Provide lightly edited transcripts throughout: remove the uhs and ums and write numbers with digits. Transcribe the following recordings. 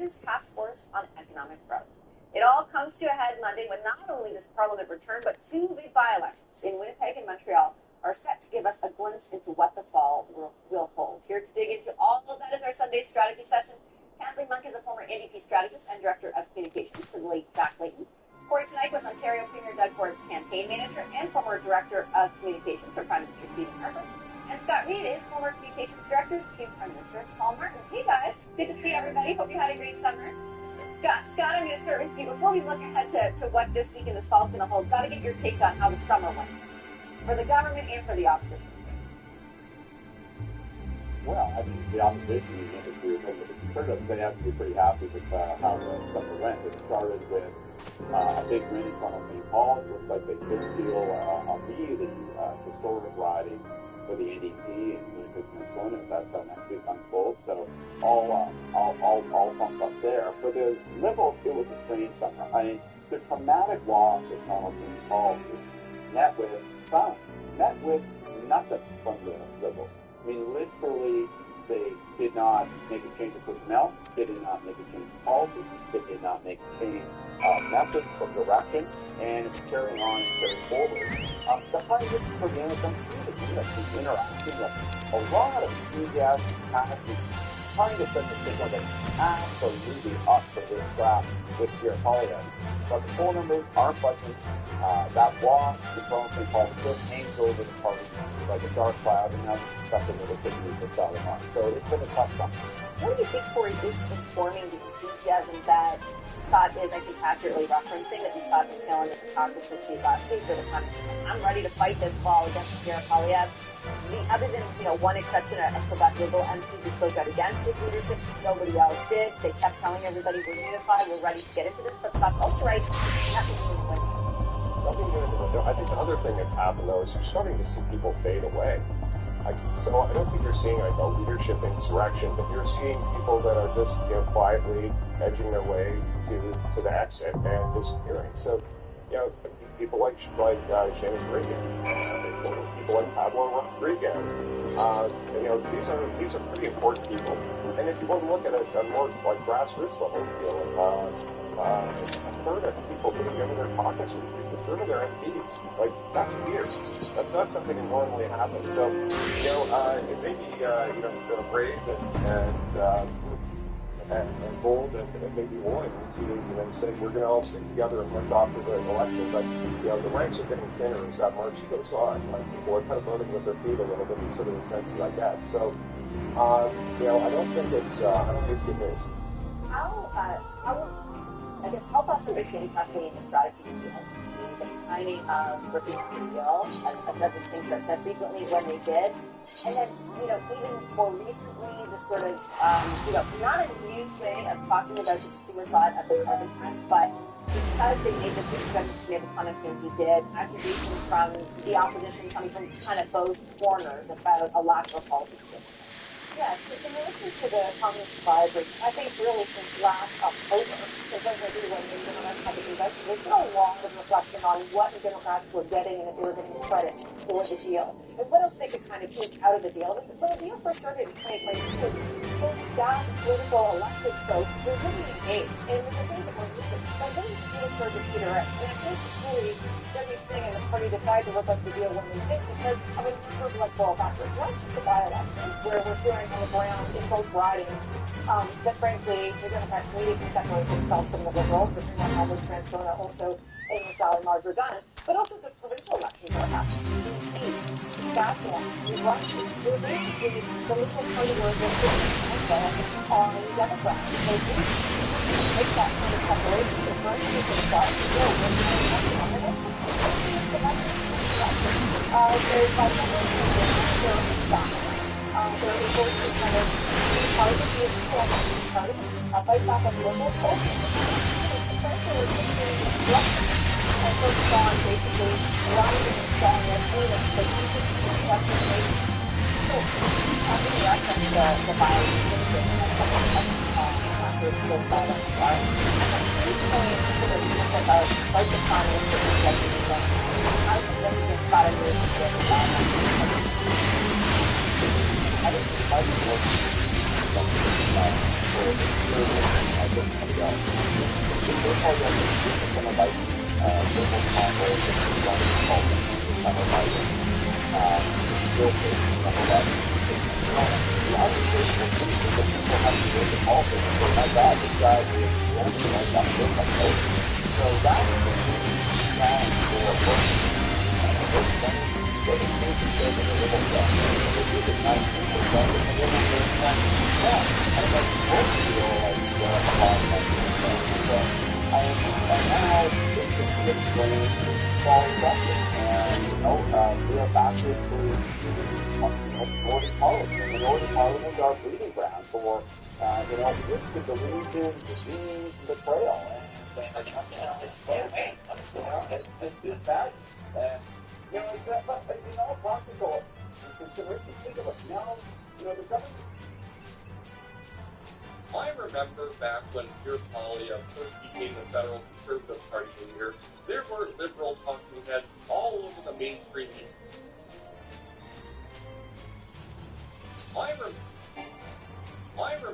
government's task force on economic growth. It all comes to a head Monday when not only does Parliament return, but two big by-elections in Winnipeg and Montreal are set to give us a glimpse into what the fall will hold. Here to dig into all of that is our Sunday strategy session. Kathleen Monk is a former NDP strategist and director of communications to the late Jack Layton. Corey tonight was Ontario Premier Doug Ford's campaign manager and former director of communications for Prime Minister Stephen Harper. And Scott Reid is former communications director to Prime Minister Paul Martin. Hey guys, good to see everybody. Hope you had a great summer. Scott, I'm going to start with you. Before we look ahead to what this week and this fall is going to hold, got to get your take on how the summer went for the government and for the opposition. Well, I mean, the opposition in the industry, the Conservatives, they have to be pretty happy with how the summer went. It started with a big win in Toronto St. Paul. It looks like they could steal a really historic riding for the NDP in Winnipeg, Minnesota, if that's how next week unfolds. So all pumped up there. For the Liberals, it was a strange summer. I mean, the traumatic loss of Toronto St. Paul was met with silence, met with nothing from the Liberals. I mean, literally, they did not make a change of personnel. They did not make a change of policy. They did not make a change of message or direction. And it's carrying on and carrying forward. The Prime Minister for the NSMC, the interaction with a lot of enthusiasm, passion, trying to send the signal that absolutely up for this scrap with Pierre Poilievre. But the poll numbers aren't budging. That loss to Toronto St. Paul still hangs over the party like a dark cloud, and that's something that will continue for Saturday morning. So it's been a tough summer. What do you think, Corey, is informing the enthusiasm that Scott is, I think, accurately referencing that we saw at the tail end of the caucus with last week, where the Prime Minister said, I'm ready to fight this fall against Pierre Poilievre. Other than one exception, a Quebec Liberal MP who spoke out against his leadership, nobody else did. They kept telling everybody we're unified, we're ready to get into this. But Scott's also right, nothing's in the window. Nothing's in the window. I think the other thing that's happened, though, is you're starting to see people fade away. So I don't think you're seeing like a leadership insurrection, but you're seeing people that are just quietly edging their way to the exit and disappearing. So people like Seamus Reagan, people like Pablo Rodriguez. These are pretty important people. And if you want to look at a more like grassroots level, a third of people putting in their caucus retreat, a third of their MPs, that's weird. That's not something that normally happens. So it may be brave and bold and maybe willing to say we're going to all stick together and march off to the election. But the ranks are getting thinner as that march goes on. People are kind of voting with their feet a little bit, is sort of the sense that I get. So I don't think it's good news. Help us understand Kathleen the strategy behind the signing of Ripping the deal, as Edward Sinclair said frequently when they did. And then, even more recently, the sort of, not a new way of talking about the consumer side of the carbon tax, but because they made this extension to the comments that he did, accusations from the opposition coming from kind of both corners about a lack of policy. Yes, in relation to the Communist advisors, I think really since last October, because already when the Democrats had the convention, there's been a lot of reflection on what the Democrats were getting and if they were getting credit for the deal. And what else they could kind of eke out of the deal. When the deal first started in 2022, both staff, political, elected folks were really engaged. And the things that were missing, they really did start to peter out. And I think it's really Jagmeet Singh and the party decided to rip up the deal when they did because of a number of electoral factors, not just the by-elections, where we're hearing on the ground in both ridings that frankly the Democrats needed to separate themselves from the Liberals, but not only Transcona, also Amy Sally Margaret, but also the provincial elections that happened in BC, Saskatchewan, New Brunswick. They were basically the Liberal Party were on Democrats. So we make that sort of separation, differentiate themselves, and this is the by they're able to kind of be part of the Conservative Party, fight back on local focus. So frankly, we're taking disruption and focus on basically running and installing their freedom. So you can see that they make talking about the violence not good for violence. And then recently, consider just about like the communist that was like how significant Scott and Ruth did about I think the with somebody else. There's all that some of like liberal condos and some of like real estate, some of like the observation is that people have to go to politics and say, my God, this guy is like that feels like hope. So that's the challenge for working. There's plenty of conservative liberal stuff. There's usually 19% of the liberal stuff. Yeah, and like most feel like they're a lot of money. So and now it's going to fall accepted. And we are back to minority parliament. And minority parliaments are breeding ground for this could lead to disease and betrayal. And it's just bad. But practical considerations. Think of it now. The government. I remember back when Pierre Poilievre first became the federal Conservative Party leader, there were liberal talking heads all over the mainstream media. I remember. I remember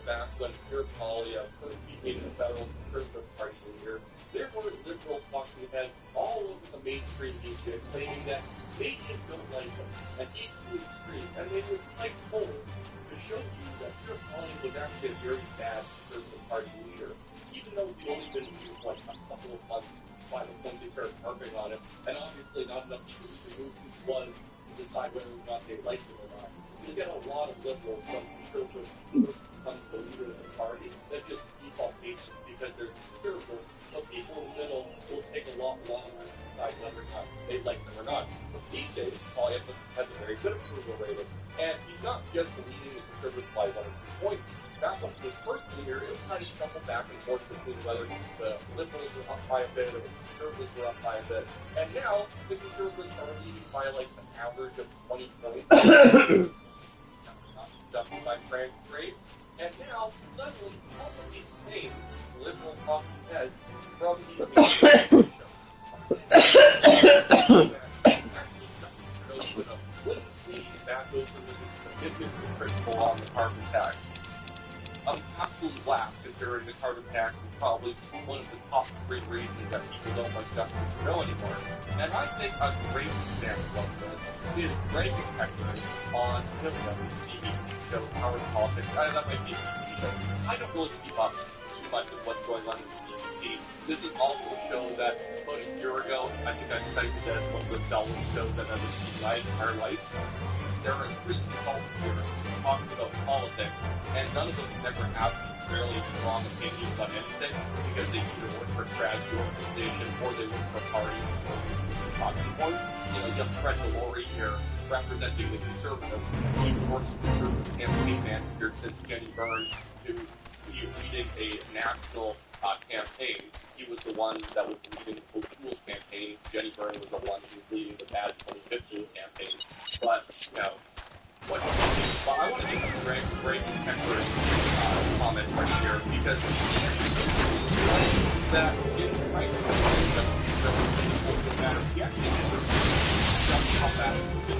back when Pierre Poilievre first became the federal Conservative Party leader, there were liberal talking heads all over the mainstream media claiming that they just don't like him, and he's too extreme, and they would cite polls to show you that Pierre Poilievre was actually a very bad Conservative Party leader, even though he'd only been used like a couple of months by the time they started harping on him, and obviously not enough people even knew who he was to decide whether or not they liked him or not. You get a lot of liberals from conservative who become the leader of the party that just default hates him because they're conservative. So people in the middle will take a lot longer to decide whether or not they like them or not. But these days, Poilievre has a very good approval rating, and he's not just leading the conservatives by 1 or 2 points. Back when he was first leader, it was kind of shuffled back and forth between whether the liberals were up by a bit or the conservatives were up by a bit. And now, the conservatives are leading by like an average of 20 points. By Frank Grace, and now suddenly all of these same liberal talking heads from the back over the principle on the carbon tax. Absolutely laugh, considering the carbon tax is probably one of the top 3 reasons that people don't like Justin Trudeau anymore. And I think a great example of this is Greg Pecker on the CBC show, Power Politics. That might be a CBC show. I don't really keep up too much of what's going on in the CBC. This is also a show that about a year ago, I think I cited as one of the dullest shows I've ever seen in my entire life. There are 3 consultants here talking about politics, and none of them ever have fairly strong opinions on anything because they either work for a strategy organization or they work for a party or talking points. You have Fred Delory here representing the Conservatives. He works as a Conservative campaign manager since Jenny Byrne to be leading a national campaign. He was the one that was leading the Tools campaign. Jenny Byrne was the one who was leading the Bad 2015 campaign. But, what I want to get a Greg Pecker's comments right here because that is right. Doesn't matter. He actually doesn't come back to this.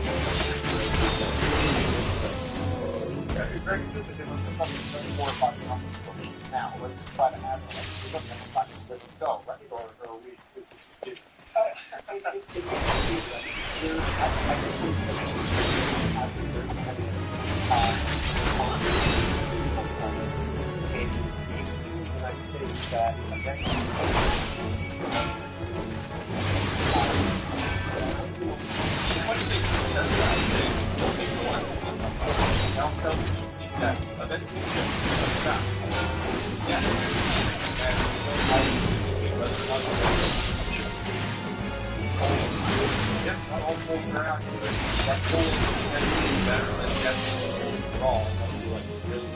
Greg, just it was something very more about for me now. Let's try to have it. Let's go, right? Or we it's just we've seen in the United States that eventually the funny thing is that will make the last one. Now tell me you see that eventually it's back. Yeah. And whether or not not all polls are accurate. That poll is better than that overall. Really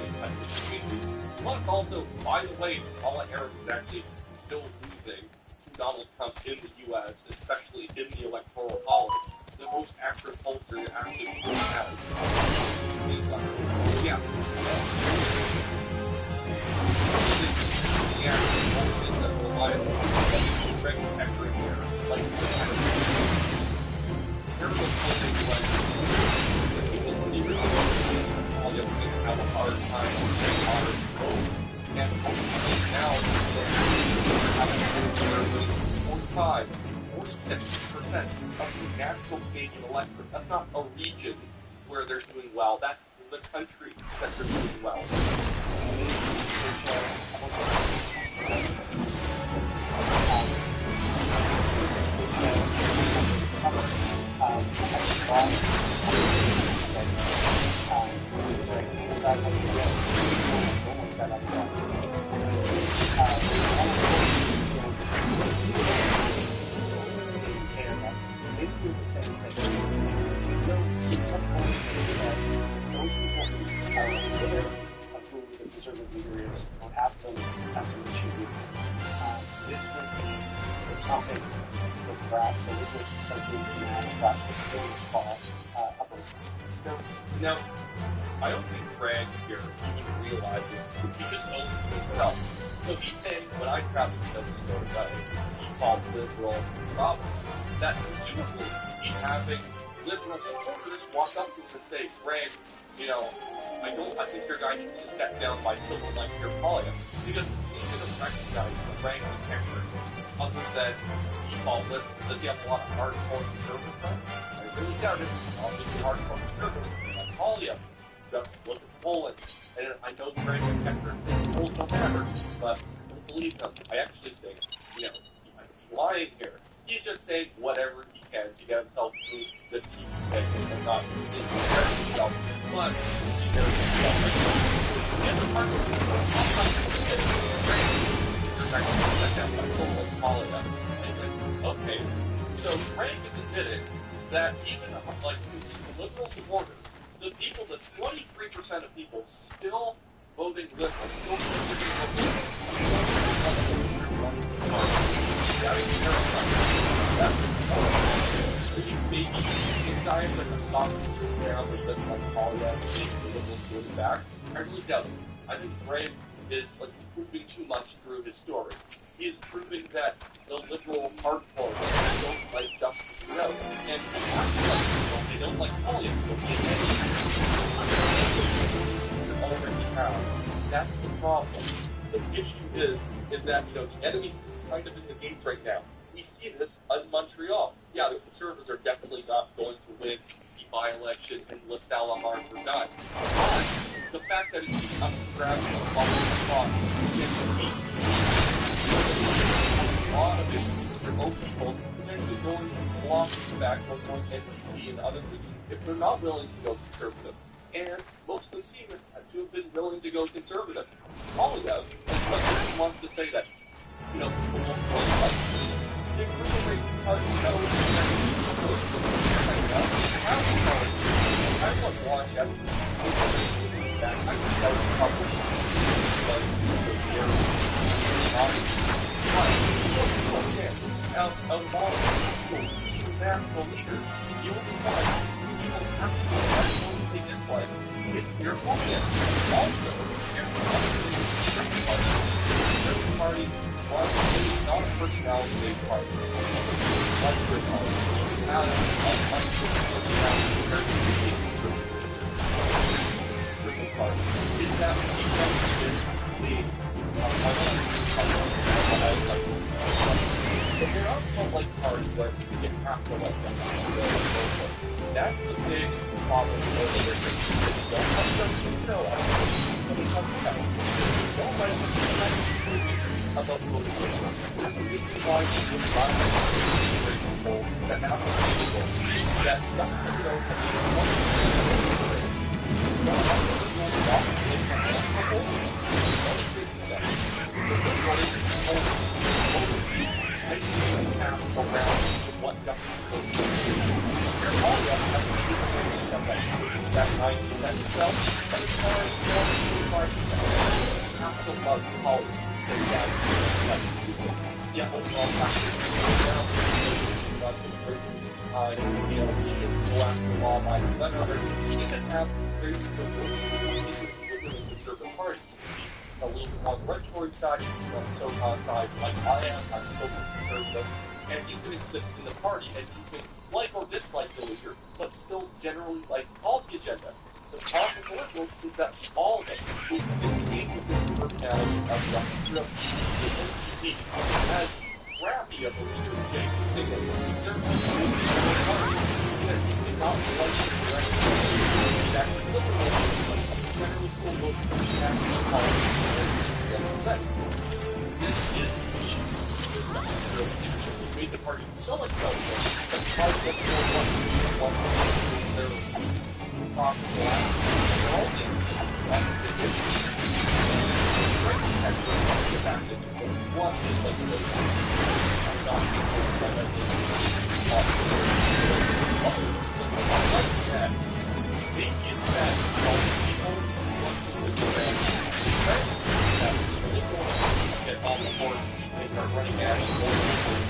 plus, also, by the way, Kamala Harris is actually still losing to Donald Trump in the U.S., especially in the Electoral College. The most accurate pollster actually still has time, 46% of the national Canadian electorate. That's not a region where they're doing well. That's the country that they're doing well. They do the same thing. You know, see some point they said those people who are aware of who the conservative leader is or have them have some issue with this would be the topic for perhaps a liberal society in Seattle, perhaps the still this fall Now, I don't think Greg here even realizes he just owns it himself. So he's saying when I travel to Nova Scotia, he called liberal province, that presumably he's having liberal supporters walk up to him and say, Greg, you know, I think your guy needs to step down by someone like your Poilievre, because he didn't recognize the rank of character other than he called liberal. Does he have a lot of hardcore conservative friends? I really doubt it. Obviously hardcore conservative. Like Poilievre, just look at Poland. And I know the rank of character polls don't matter, but I don't believe him. I actually think, you know, he's lying here. He's just saying whatever he can to get himself through this TV segment and not embarrass himself. But he's very himself. And the part of okay, so Frank is admitting that even like liberal supporters, the people, the 23% of people still voting liberal, still voting maybe this guy is like a soft conservative now, but he doesn't like Poilievre, maybe the liberals doing it back. I really doubt it. I think Greg is like proving too much through his story. He is proving that the liberal hardcore don't like Justin Trudeau, and they don't like Poilievre, so they already have. That's the problem. The issue is that, you know, the enemy is kind of in the gates right now. We see this in Montreal. Yeah, the Conservatives are definitely not going to win the by-election in LaSalle or Verdun. But the fact that it's up to grab a lot of issues with their own people, potentially going along the back or going NDP and other things, if they're not willing to go conservative. And most of them seem to have been willing to go conservative. Poilievre, he wants to say that, you know, people won't go like they really because no I want to watch that. I think that was public. But of all national leaders, you will find people absolutely dislike if your opponent also your party was not a personality-based party. Like your party, you have a personality party. Is that if you're not so like party, but you have to like them. That's the big problem with the don't let them know. Don't let them about the this is why you buy people that have people that doesn't know what that 9% itself, but it's more 25%. Half of love policy says that. Yeah, overall, we should go after law by let others even have very the conservative party. A little bit on the regulatory side, on the so-called side, like I am, I'm a social conservative, and you can exist in the party, and you can like or dislike the leader, but still generally like the policy agenda. The problem with the liberals is that all of it is contained within the personality of Justin Trudeau. The NDP has crappy idea of a leader getting a signal. They're not like it's actually difficult. Generally, people go through the that's this is the issue. This necessarily leadership. We made the party so much better that part of the wants their least profitable they're all in the fact that one is like this I'm not people that have that maybe it's that all people want to live around that's really cool. Get on the horse, they start running at it,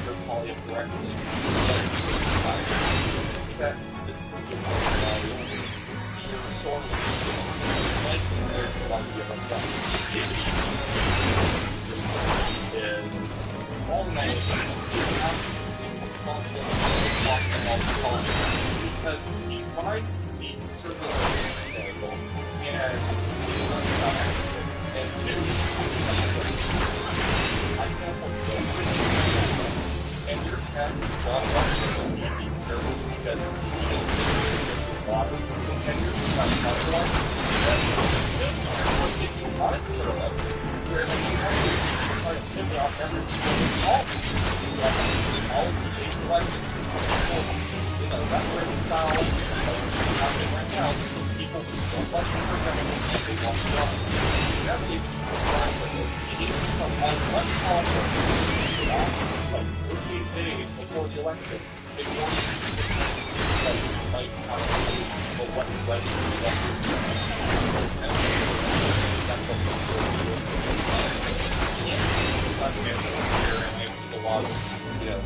or poly up directly. That this is the sort of like there's a lot of different stuff. Is all night because he tried the conservative angle and two, I can't and your path is not easy careful because water and you're not where you have to try to tip off everything all of the base questions. You know, that's where the style happening right now. People don't like to protect and they want to run. You have to you need to become as much powerful like 48 days before the election in order to like how to what that's what and makes a lot of, you know,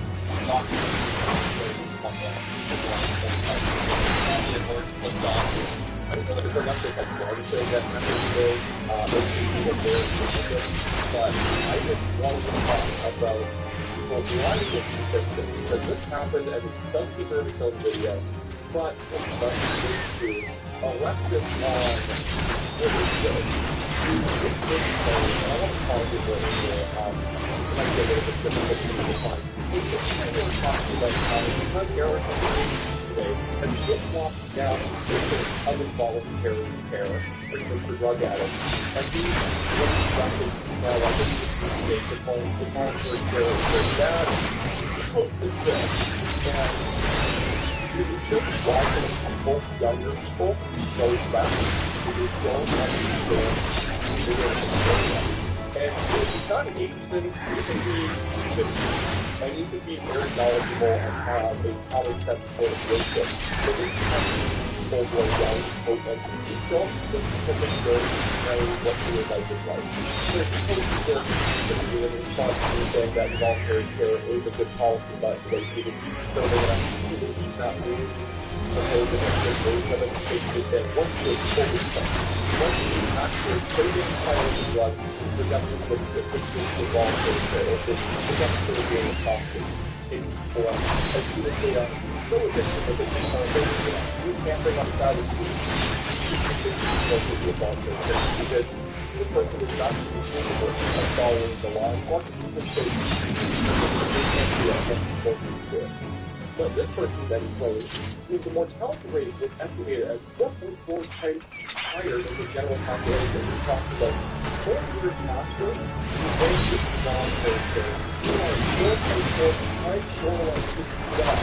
I don't know if they're not saying that one thing that members will but I just wanted to talk about why is this consistent? Because this happened and it does deserve its own video, but it's not to election on what is good. I want to call it what is good. It might be a little bit difficult to define. We're talking about how Doug Garrett today has flip-flopped down of involuntary care for drug addicts. And these what now I think the voluntary care is very bad. It's supposed to be good. And it should be watching people, younger people, those that you don't understand and it's not an age thing. I need to be very knowledgeable and have a common sense sort of wisdom. So this becomes people who are young, open, you don't necessarily know what your life is like. So it's supposed to be in response to saying that voluntary care is a good policy, but they need to be so they're going to not really proposing a good version of it. Basically saying once you're fully spent, once you actually put it in fire the drug, the government would the voluntary care, or the government would be able to talk to for as soon as they are so addicted that they think, you can't bring up that as you can be a voluntary care because the person is not capable of following the law. And what you can say, they can't do it, and people need to do it. But this person that he played, the mortality rate was estimated as 4.4 times higher than the general population. We talked about 4 years after the base of voluntary care, we are 4.4 times more likely to die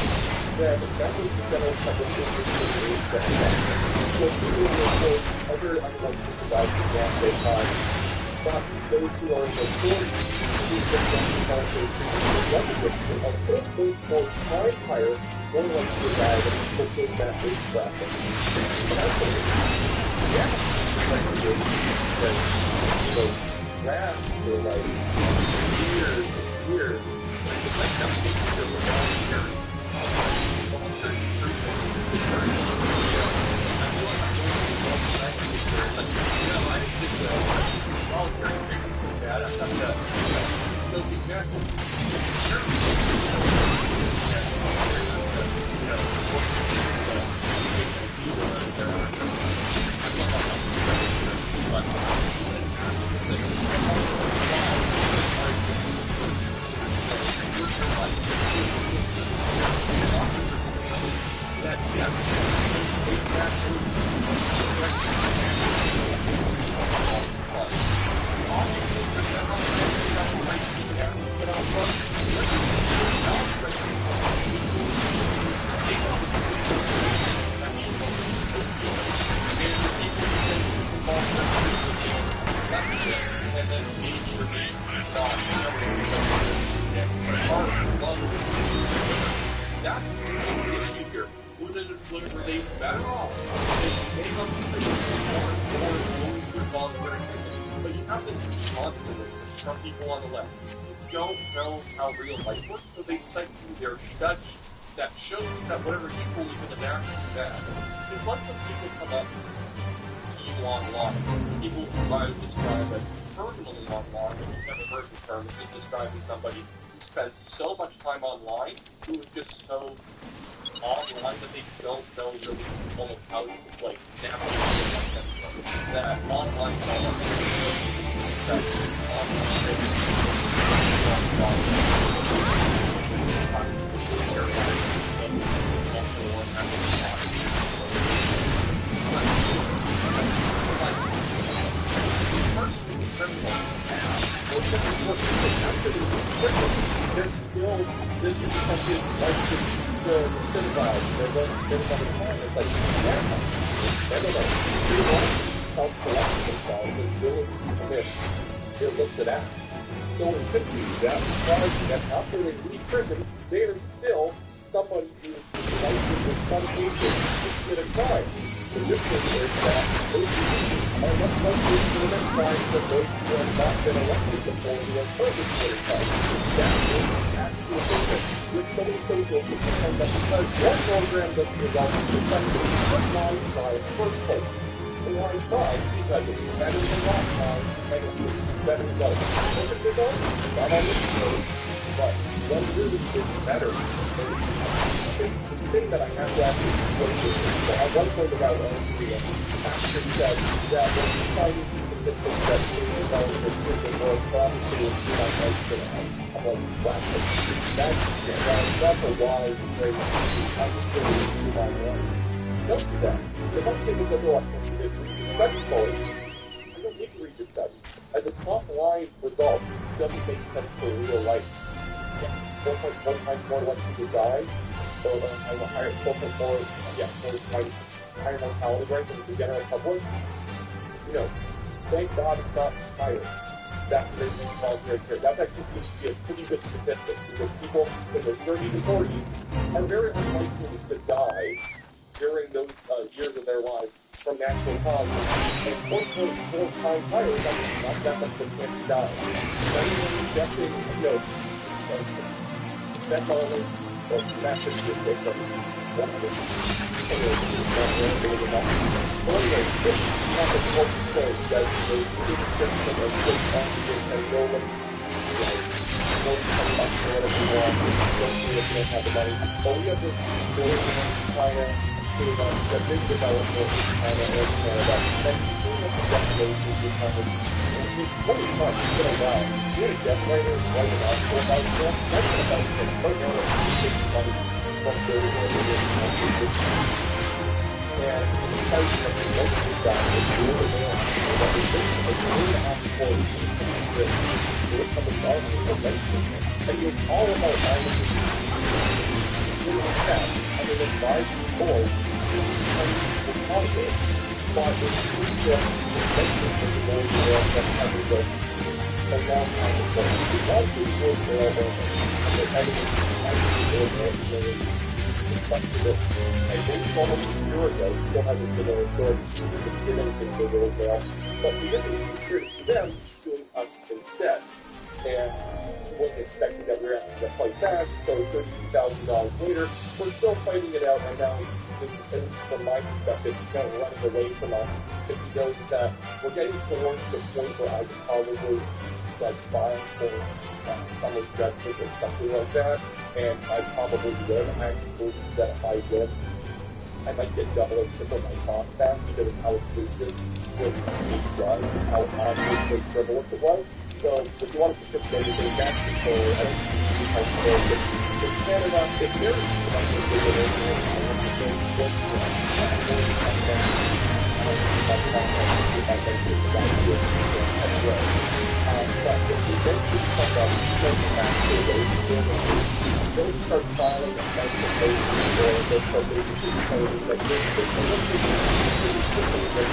than that was the general population in the age that so people will other unlikely to die from one time. But those who are in the 40s, who can voluntary treatment drug addiction are 4.4 times higher, more likely to die than people in that age bracket. And that's what it is. Yeah, like it is. So that for like years, it's like nothing to do with voluntary. Voluntary treatment. Voluntary treatment. Yeah, that's so be careful. that's the issue here. Were they better off? They gave up more voluntary treatment. But you have this responsibility from people on the left who don't know how real life works, so they cite you their study that shows that whatever you believe in the narrative is bad. It's like when people come up to you online, people who I would describe as terminally online, and you've never heard the term, it's just describing somebody who spends so much time online, who is just so online that they don't know really almost how to like navigate the content that online there's still this is because it's like the synagogue. There's another time. It's like they want self-select themselves and willing to commit illicit acts. So in 50s, that implies that after they leave prison, they are still somebody who is licensed in some cases to commit a crime. The difference is that those people are much less likely to commit crimes than those who have not been elected before who have perpetrated crimes. That is actually a difference. With so many social systems that because one program doesn't result in effective, one line by first place. The line by because it's better than not time, and it's better than both. Focus is on, not on this code, but one really is better. It's saying that I have to actually explain this. So at one point about LSD, Patrick said that when you find statistics that being involved in prison or obviously it's too much I'm like, that's a wise phrase. I'm just going to do my own. Don't do that. If I'm taking the law, read the study for it. I don't need to read the study. As a top line result, it doesn't make sense for real life. 4.1 times more likely to die, or has a higher 4.4, higher mortality rate than the general public. You know, thank God it's not higher. That makes me voluntary care. That's actually seems to be a pretty good statistic because people in their 30s and 40s are very unlikely to die during those years of their lives from natural causes. And 4.4 times higher is actually not that much that can't die. Anyone injecting, fentanyl or massive statistics of 100. Well, anyway, this is not the important point that the student system of good oxygen and rolling, more than $10 or whatever you want, don't see if you don't have the money. But we have this story in China, seeing the big development in China and Canada, and seeing what the destinations in China. Holy fuck, it's been a while. We had a death writer writing an article about this. That's about it. Right now, it's taking money from the and the site that the local guy is doing the mail that is basically 3.5 quarters of the public government convention. And it was all about languages. In the past, under the advisory board, the Congress fought with the convention of the board that had to go a long time ago. The advisory board mail over and the evidence of the board mail reflected it. And maybe almost a year ago, still hasn't been able to did anything for the mail. But the difference is here to see them suing us instead. And we wasn't expecting that we were having to fight back, so $32,000 later, we're still fighting it out, and now, from my perspective, he's kind of running away from us, because he knows that we're getting towards the point where I could probably, file for someone's judgment or something like that, and I probably win. I'm supposed that if I win, I might get double or triple my cost back because of how exclusive this case was, how obviously frivolous it was. So if you want to participate in the back control, I don't think you can do it. In Canada, if there is but if we don't do something back to those start filing a classification or those start basically telling that this is pretty quickly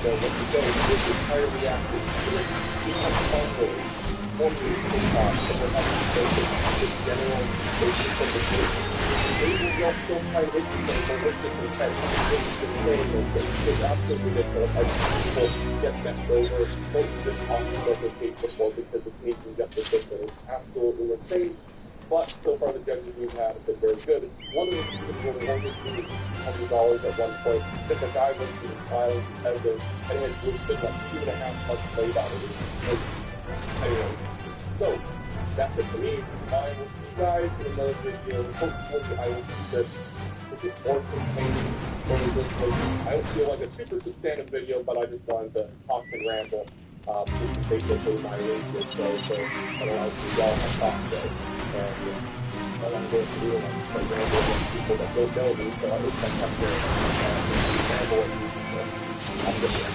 that what you say this entire reaction to it becomes possible one reason is not that we're having to make it general basis of the case. maybe they'll still find interesting malicious intent. It's insane. It's absolutely ridiculous. I see people get messed over. Don't even talk about their page before because the page is up their system. It's absolutely insane. But so far the judges we've had have been very good. One of the individuals wanted $200 at one point. That the guy went to the trial evidence and had been like 2.5 months late on it. Anyways, so that's it for me. I will see you guys in another video. Hopefully I will keep this more contained. I don't feel like a super substantive video, but I just wanted to talk and ramble. This is basically my radio show, so I don't like to y'all have talk show. And I want to go through and ramble with people that don't know me, so I hope I come here and ramble with you. So I'm good here.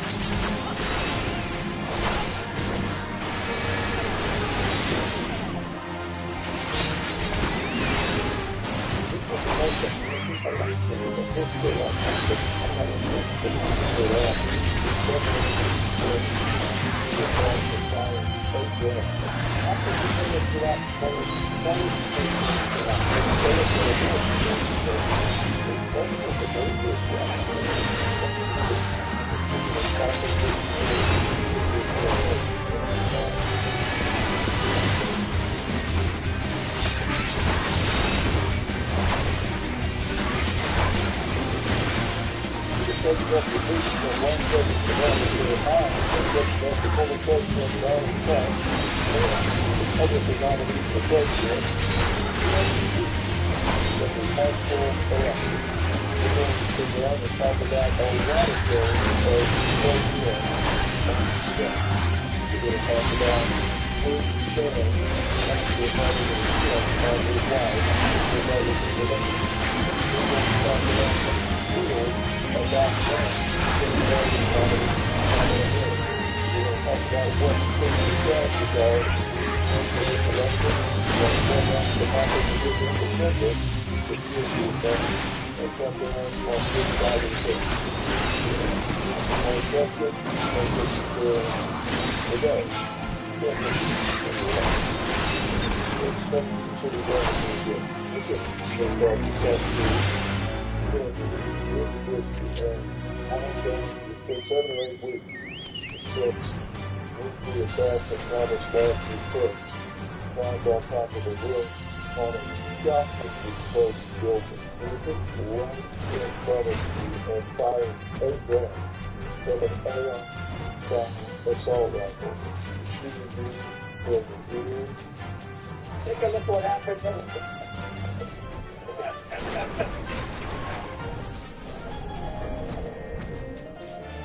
In 7 or 8 weeks, since the assassin promised last reports, climbed on top of the roof on a shockingly close building, moving right in front of me and fired 8 rounds from an AR-style assault rifle, shooting me in the ear. Take a look what happened.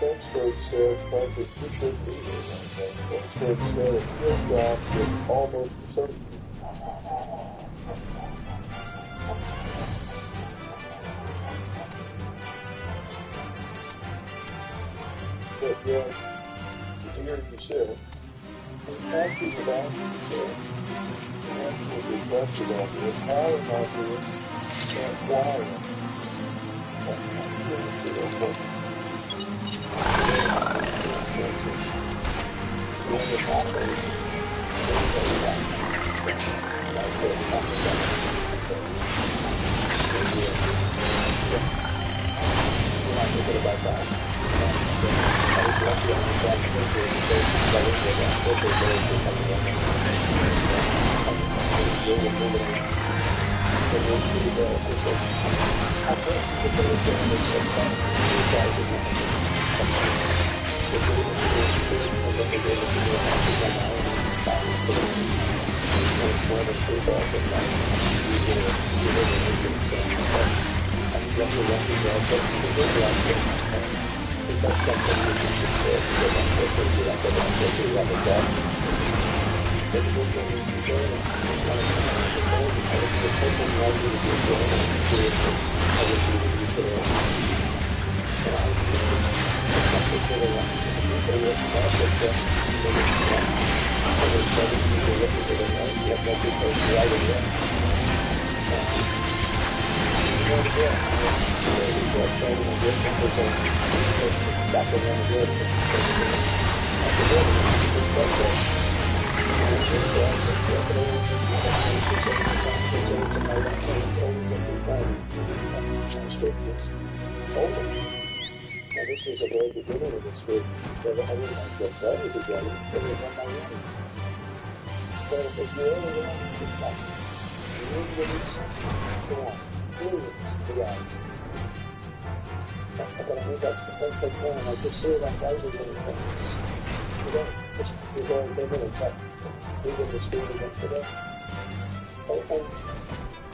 Expert said Patrick Bishop Expert said a kill shot was almost certain. But yet, here you said, the active announcement said, the answer requested on this, how am I doing and why am I doing it? Question. Now this was a very beginning of this week. So I didn't like get better together. They were on my own. So if you really want to do something, you need to release something. Go on. Millions of guys. But I think that's the perfect plan. I just see it on guys with little things. You don't just, you're going bigger and try leaving the school again today. And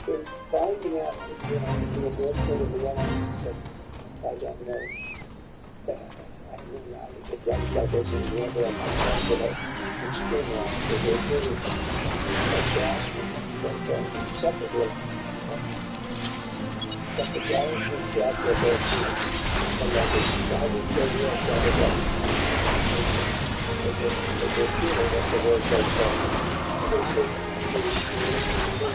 in finding out, the administrator of the that I don't know. I really like it. If guys like this and you ever have myself today, it's still wrong. They're really separately. But the guys who job that they're doing, and that is started 30 years out of that. They're feeling that the word goes on. They say,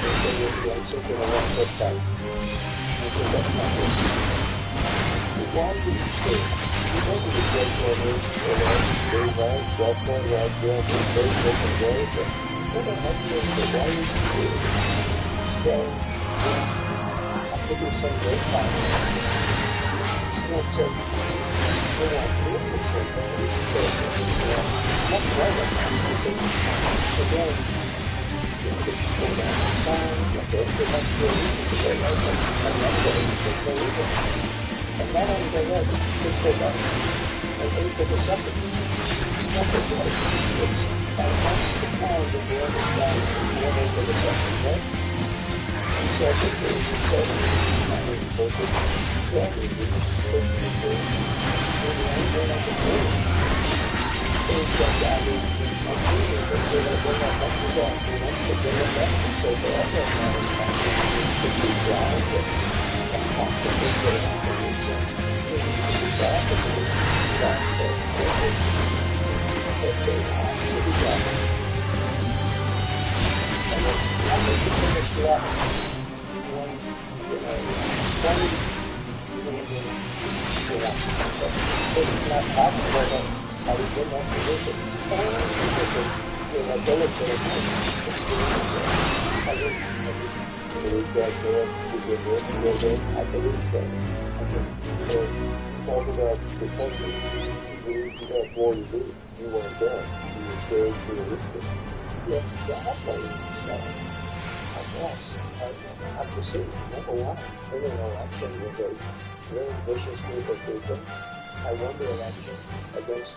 they would like something around that time. I think that's not good. Why do you say, you know the great brothers, very right, welcome, right there, very broken way, but what the heck is the why you do it? So, I think it's some great time. It's not so, we're not doing this thing, but it's so, that's right, again, you know, go down outside, like go to the next day, to go right, another day, there's no reason. And not only that, it's so bad. And they put the septic. Septic's like, it's about half the pound of the other guy went over the septic, right? And so the thing is so, I mean, both of them, yeah, we do this, but we do it. And the only thing I can do is that guy is not doing it, but they're going to bring that back to God. And once they bring it back, and so they're all going to have it back. It's a drive, but I believe so. I think over that, because you got more to do. You weren't there. You were very realistic. Yeah, that's why you start. I guess. I have to see. Number one, in an election with a very vicious group of people, I won the election against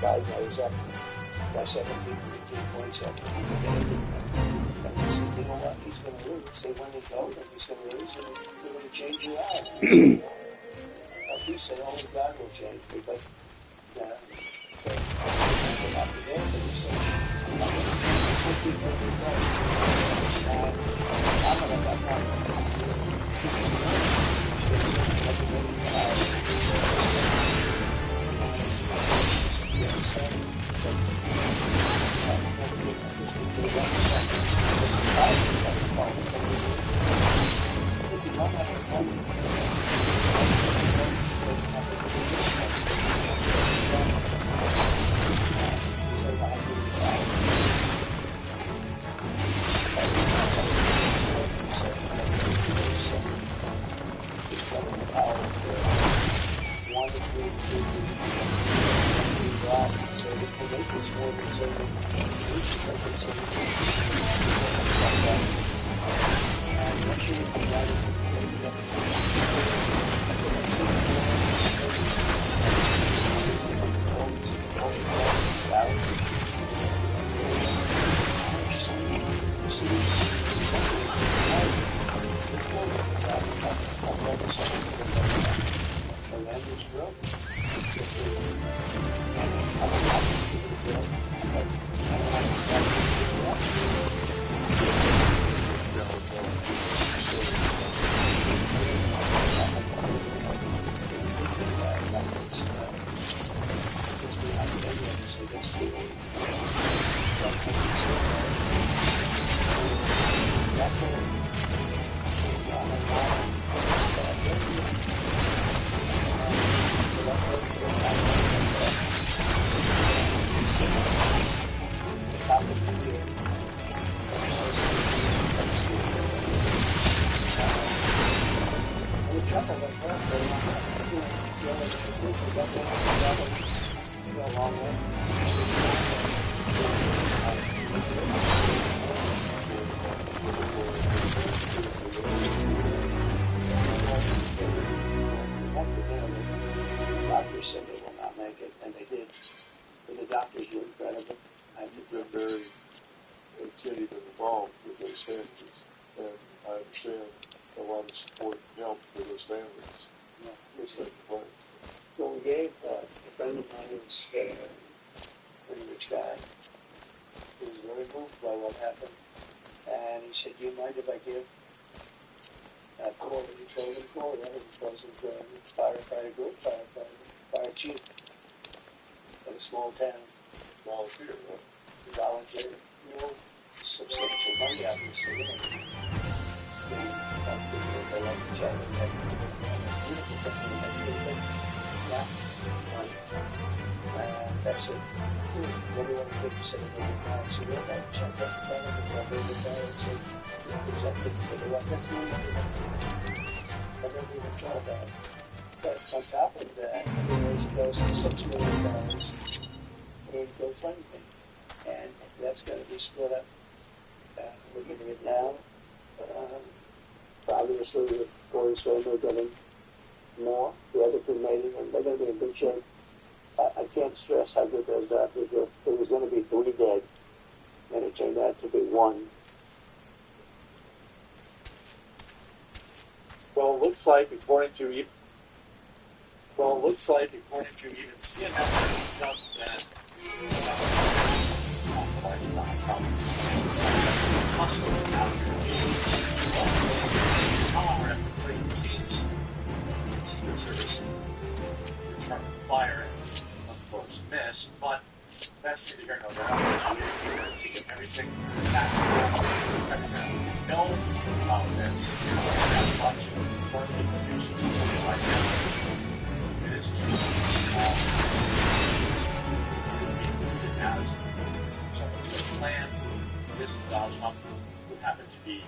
Biden. I was up by 17 points up. And they said, you know what, he's going to lose. They went and voted, and he's going to lose, and they're going to change you out. Like he said, only God will change me. But so I'm not the end, but he said, I'm not going to put people in your place. And I'm going to have that long way. The doctors said they will not make it, and they did. But the doctors were incredible. I think They're very attentive and involved with those families. And I understand a lot of support and help for those families. It's taking place. So we gave a friend of mine who's a pretty rich guy. He was very moved by what happened. And he said, do you mind if I give a call? He told him, call that. He calls him firefighter group, fire chief in a small town. Volunteer, right? He volunteered, substantial money out of the city. They like each other. Beautiful company. Yeah. And that's it. What do you want to do? Say, so we'll have to check that fellow, we'll have the guy and say, present it for the records. I never even thought about it. But on top of that, there's close to $6 million in GoFundMe. And that's going to be split up. Looking at it now. Obviously, with Corey's family getting more, the other two mating, and they're going to be in good shape. I can't stress how good those doctors were. There was going to be 3 dead, and it turned out to be 1. Well, it looks like, according to even CNN, just that however, after 3 scenes, the Secret Service returned fire and, of course, missed, but that's neither here nor there. We didn't see everything that's know about this. We have a bunch of important information right now. It is true. It's included as some of the plan. This Donald Trump would happen to be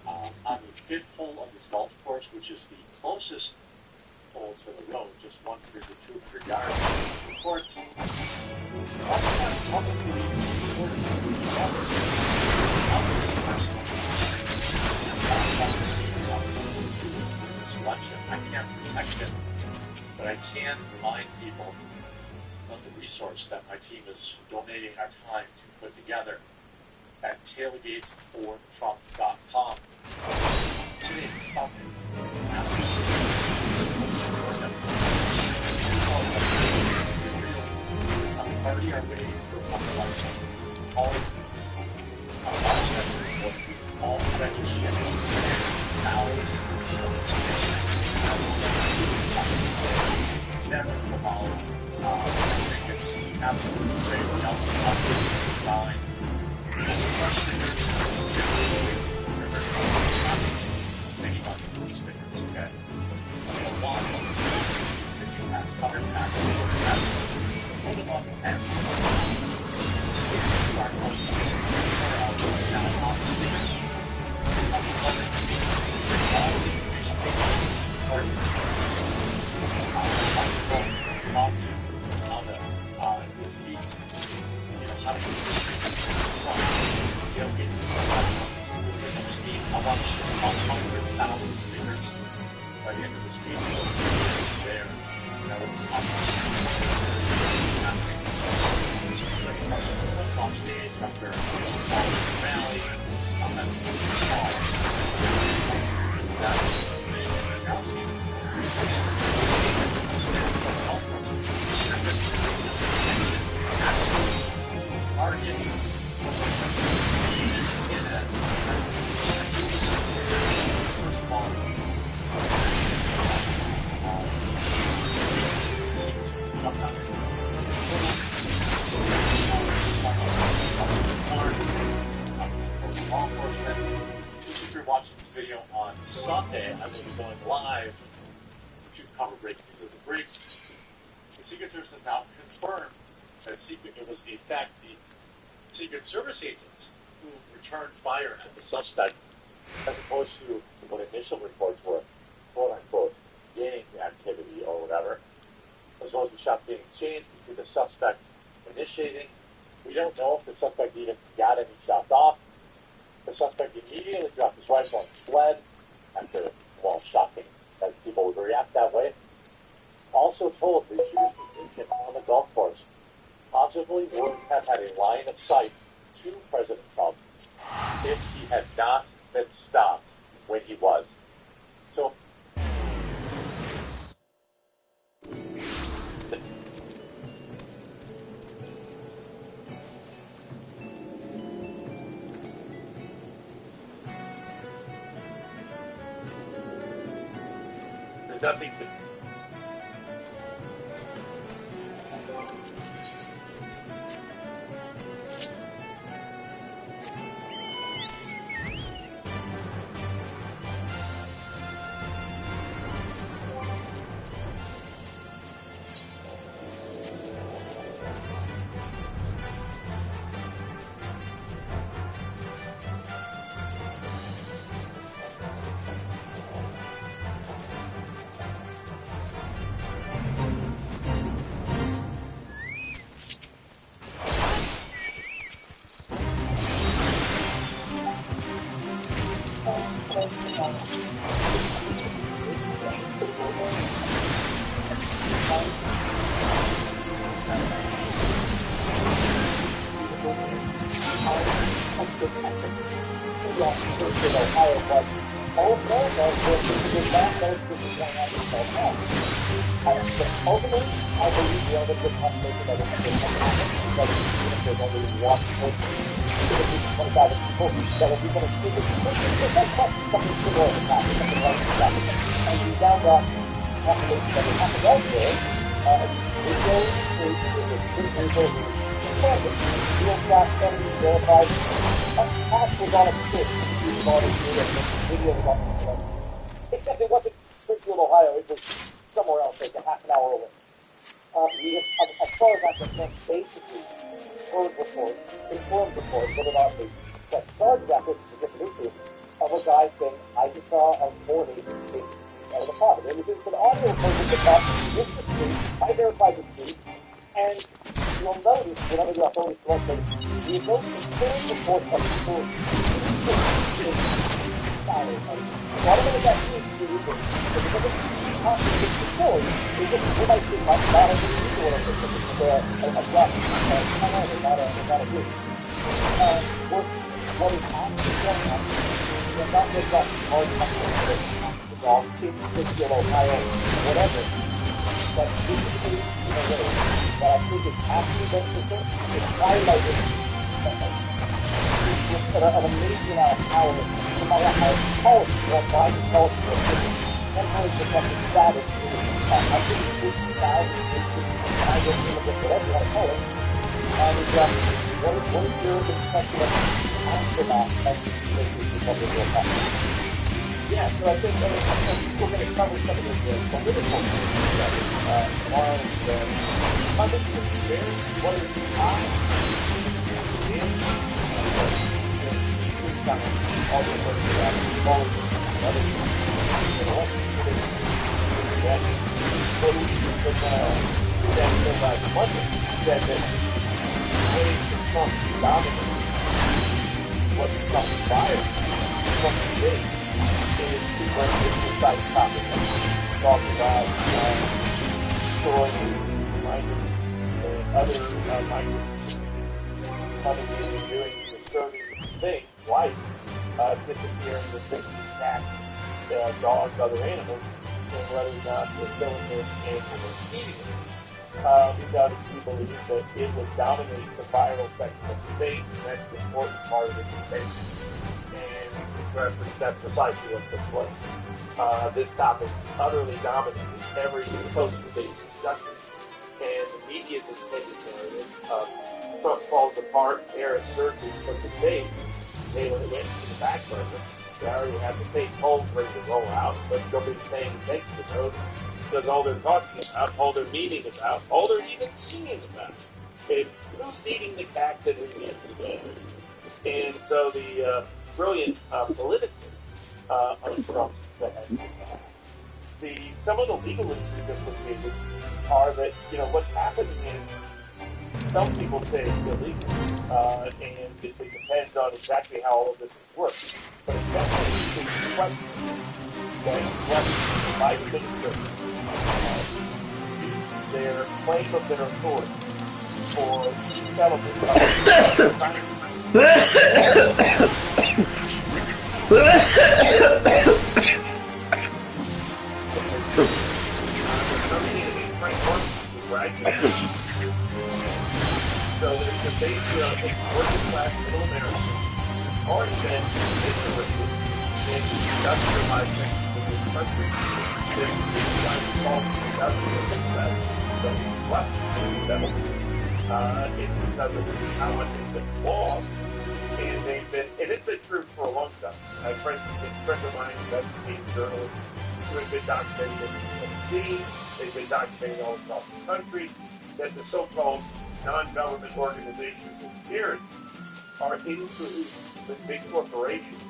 on the 5th hole of this golf course, which is the closest hole to the road, just 100 to 200 yards. Reports also have publicly reported of this person. Selection. I can't protect it, but I can remind people of the resource that my team is donating our time to put together at tailgatesfortrump.com. Today, Sunday, it's already our way for Trump election. It's all of these. All registration, hours, never about. I think it's absolutely great. We also have to design. Stickers, okay? A lot of them. If you have other packs, take them up and start posting now on the stickers. All the information on the feet, how to get I want to ship 100,000 stickers by the end of this week. There, it's happening. Off stage after rally, that's law enforcement. If you're watching this video on Sunday, I will be going live to cover Breaking News with the Breaks. The Secret Service has now confirmed that it was the Secret Service agents who returned fire at the suspect, as opposed to what initial reports were, quote unquote, gang activity or whatever. As well as the shots being exchanged between the suspect initiating. We don't know if the suspect even got any shots off. The suspect immediately dropped his rifle and fled after, well, shocking that people would react that way. Also told the shooter's position on the golf course. Possibly would have had a line of sight to President Trump if he had not been stopped when he was. So, there's nothing to ultimately, I believe the other good confirmation that it's going to happen because even if there's only one person, 25 people that will be going to speak something similar has happened, something like this happened. And we found out confirmation that it happened elsewhere. We go to real fast, Kennedy verified. A path was on a stick. Video was on the stick. Except it wasn't Springfield, Ohio. It was somewhere else, like a half an hour away. We have, as far as I can think, basically heard reports, informed reports, whether or not they set charges after to get into it, of a guy saying, I just saw a 480 take out of the car. And it's an audio recording of the car, it's the street, I verified the street, and you'll notice, whenever the authorities go up there, you will notice the same report of people a lot of it that is because it's contradicts the story. It's just we might think like not a good people or something because they're a black not a good. What is actually going on is not just that hard country in Springfield, Ohio, whatever. But this is in a way that I think is actually beneficial. It's highlighted an amazing amount of power, no matter how policy, what Biden policy is, 100% status. I think it's 50,000, I don't know whatever you want to call it. And what is your perspective of aftermath of this Republican attack? Yeah, so I think we're going to cover some of the political stuff tomorrow. I think it's very, what is the time? All the person that involved in other said that way Trump dominated what Trump fired from the state is to bring this precise topic talk about stories, migrants, and other migrants coming in and doing disturbing things like disappearing with basically cats, dogs, other animals, and whether or not we're killing them and we're feeding them. Because we believe that it would dominate the viral section of the state, and that's the important part of the debate. And that's precisely what took place. This topic utterly dominated every post-debate discussion, and the media just made this narrative of Trump falls apart, Harris surgery from the debate. Hey, when it went to the back burner, they already had the state polls ready to roll out, but nobody's paying attention to those because all they're talking about, all they're meeting about, all they're even singing about is who's eating the cats and who's eating the dogs. And so the brilliant politically on Trump's some of the legal issues implicated are that, what's happening is some people say it's illegal, and it depends on exactly how all of this works. But it's definitely a question by the minister their claim of their authority for settlement so there's a big working class middle America already been interested in industrializing the country. There's called industrial so less settled. It's because of how much it's been lost, and it's been true for a long time. My friend of mine, investigating journalist, who has been documenting it in the city, they've been documenting all across the country, that the so-called non-government organizations and charities are in cahoots with big corporations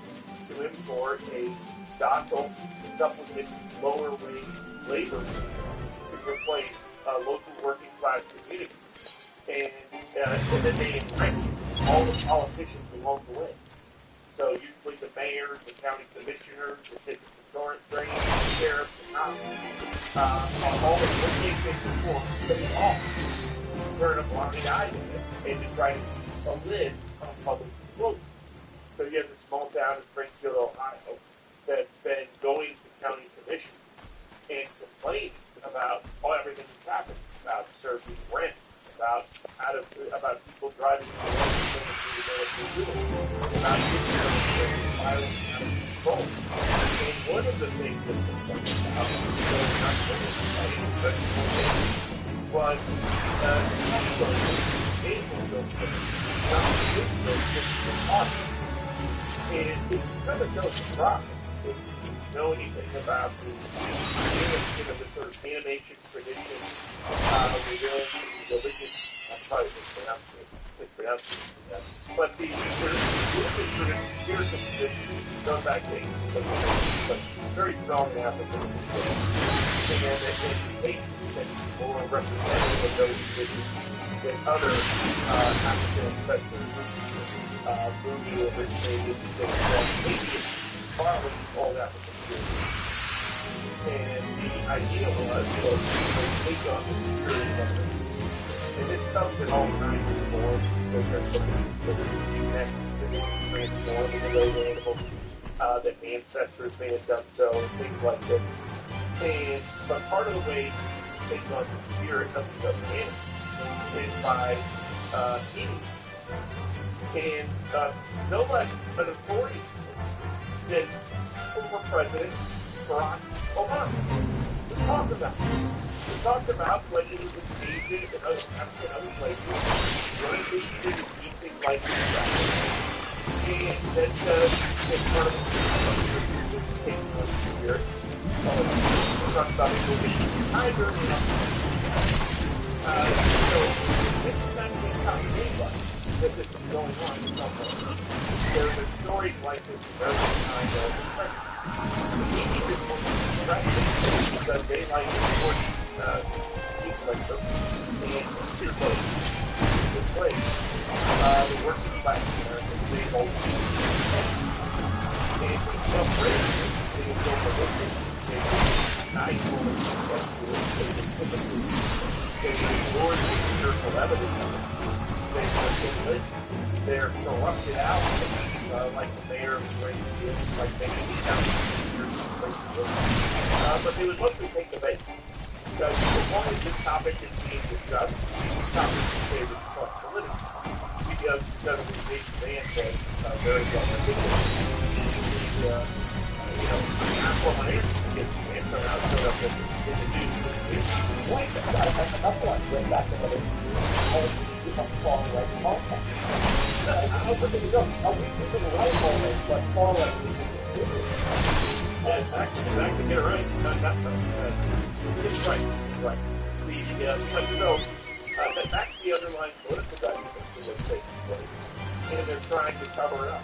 to import a docile, supplement, lower-wage labor to replace local working class communities. And then they entrench all the politicians along the way. So usually the mayors, the county commissioners, the city drains, the sheriffs, the cops, are all of what they think before they all turn a blind eye to it and to try to keep a lid on public disclosure. So you have a small town in Springfield, Ohio, that's been going to county commission and complaining about everything that's happened, about serving rent, about people driving through the about violence out of control. And one of the things that was and it's kind of no surprise if you know anything about the sort of animation tradition within religion. I'm probably mispronouncing it. But the spiritual tradition goes back to but very strong in African and education is more representative of those traditions than other African ancestral groups. Movie originated in probably all African spiritual. And the idea was that they take on the security of it. And this comes in all kinds of forms. There's beliefs that connect, that transform into those animals, that ancestors may have done so, and things like this. But part of the way to take on the spirit of the animal is by eating. And no less an authority than former President Barack Obama. We talked about when he was engaging in other places, running these eating like this. And that is part of the taking on the spirit. We talked about it moving tiger. So this is not the entire game that this is going on in some way. There's been stories like this every time there's a president. Because they like important people like them and people this place. The working class Americans, they hold and it's so great. They go ballistic. They ignore the empirical evidence. They're corrupted out, like the mayor of Springfield, like they can be but they would mostly take the bait. Because as long as this topic is being discussed, this topic is favored politically. Because of the big man said very well articulated. That's what my answer gets the answer out showed up in the news. Point. Another one went back to another fall like content. I don't think we don't. We think of the right moment, but fall like we do. Exactly. You're right. It's right. Right. That's the underlying political dynamic in what's taking place. And they're trying to cover it up.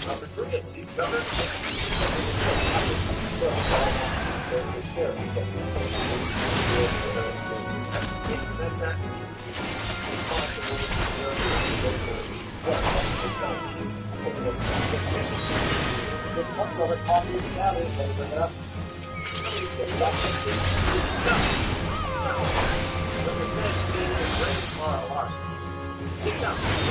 Number 3, I believe, Governor. The sheriff. Sit down.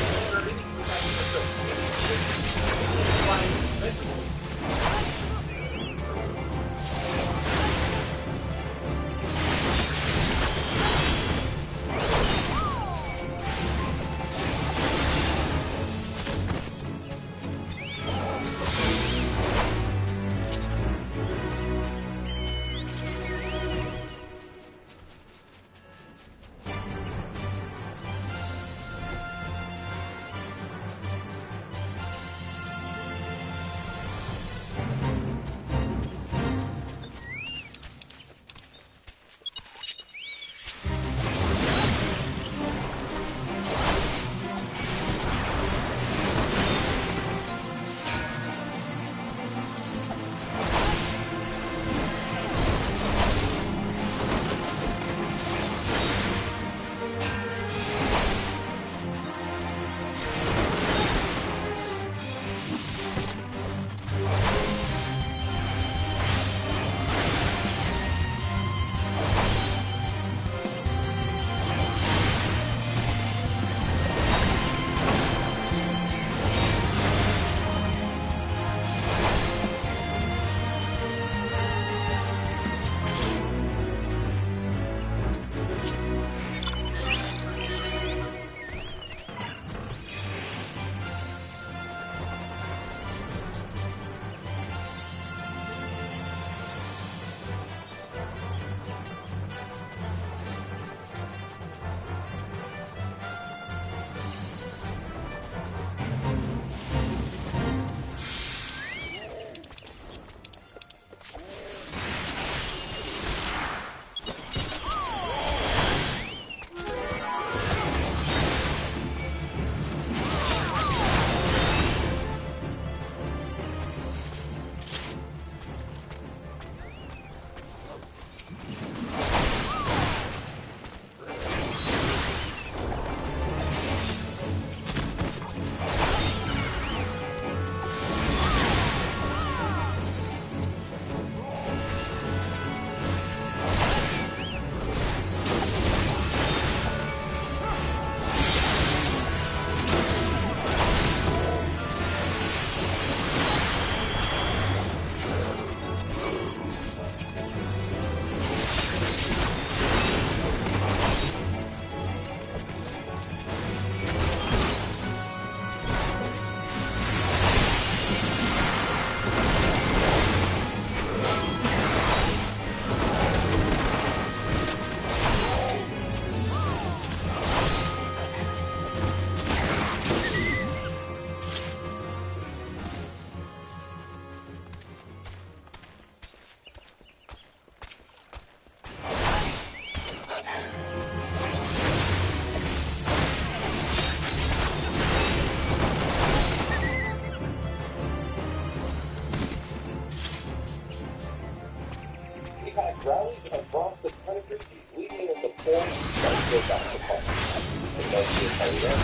rallies across the country, leading in the polls that go back to politics. The North Carolina,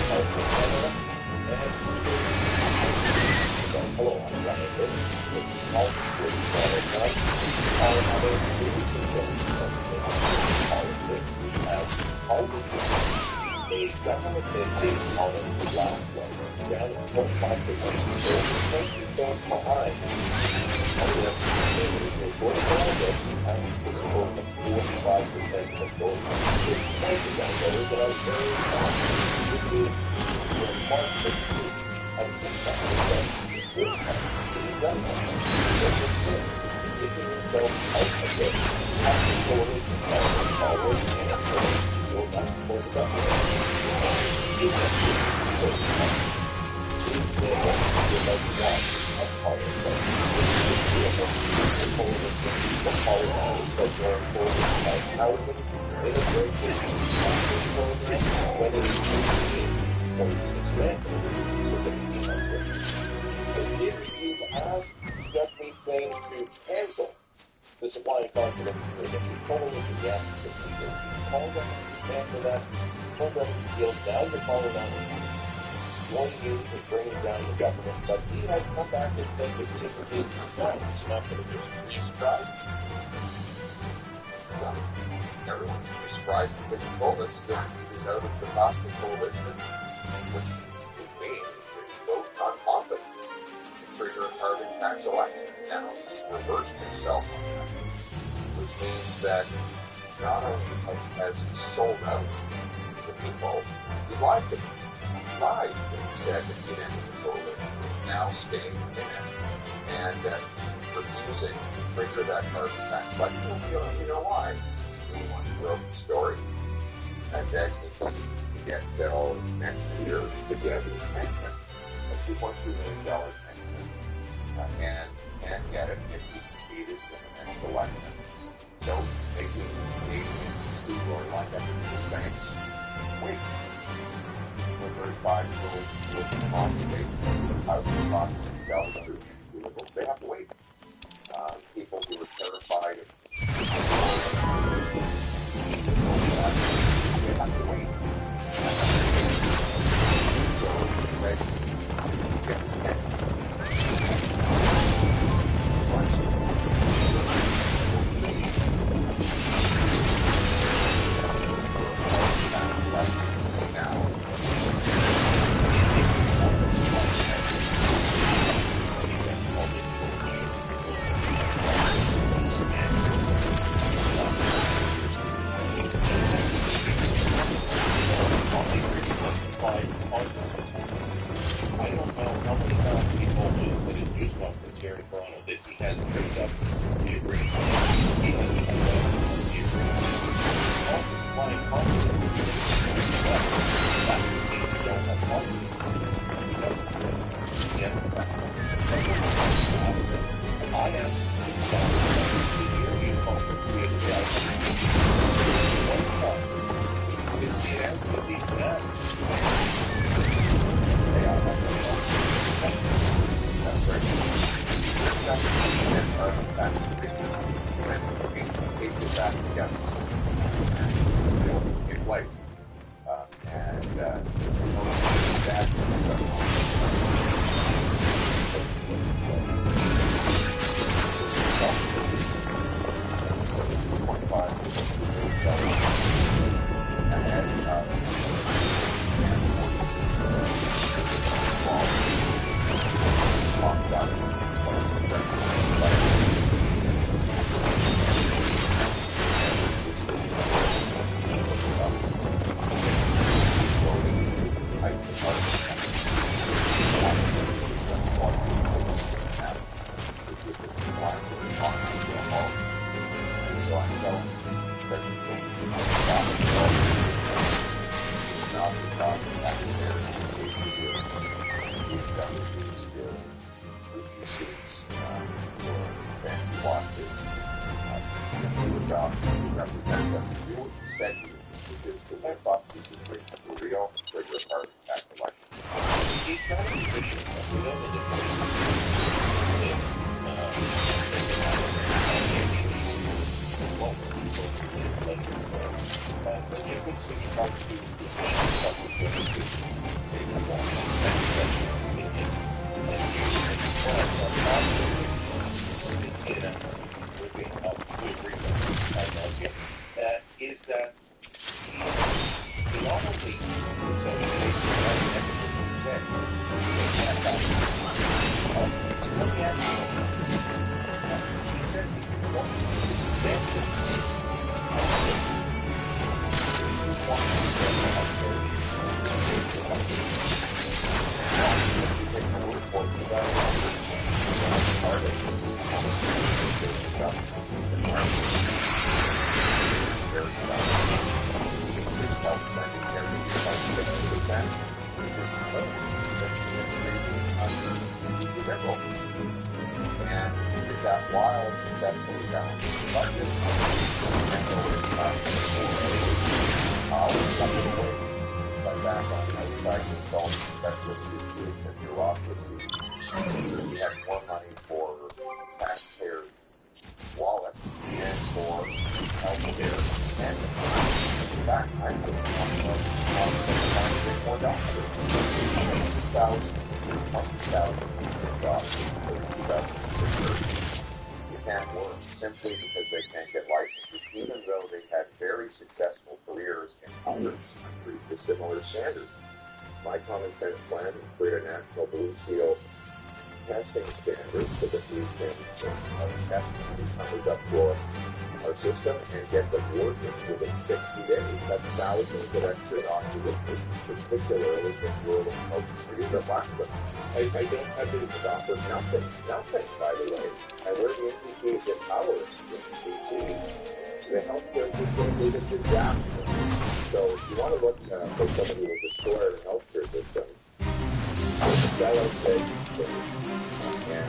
South Carolina, and hello, I'm Ryan Burke, with politics with Colorado, news and politics. We have politics, a government mandate politics last one, down 25%, over 20% behind. If you have Jeffrey saying to cancel the supply and confidence agreement, you told them to get procedures, you told them to cancel that, you told them to deal, now you're calling on wanting you to bring down the government, but he has come back and said that consistency is not going to do it. Are you surprised? Well, everyone should be surprised because he told us that he was out of the Costco coalition, which would mean that he voted on confidence to trigger a carbon tax election. Now he's reversed himself on that, which means that not only has he sold out the people, he's lied to them. He lied when he said that he'd ended the coalition. He's now staying in it, and that he's refusing to trigger that carbon tax election. You know why? Anyone who wrote the story. And Jack Nissan's to get till next year to get his pension, a $2.2 million pension, and can't get it if he's defeated in the next election. So making Canadians who are lined up in the banks wait for 35-year-olds with on-space because housing costs and dollars they have to wait. People who are terrified of they have to wait. So, ready to get this head. back on outside consultants, especially these groups and bureaucracy, we have more money for taxpayers' wallets and for healthcare. And in fact, I think more doctors. 2,000 to 20,000 jobs for 2030. You can't work simply because they can't get licenses, even though they've had very successful careers in other countries with similar standards. My common sense plan is to create a national Blue Seal testing standard so that we can test newcomers up for our system and get them working within 60 days. That's thousands of extra doctors, particularly in rural and remote areas that lack them. I don't have to offer nothing, by the way. And where the NDP is empowered in BC, the healthcare system is a disaster. So if you want to look for somebody who will destroy our healthcare system, sell out things and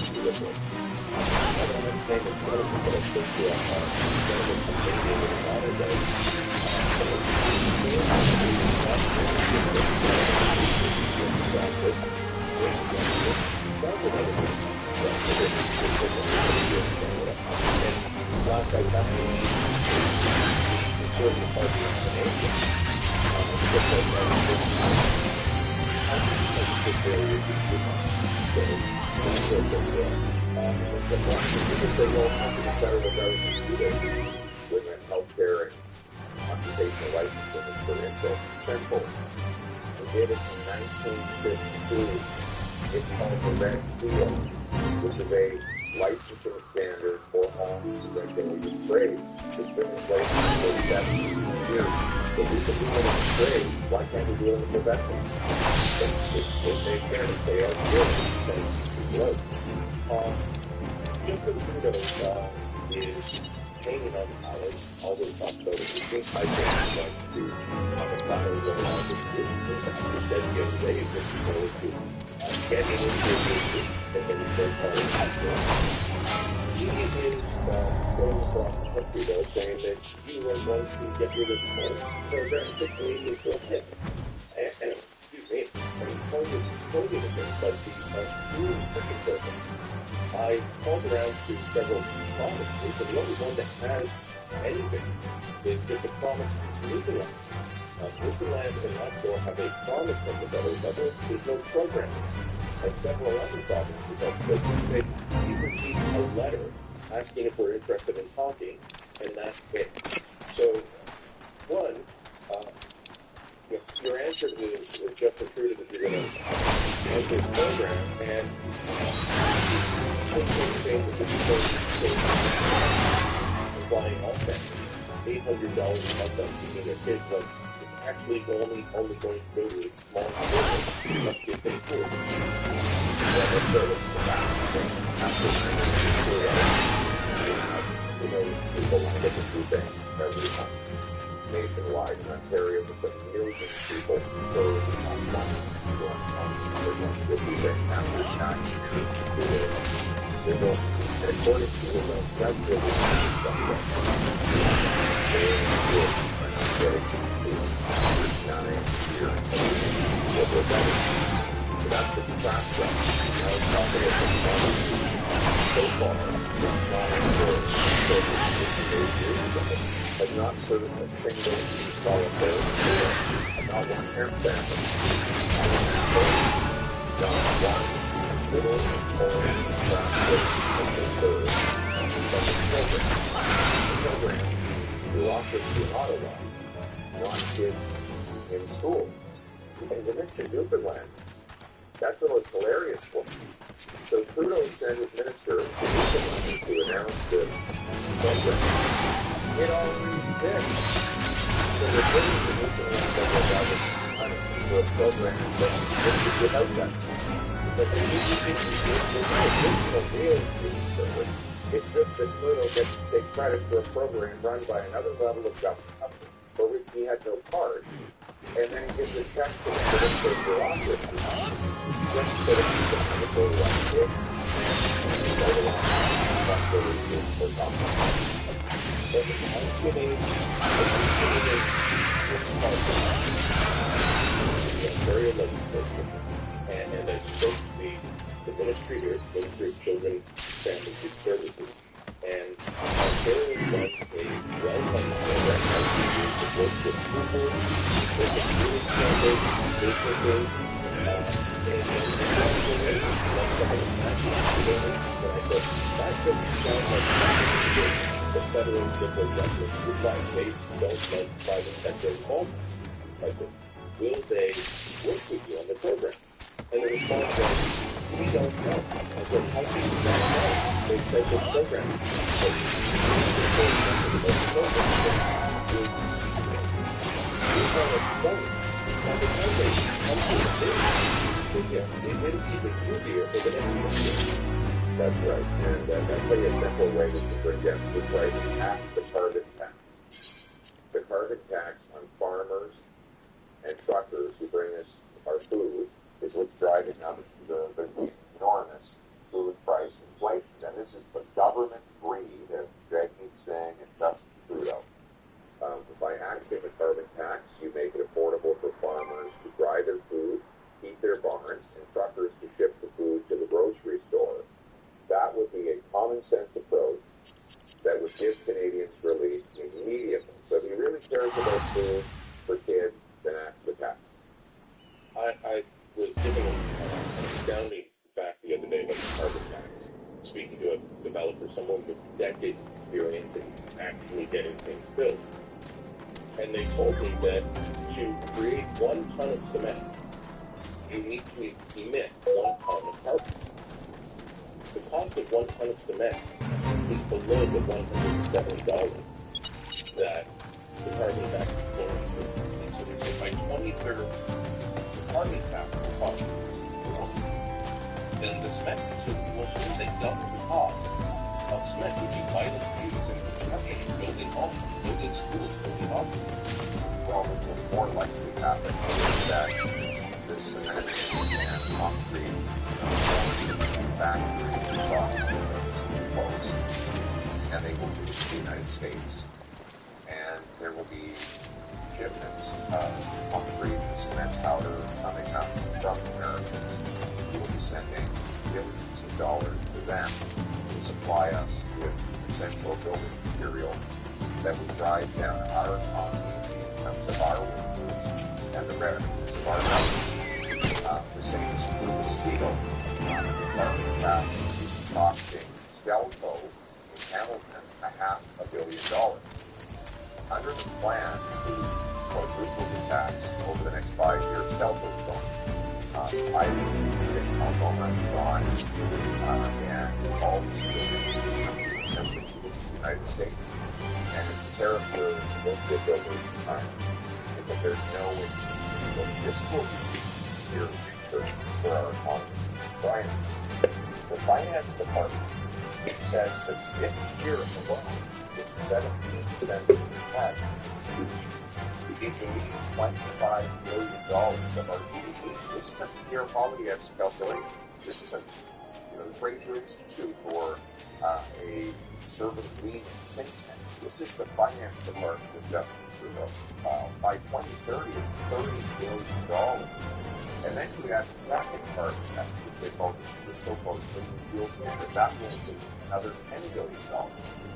see with it. I don't understand the political, but I think we are with healthcare and occupational licensing is for instance simple. We did it in 1952. It's called the Red Seal, which is a licensing standard for all regulated trades. It's been in place for 70 years. If we can do it in trade, why can't we do it in the profession? If they can, they are good. Right. Just for the Trudeau is hanging on the ballot, always talk about it. We think I think to on the ballot of this group. We said the other day that we wanted to get into this and then we start calling it. He is going across the country though, saying that he was going to get rid of the program quickly and go ahead. And excuse me, I'm pointing at this, but the school printing program. I called around to several provinces, and the only one that has anything is the province of Newfoundland. Newfoundland and Labrador have a promise from the federal government. There's no program. And several other provinces have you received a letter asking if we're interested in talking, and that's it. So, one, your answer to Justin Trudeau that you're going to enter the program, and applying all that $800 a month on feeding their kids, but it's actually only going to go to a small number of kids in school. People want to get the food bank every month. Nationwide in Ontario, it's a million people per month. The food bank after 9 years. And according to the that's really something. So that's the contract. I was talking about so far, has not served a single solitary, not one hair sample, not one little orange program, bureaucracy in Ottawa, not kids in schools. And you mentioned Newfoundland. That's what was hilarious for me. So Trudeau sent his minister to Newfoundland to announce this program. It already exists. So they're putting the Newfoundland federal government money for a program that existed without that. But the real program. It's just that Trudeau gets to take credit for a program run by another level of government for which he had no part. And then he gives a check to the political bureaucracy just so that he can have a go like kids and go along with the reason for government. But the functioning Ontario legislature, and it's supposed to be the ministry here, it's Ministry of Children, Families and Services, and Ontario runs a well-funded program that works with school boards, with the community standards, businesses, and that doesn't sound like the federal and local governments would like. They don't like private sector involvement like this. Will they work with you on the program? And the response was, we don't know. I said, how do you not know? They said the program. They made it even easier for the next year. That's right. And that's really a simple way to bring down the price of tax, the carbon tax. The carbon tax on farmers and truckers who bring us our food is what's driving up the enormous food price inflation. And this is the government greed of Jagmeet Singh and Justin Trudeau. By axing the carbon tax, you make it affordable for farmers to dry their food, heat their barns, and truckers to ship the food to the grocery store. That would be a common sense approach that would give Canadians relief immediately. So if he really cares about food for kids, then axe the tax. I was given an astounding fact the other day about the carbon tax, speaking to a developer, someone with decades of experience in actually getting things built. And they told me that to create 1 ton of cement, you need to emit 1 ton of carbon. The cost of 1 ton of cement is below the $170 that the carbon tax is going to. And so they said by 2030, the carbon tax will cost more than the cement. So they double the cost of cement, which you vitally use in construction, building homes, building schools, building hospitals. Well, what will more likely happen is that the cement and concrete factories will close, and they will move to the United States. And there will be shipments of concrete and cement powder coming up from Americans who will be sending billions of dollars to them to supply us with essential building materials that will drive down our economy in terms of our workers and the revenues of our government. The same is true with steel. The carbon tax is costing Stelco in Hamilton $500 million. Under the plan to quadruple the tax over the next 5 years, Stelco is gone. I think Algoma is gone, and all the steel is coming simply to the United States. And if the tariffs are lifted over time, because there's no way to this will be here for our economy. Brian, the finance department says that this year is alone, with 17% of tax, it needs $25 billion of our GDP. This isn't the Pierre Poilievre's calculation. This isn't, the Fraser Institute or a conservative leading think tank. This is the finance department of Justin Trudeau. By 2030, it's $30 billion. And then you add the second part of that, which they call the so-called Clean Fuel Standard. That will be another $10 billion.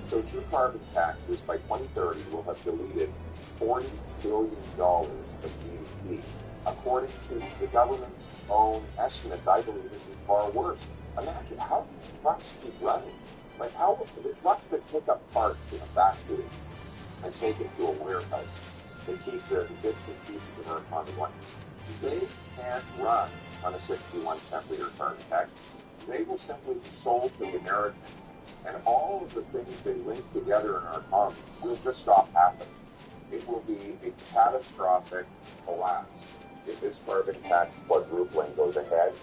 So 2 carbon taxes by 2030 will have deleted $40 billion of GDP. According to the government's own estimates, I believe it would be far worse. Imagine how these trucks keep running. Like how the trucks that pick up parts in a factory and take it to a warehouse to keep the bits and pieces of our economy running, they can't run on a 61-cent liter carbon tax. They will simply be sold to the Americans, and all of the things they link together in our economy will just stop happening. It will be a catastrophic collapse if this carbon tax quadrupling goes ahead,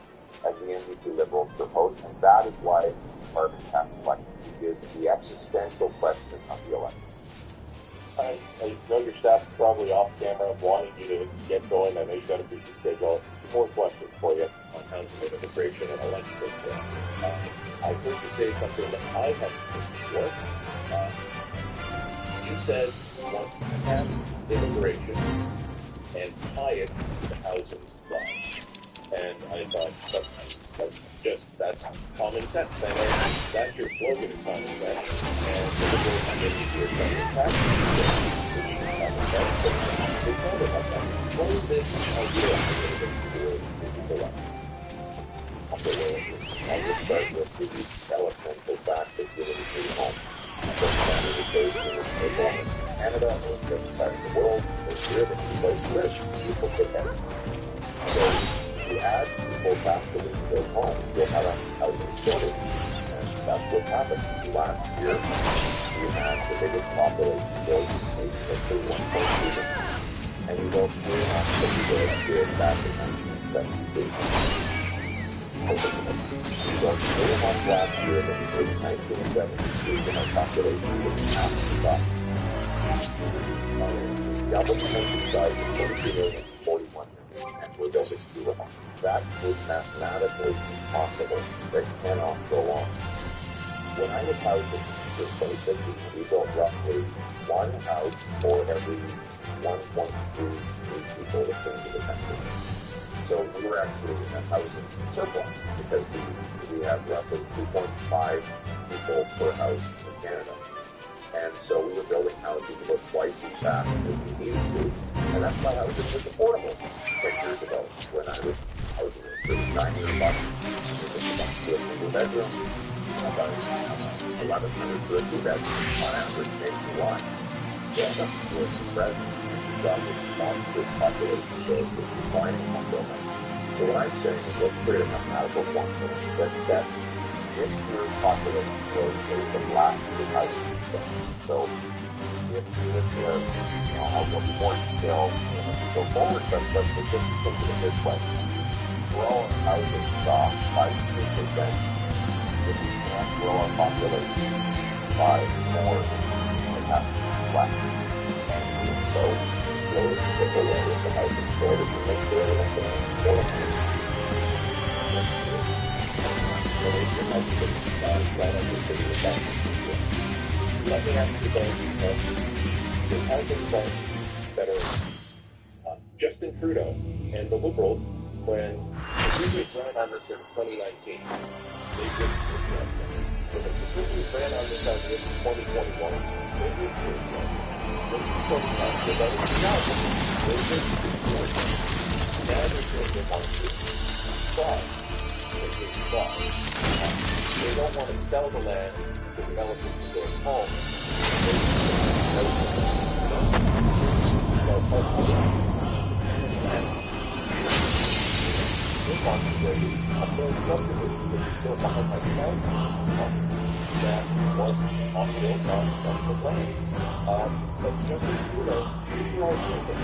as the NDP Liberals propose, and that is why carbon tax collection is the existential question of the election. I know your staff is probably off camera, wanting you to get going. I know you've got a busy schedule. More questions for you on housing immigration and election. I heard you say something that I haven't heard before. You said you want to have immigration and tie it to the housing supply. And I thought, that's common sense. I know that's your slogan is common sense. And the liberals have been easier to tax common sense. But it sounded like that. Explain this idea a little bit to people up. I'll just start with the elemental fact that you're in the home. That's the case in Canada or the rest of the world. It's here that people live, people take care. So if you add people back to their home, you'll have a housing shortage. And that's what happened. Last year, we had the biggest population growth in the nation at 31.2 million. And you don't see enough that we did back in 1972. We don't see enough last year that we did in 1972 when our population was half the size. Double the country size of 22 million to 41 million, and we're building 2 homes. That is mathematically impossible. That cannot go on. When I was housing in 2015, we built roughly 1 house for every 1.2 new people that came to the country. So we were actually in a housing surplus because we have roughly 2.5 people per house in Canada. And so we were building houses about twice as fast as we needed to. And that's why housing was affordable 10 years ago when I was housing at $900 for a single bedroom, about 1,100 for a 2-bedroom on average nationwide. Yeah, that's where the present. Got this monstrous population growth with declining population. So what I'm saying is let's create a mathematical formula that sets this year's population growth rate from last year's housing system. So if this year, I'll go more detail as we go forward, but let's just think of it this way. Grow our housing stock by 2% if we can't grow our population by more than half less. And so slowly take away the housing shortage and make sure that it's affordable. Let me ask you guys, your housing funds that are Justin Trudeau and the Liberals, when the previous ran on this in 2019, they did when the Conservatives ran on this idea in 2021, they did when the Conservatives without a job, they did now they're saying they want to try. They don't want to sell the land to develop it into their home. They want to create a third subdivision that is built on a that was on the land. But Justin Trudeau, he always said,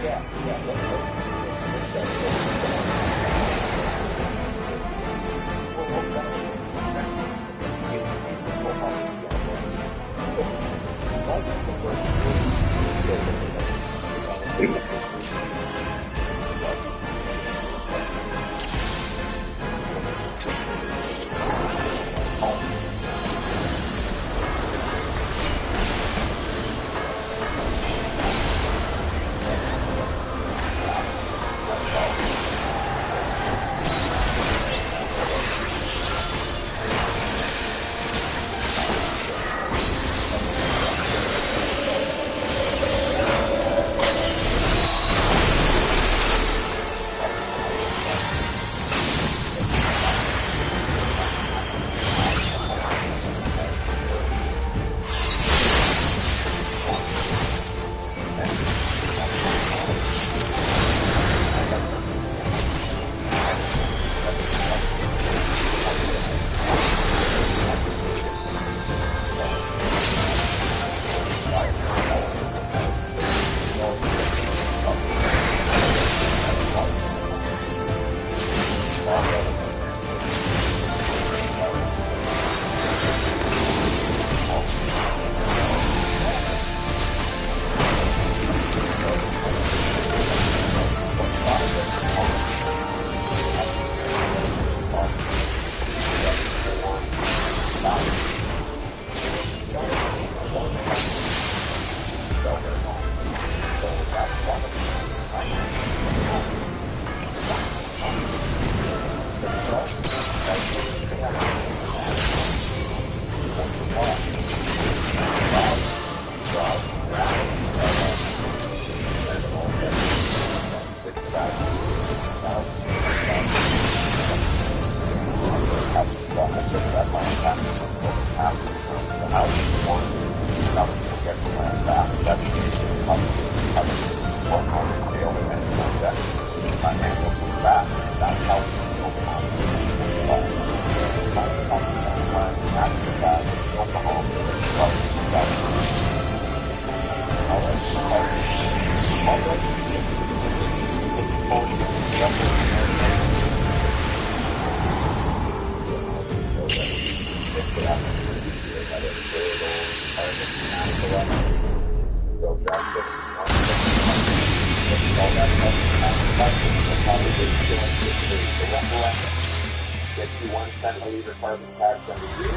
Get you 1 cent a liter carbon tax under you,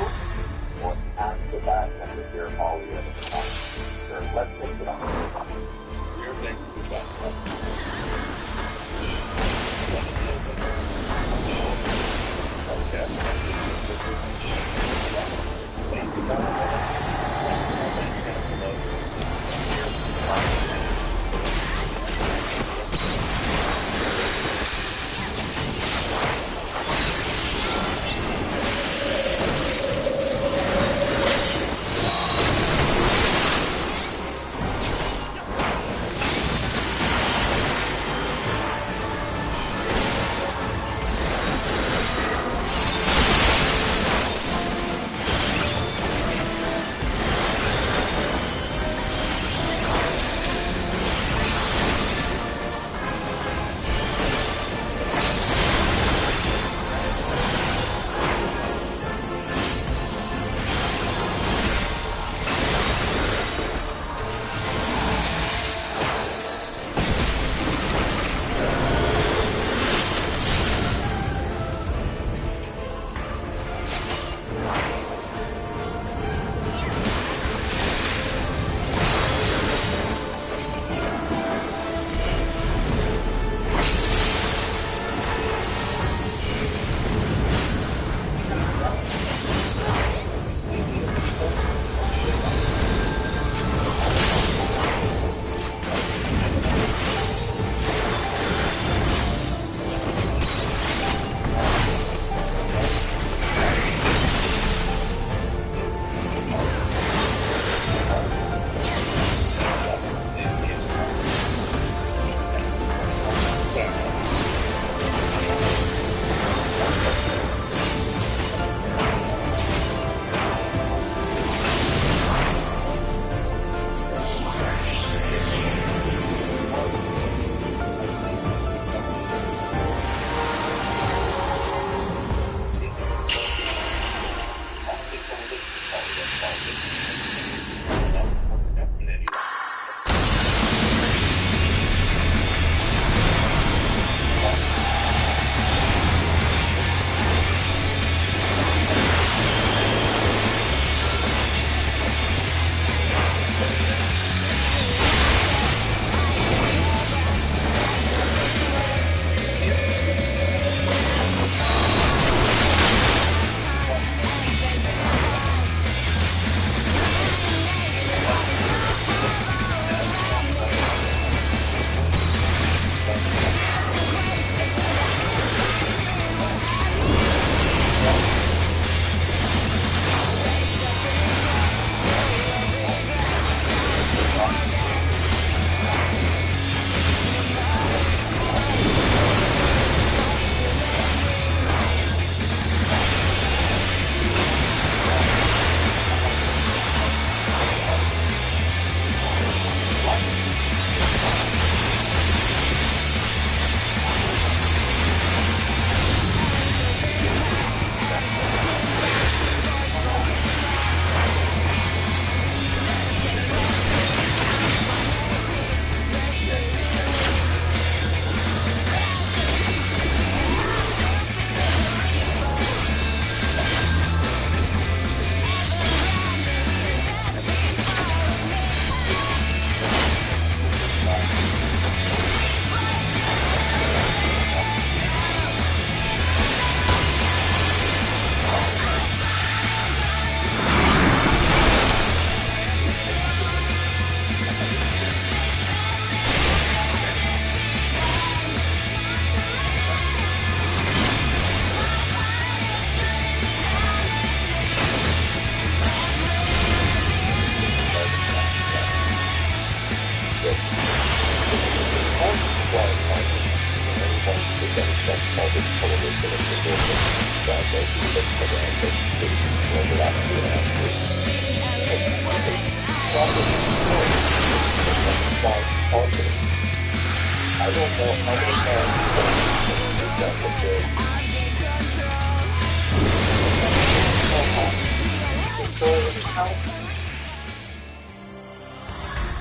or tax the tax under Pure Poly at the time. Sure, let's mix it up. We're next to that.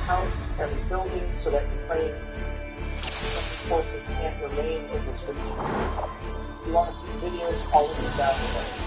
House, every building, so that Ukraine forces can't remain in this region. you want to see videos, all of them down below.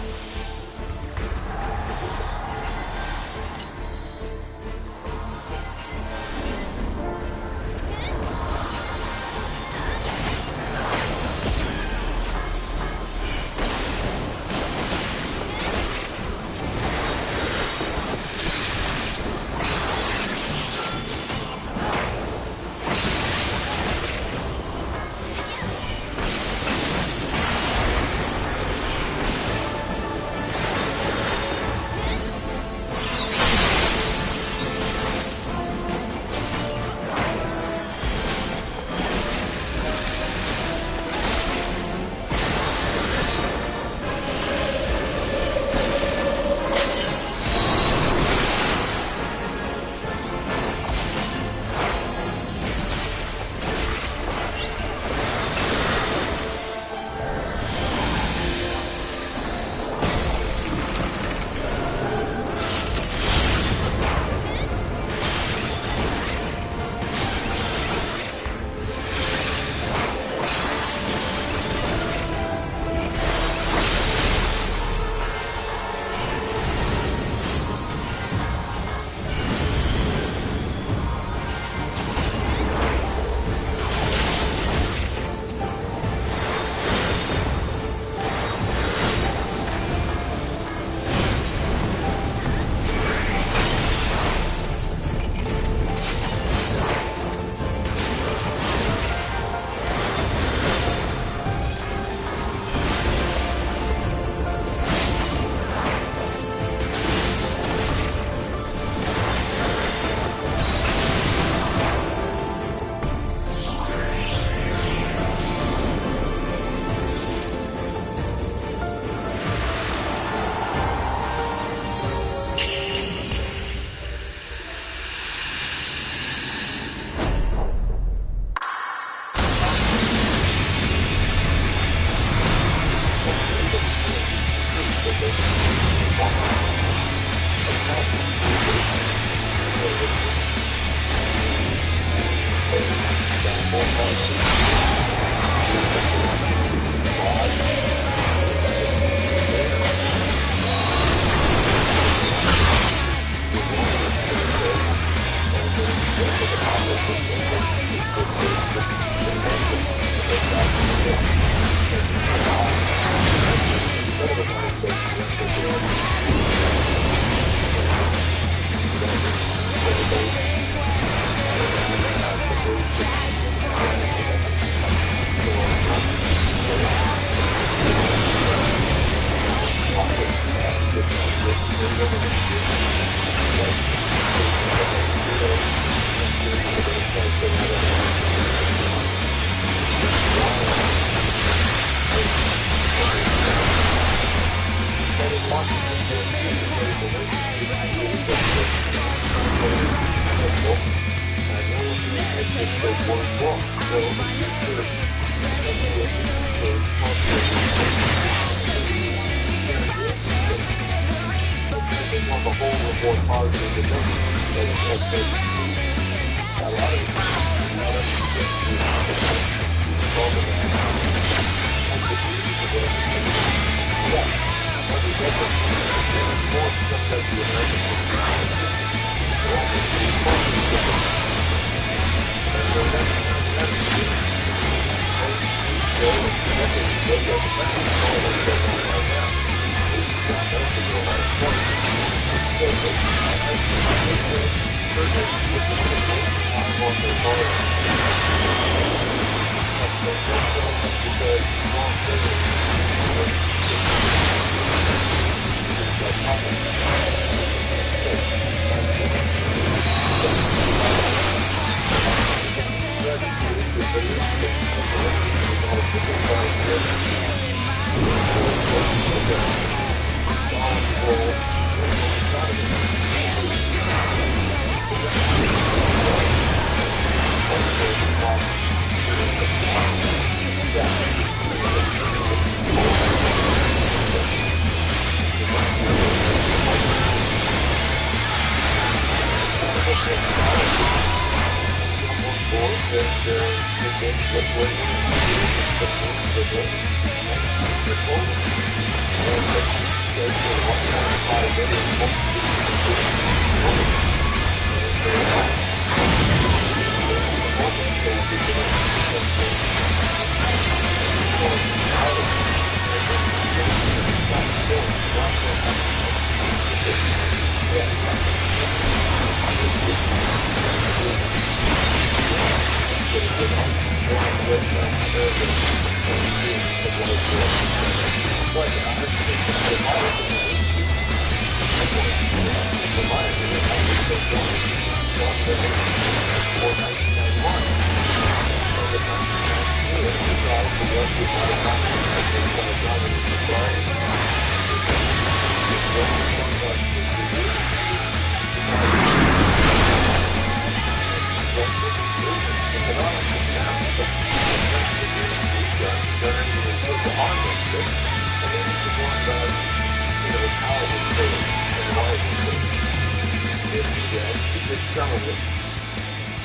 Some of it.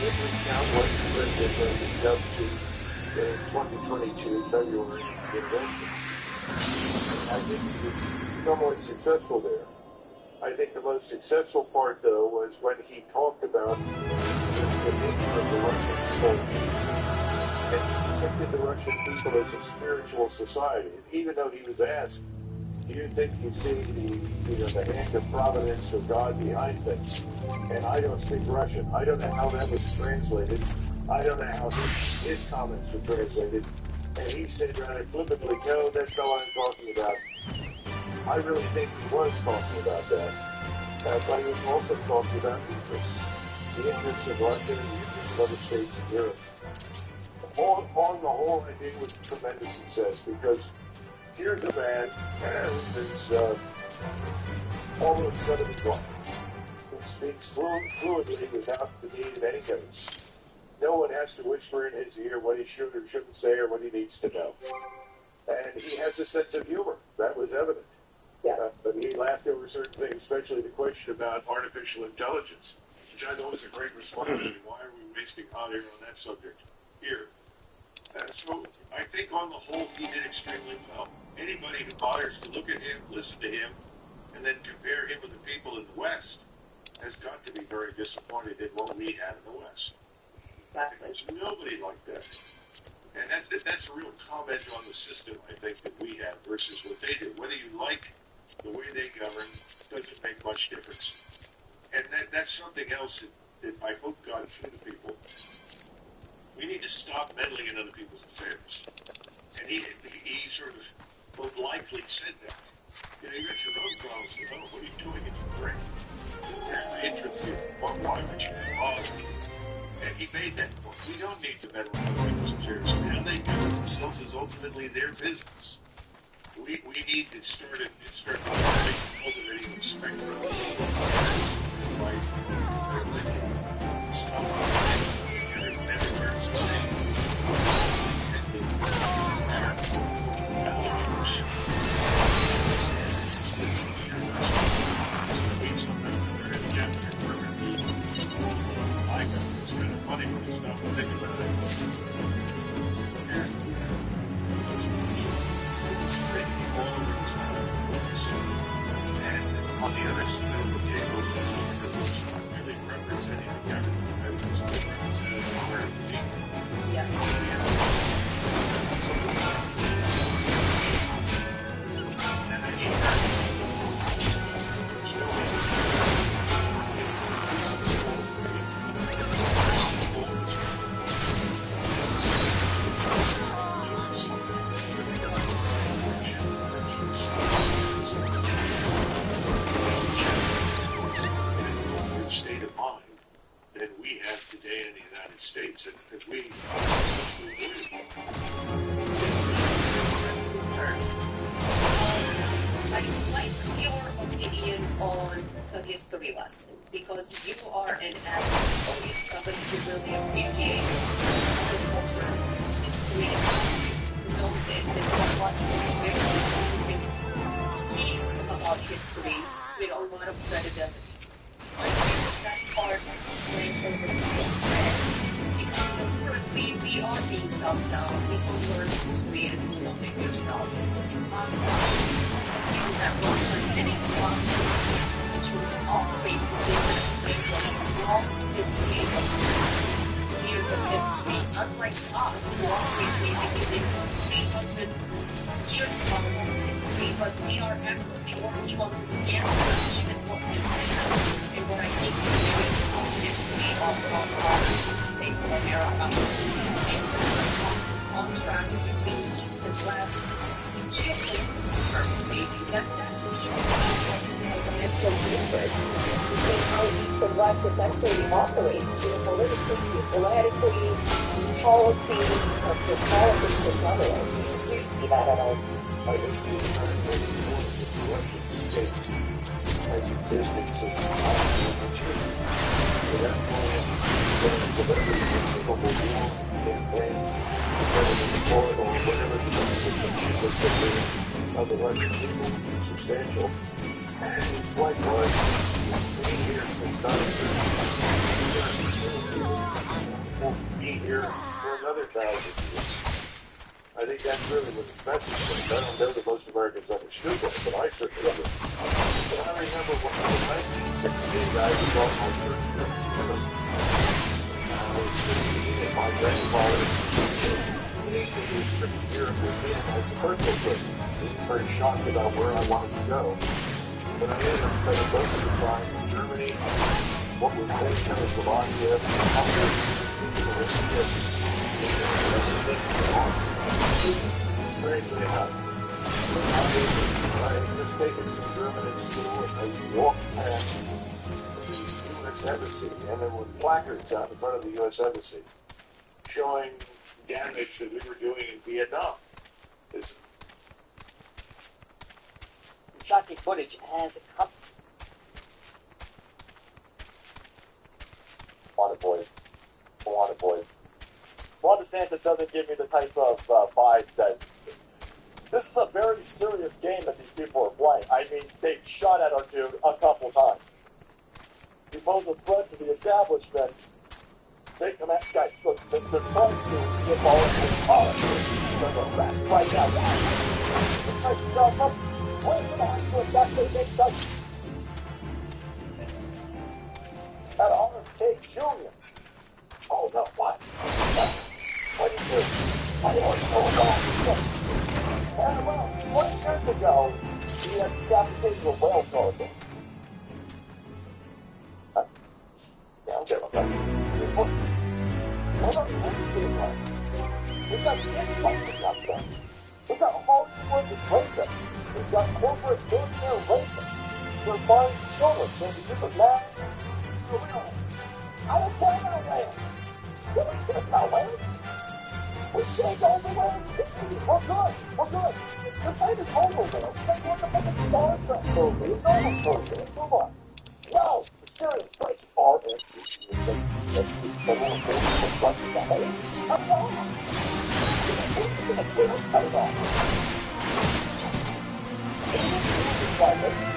If we count what Clinton is up to in 2022 February convention, I think he was somewhat successful there. I think the most successful part, though, was when he talked about the nature of the Russian soul. And he depicted the Russian people as a spiritual society. And even though he was asked, do you think you see the hand of providence or God behind things? And I don't speak Russian. I don't know how that was translated. I don't know how his comments were translated. And he said rather flippantly, no, that's not what I'm talking about. I really think he was talking about that. But he was also talking about interests. The interests of Russia and the interests of other states in Europe. On the whole, I think it was a tremendous success because here's a man who's almost 71, who speaks fluently without the need of any notes. No one has to whisper in his ear what he should or shouldn't say or what he needs to know. And he has a sense of humor. That was evident. Yeah. But he laughed over certain things, especially the question about artificial intelligence, which I thought was a great response. Why are we wasting hot air on that subject here? So I think on the whole, he did extremely well. Anybody who bothers to look at him, listen to him, and then compare him with the people in the West has got to be very disappointed in what we have in the West. Exactly. There's nobody like that. And that's a real comment on the system, I think, that we have versus what they do. Whether you like the way they govern doesn't make much difference. And that's something else that I hope got through to people. We need to stop meddling in other people's affairs. And he sort of most likely said that. You got your own problems. What are you doing in Ukraine? They're interested. Why would you bother? And he made that point. We don't need to meddle in other people's affairs. And how they do it themselves is ultimately their business. We need to start cultivating respect for other people's life. Stop everywhere it's the same. It's kind of funny when you stop and think about it. And on the other side of the table, since it's not really representing the government, it's representing the American people. Yes. State of mind that we have today in the United States, and that we I'd like your opinion on the history lesson, because you are an avid historian, somebody who really appreciates the cultures, history, know this, and what you can see about history with a lot of credibility. I think that part explains over the spread, because currently we are being dumbed down. People learn history as knowing yourself. You have also many strong communities which will operate within that framework of long history of years of history, unlike us who operate maybe within 300 years of history, but we are actively working on this answer, even what we have, and what I think is very history of the States of America. On track between East and West, geopolitical maybe that is exponential difference between how East and West essentially operates politically, policy, the politics of government. Do you see that at all? I think the Russian state has existed since 1992. At that point, celebrities in Super Bowl campaign, deployed or whatever the of the Russian people, which is substantial. And his point was, being here since 1930, will be here for another 1,000 years. I think that's really what his message was. I don't know that most Americans understood that, but I certainly did. But I remember when in 1968, I was on my first trip to Europe. I was 15, and my grandfather made his trip to Europe with him as a birthday gift. He was very shocked about where I wanted to go. But I ended up spending most of the time in Germany, what was then Czechoslovakia, Hungary, strangely enough, I was taking some German in school and I walked past the U.S. Embassy, and there were placards out in front of the U.S. Embassy showing damage that we were doing in Vietnam. Shocking footage has come. Water boys. Ron DeSantis doesn't give me the type of vibes that this is a very serious game that these people are playing. I mean, they've shot at our dude a couple times. He posed a threat to the establishment. They come at guys. Look, they're trying to get all of this politics. They're going to arrest right now. Wait for that to exactly make us at RFK Jr. Oh no, what? What do you do? I don't know. And well, 20 years ago, he had decapitation of whale targets. Yeah, I'm getting my this one. What about the state line? We've got kids fighting up there. We've got Hollywood rapists. We've got corporate billionaire rapists. They're buying children. They're just a mass. I don't care about land. Really cares about land. We shake all the land. We're good. The fight is over, man. It's like what the fucking Star Trek movie. It's over, folks. Let's move on. No, the serious break is all in. It says, let's just go on and front of the head. I'm wrong. Let's cut it off.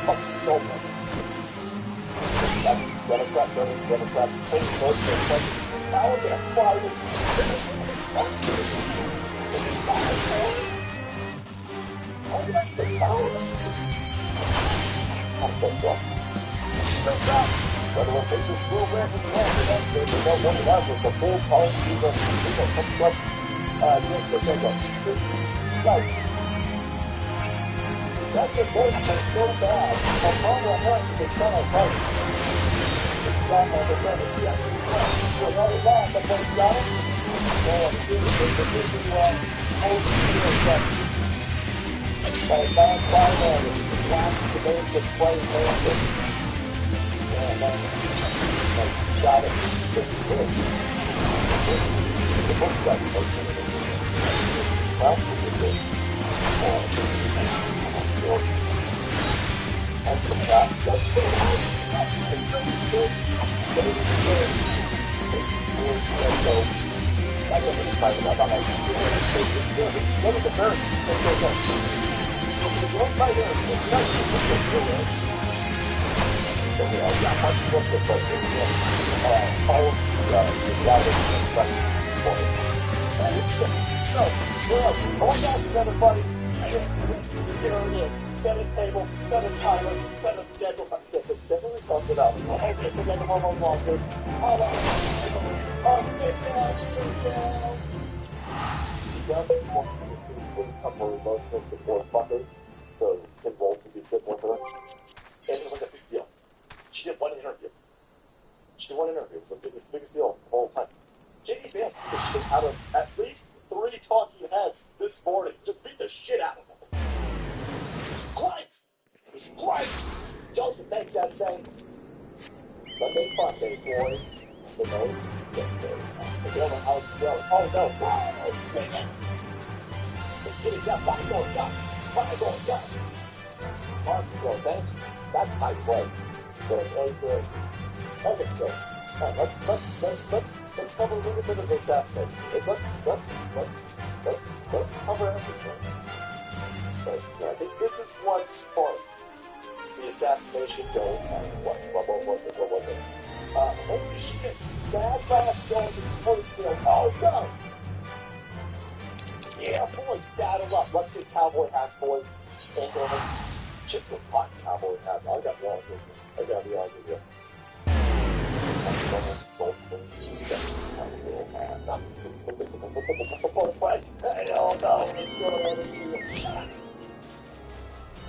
Fucking so much. Democrat, take vote for president. Now we're going to fight it. Oh, that's the tower. I'm so drunk. Straight up. Whether we're facing school branches and all, we're not saying we don't want to have with the full policy of some stuff. Right. That's the vote was so bad. Obama wants to shut our party. It's not on the Senate. Yeah. So not at all, but what's got it? So I'm doing hold the year by non-binary, last debate that plays American. And then, shot it. The book got well, and some shots. I don't really find about that. What was the first? The one by there, it's not So, going back to everybody, get table Michael, better Tyler, better Daniel. Yes, it's definitely fucked it up. Okay, forget the hormone monsters. Oh, get down, get down. You got the one couple of emotions before fuckers, so Kim Bolton would be sitting with her. And it was a big deal. She did one interview. It was the biggest deal of all time. J.D. Vance beat the shit out of at least 3 talking heads this morning. Just beat the shit out of them. It's great! Joseph makes that say, Sunday fun day, boys. You know, oh no, dang it! Get it down, fire going down. Mark, thanks. That's my play. Good. Okay, so let's cover a little bit of this aspect. Let's cover everything. But I think this is what sparked the assassination going on. What was it? Holy shit! Bad Rat's going to Springfield. Oh no! Yeah, boys, saddle up. Let's get cowboy hats, boys. And chicks with hot cowboy hats. I got one. I gotta be honest with you.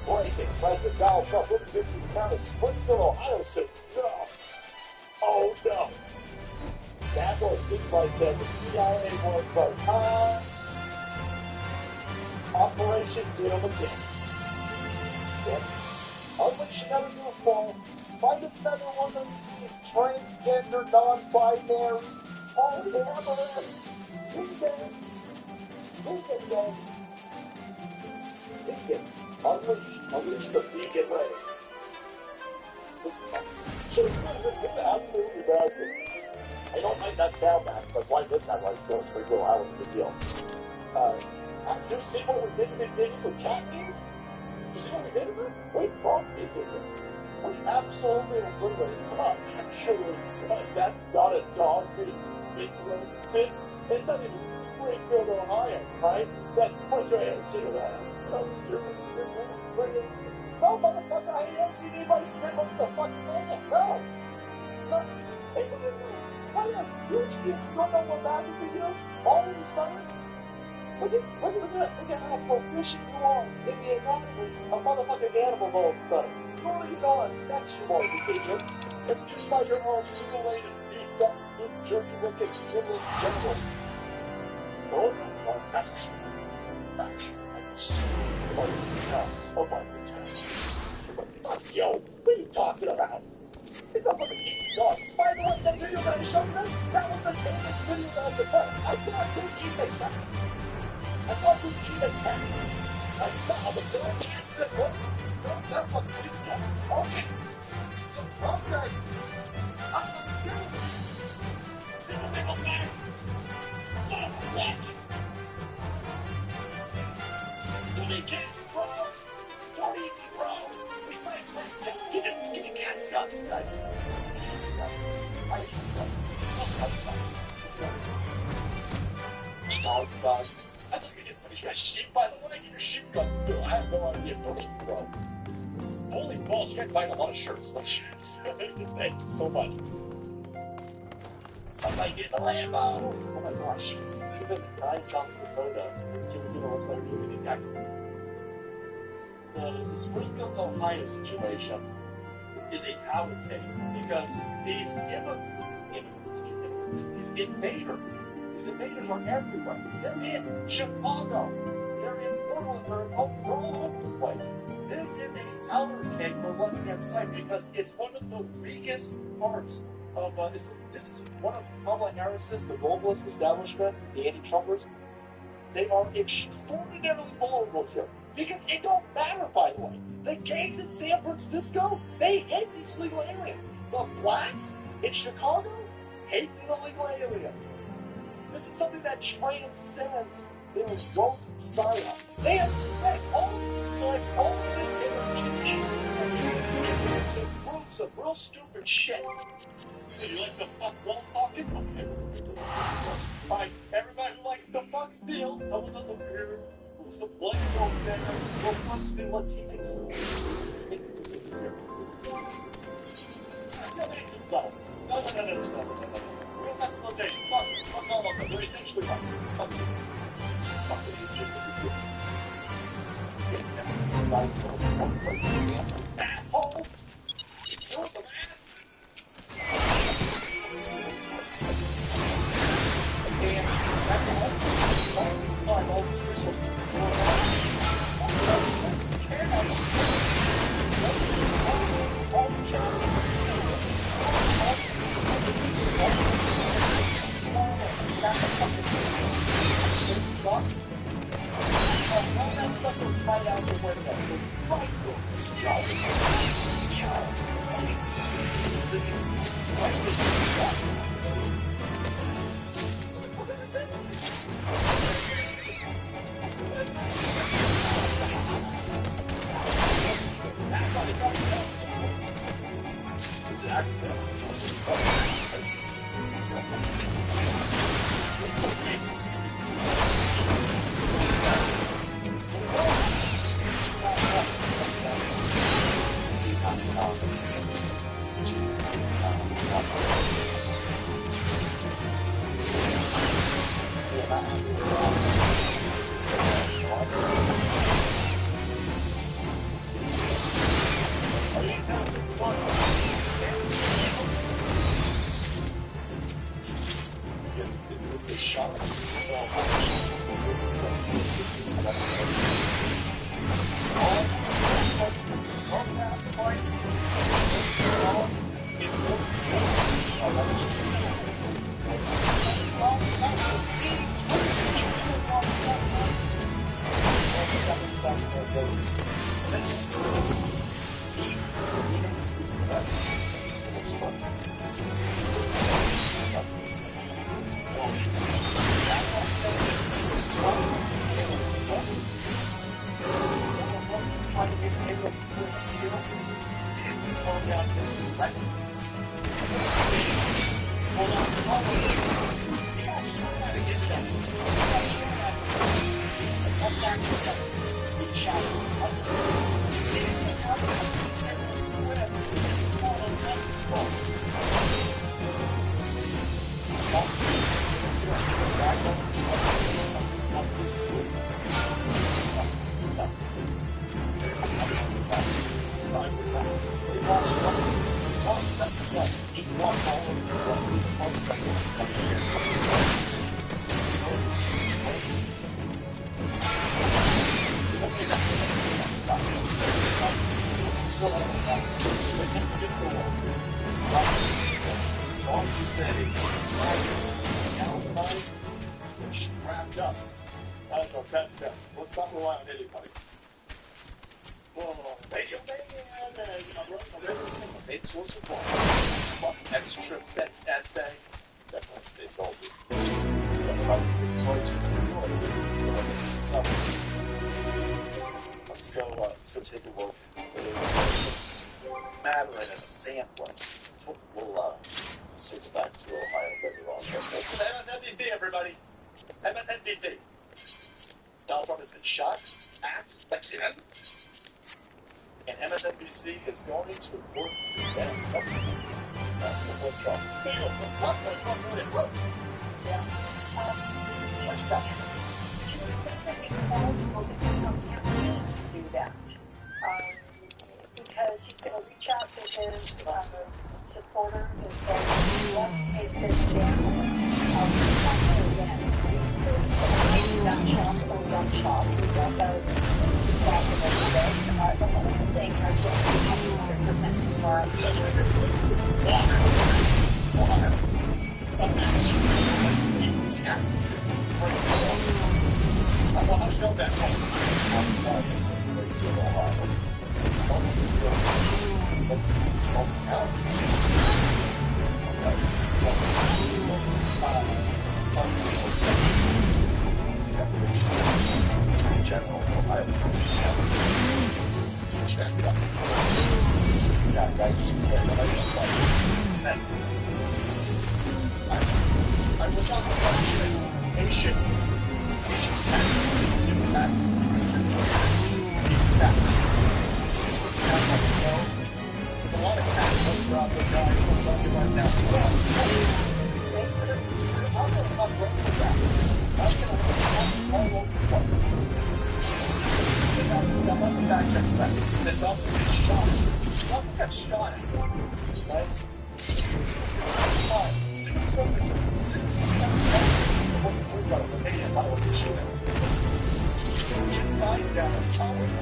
Breaking President Donald Trump looking to visit the town of Springfield, Ohio soon. No. Oh no. That's what it seems like that the CIA was like, Operation Deal Again. Unleash another new form. Find another one of these transgender, non-binary, polyamorous, vegan. Unleash the vegan race. This it's absolutely massive. I don't like that sound mask, but why this time? Like, it's pretty cool. That was a good deal. Have you seen what we did in these videos with cat things? You see what we did in them? We brought these in them. We absolutely obliterated them. Actually, that's not a dog being spit. It's not even Springfield, Ohio, right? That's much I haven't seen of that. No, motherfucker, I ain't ever seen anybody spit on the fucking land. No. Hey, you kids don't know what bad videos all of a sudden? Look at how proficient you are in the anatomy of motherfucking animals all of a sudden. You already know I'm sexual, you idiot. It's just by your own mutilated, beefed up, jerky-looking, skinless genitals. Oh my God. Yo, what are you talking about? It's not like eating dog. By the way, that video that I showed you, that was the tamest video that I could put. I saw a dude eat a cat. I saw you eat a cat. I smelled the girl cat said, what? Don't that fucking eat a cat. Okay. Okay. I'm gonna kill you. This is a big old man. Son of a bitch. Don't eat cats, bro. Don't eat me, bro. We might get your cat's guts, guys. Get your cat's guts. I eat cat's guts. Dog's guts. I thought you didn't finish your shit, by the way. Get your shit guns, too. I have no idea. Don't eat, bro. Holy balls, you guys buying a lot of shirts. Thank you so much. Somebody get the Lambo. Oh my gosh. Stupid 9 South Minnesota. Give a website review in Jackson. The Springfield, Ohio situation is a powder cake because these invaders are everywhere. They're in Chicago. They're in Portland. They're all over the place. This is a powder cake for left-hand side because it's one of the weakest parts of this is one of Kamala Harris's, the globalist establishment, the anti-Trumpers. They are extraordinarily vulnerable here. Because it don't matter, by the way. The gays in San Francisco, they hate these illegal aliens. The blacks in Chicago hate the illegal aliens. This is something that transcends their woke psyop. They expect all of this time, all of this energy to prove some real stupid shit. And you like to fuck while talking? Alright, everybody who likes to fuck steals, I want to look here. Some black folks there will fuck the Latinos. No. Real civilization. Fuck all of them. They're essentially like, fuck you. Fuck you. Let's get down to society. Asshole! What's the man? And back home, all these fun, all these resources going all that stuff will fight out the window. Right Let's go take a look. It's Madeline and a sampling. We'll switch back to Ohio later on. MSNBC, everybody. MSNBC. Donald Trump has been shot at again. And MSNBC is going to enforce his death. Trump. Yeah. Much better. Do that. Because he's going to reach out to his supporters and say, let's take this down. Again, this is gun shop or gun shops. We don't know exactly what it is. The whole thing has been 100% more How do you know that? General Ohio check it out. Yeah, guys, I was on the Asian tax. not great for that. I'm going to have all over the place. Now, let's backtrack to that. The Dolphin gets shot. The Dolphin got shot at, right? Secret Service guys down the towers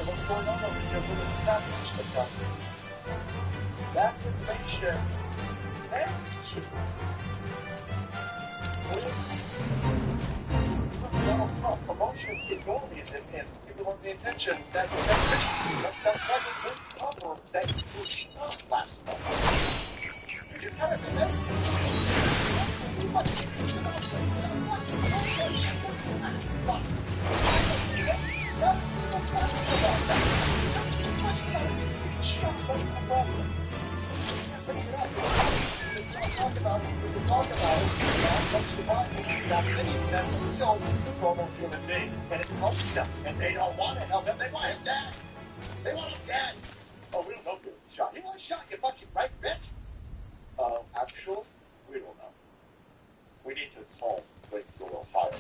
what's going on over here with this assassination attempt. That information tends to Donald Trump promotions ignore these and people don't pay attention. That's why the cover that was shot last month. You just kind of admit too much interest in us. Last month. Not a single question about that. Not a single question about it. Shot by the president. Talk about it, assassination, that's what we don't normal human beings, and it helps them, and they don't want to help him, they want him dead. They want him dead. Oh, we don't know if he was shot. He was shot, you fucking right, bitch. Actually, we don't know. We need to call Lakeville, Ohio.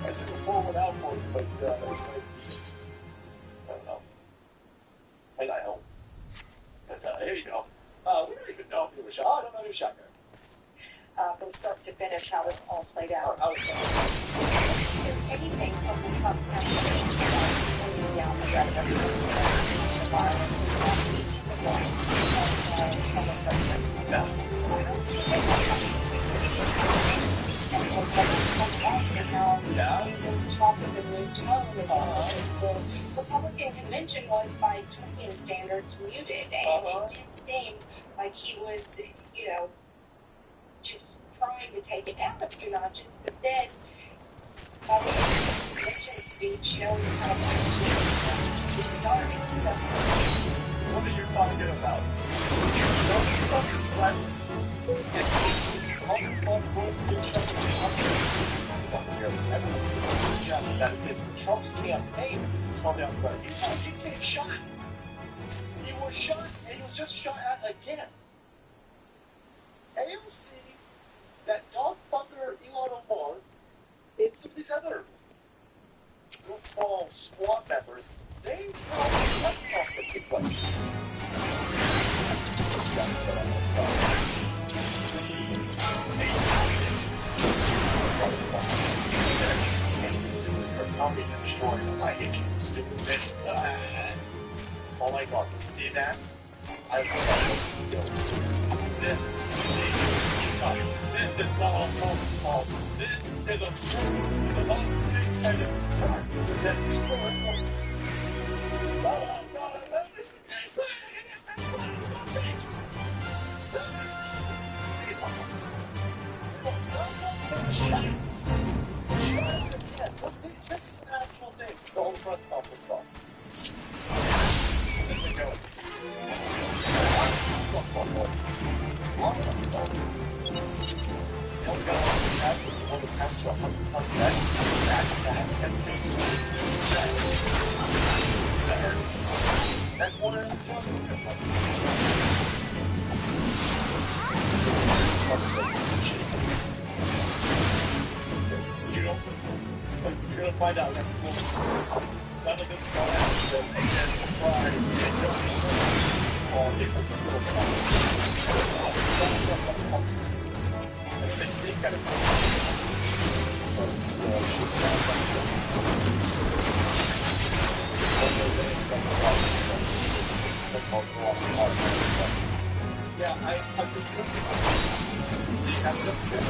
I said before without one, but I don't know. I know. But here you go. We don't even know if he was shot. I don't know if he was shot, guys. From start to finish, how this all played out. If anything from the Trump campaign, down the road, the violence, yeah. The Republican convention was, by Trumpian standards, muted, and it did seem like he was, just trying to take it down a few notches. But then, by the end of his convention speech, kind of was starting. So, what are you talking about? Don't fucking let it's all responsible for being shut that it's Trump's campaign is to calm down the rhetoric. He's getting shot. He was shot, and he was just shot at again. AOC, that dog fucker Elon Omar, and some of these other goofball squad members, they tell me press conferences like this. Copy and destroy us. I hate you, stupid bitch. Oh my god, you did that? I was This is not all fault. This is a long thing, and it's time to set This is an actual thing. The whole press conference call. Let me go. That's one of the you're gonna find out next school. None of this is on accident. Again, surprise. All different school. They kind of yeah, I've been seeing have this good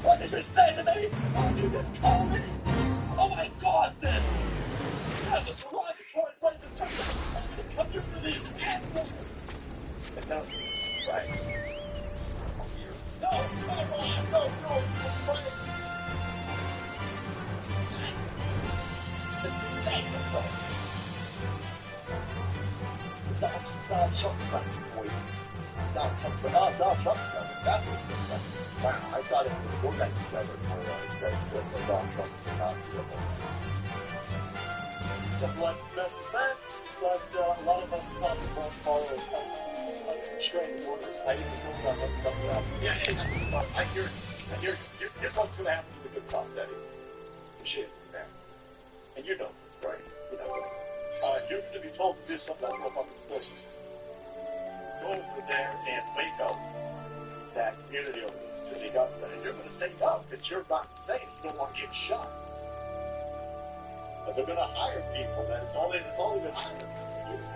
What did you say to me? Oh, you just called me? Oh my God, then! That's a derogatory way to come here for these animals! And no, right. No, Ryan, no, Ryan. It's insane. It's insane, it's not Trump's country, boy. Donald Trump's country. That's what it's like. Wow, I thought it was important that you never realized that Donald Trump's not beautiful. Some less events, but a lot of us won't follow restraining orders. I even know about what comes out. Yeah, that's fun. I hear your what's going to happen to the good cop, Daddy. She is the man. And you know this, right? You know this. You're going to be told to do something that's real fucking stupid. Go over there and wake up that community over these Tuesday guns, and you're going to say no, because you're not insane. You don't want to get shot. But they're going to hire people, then it's all they've been hiring.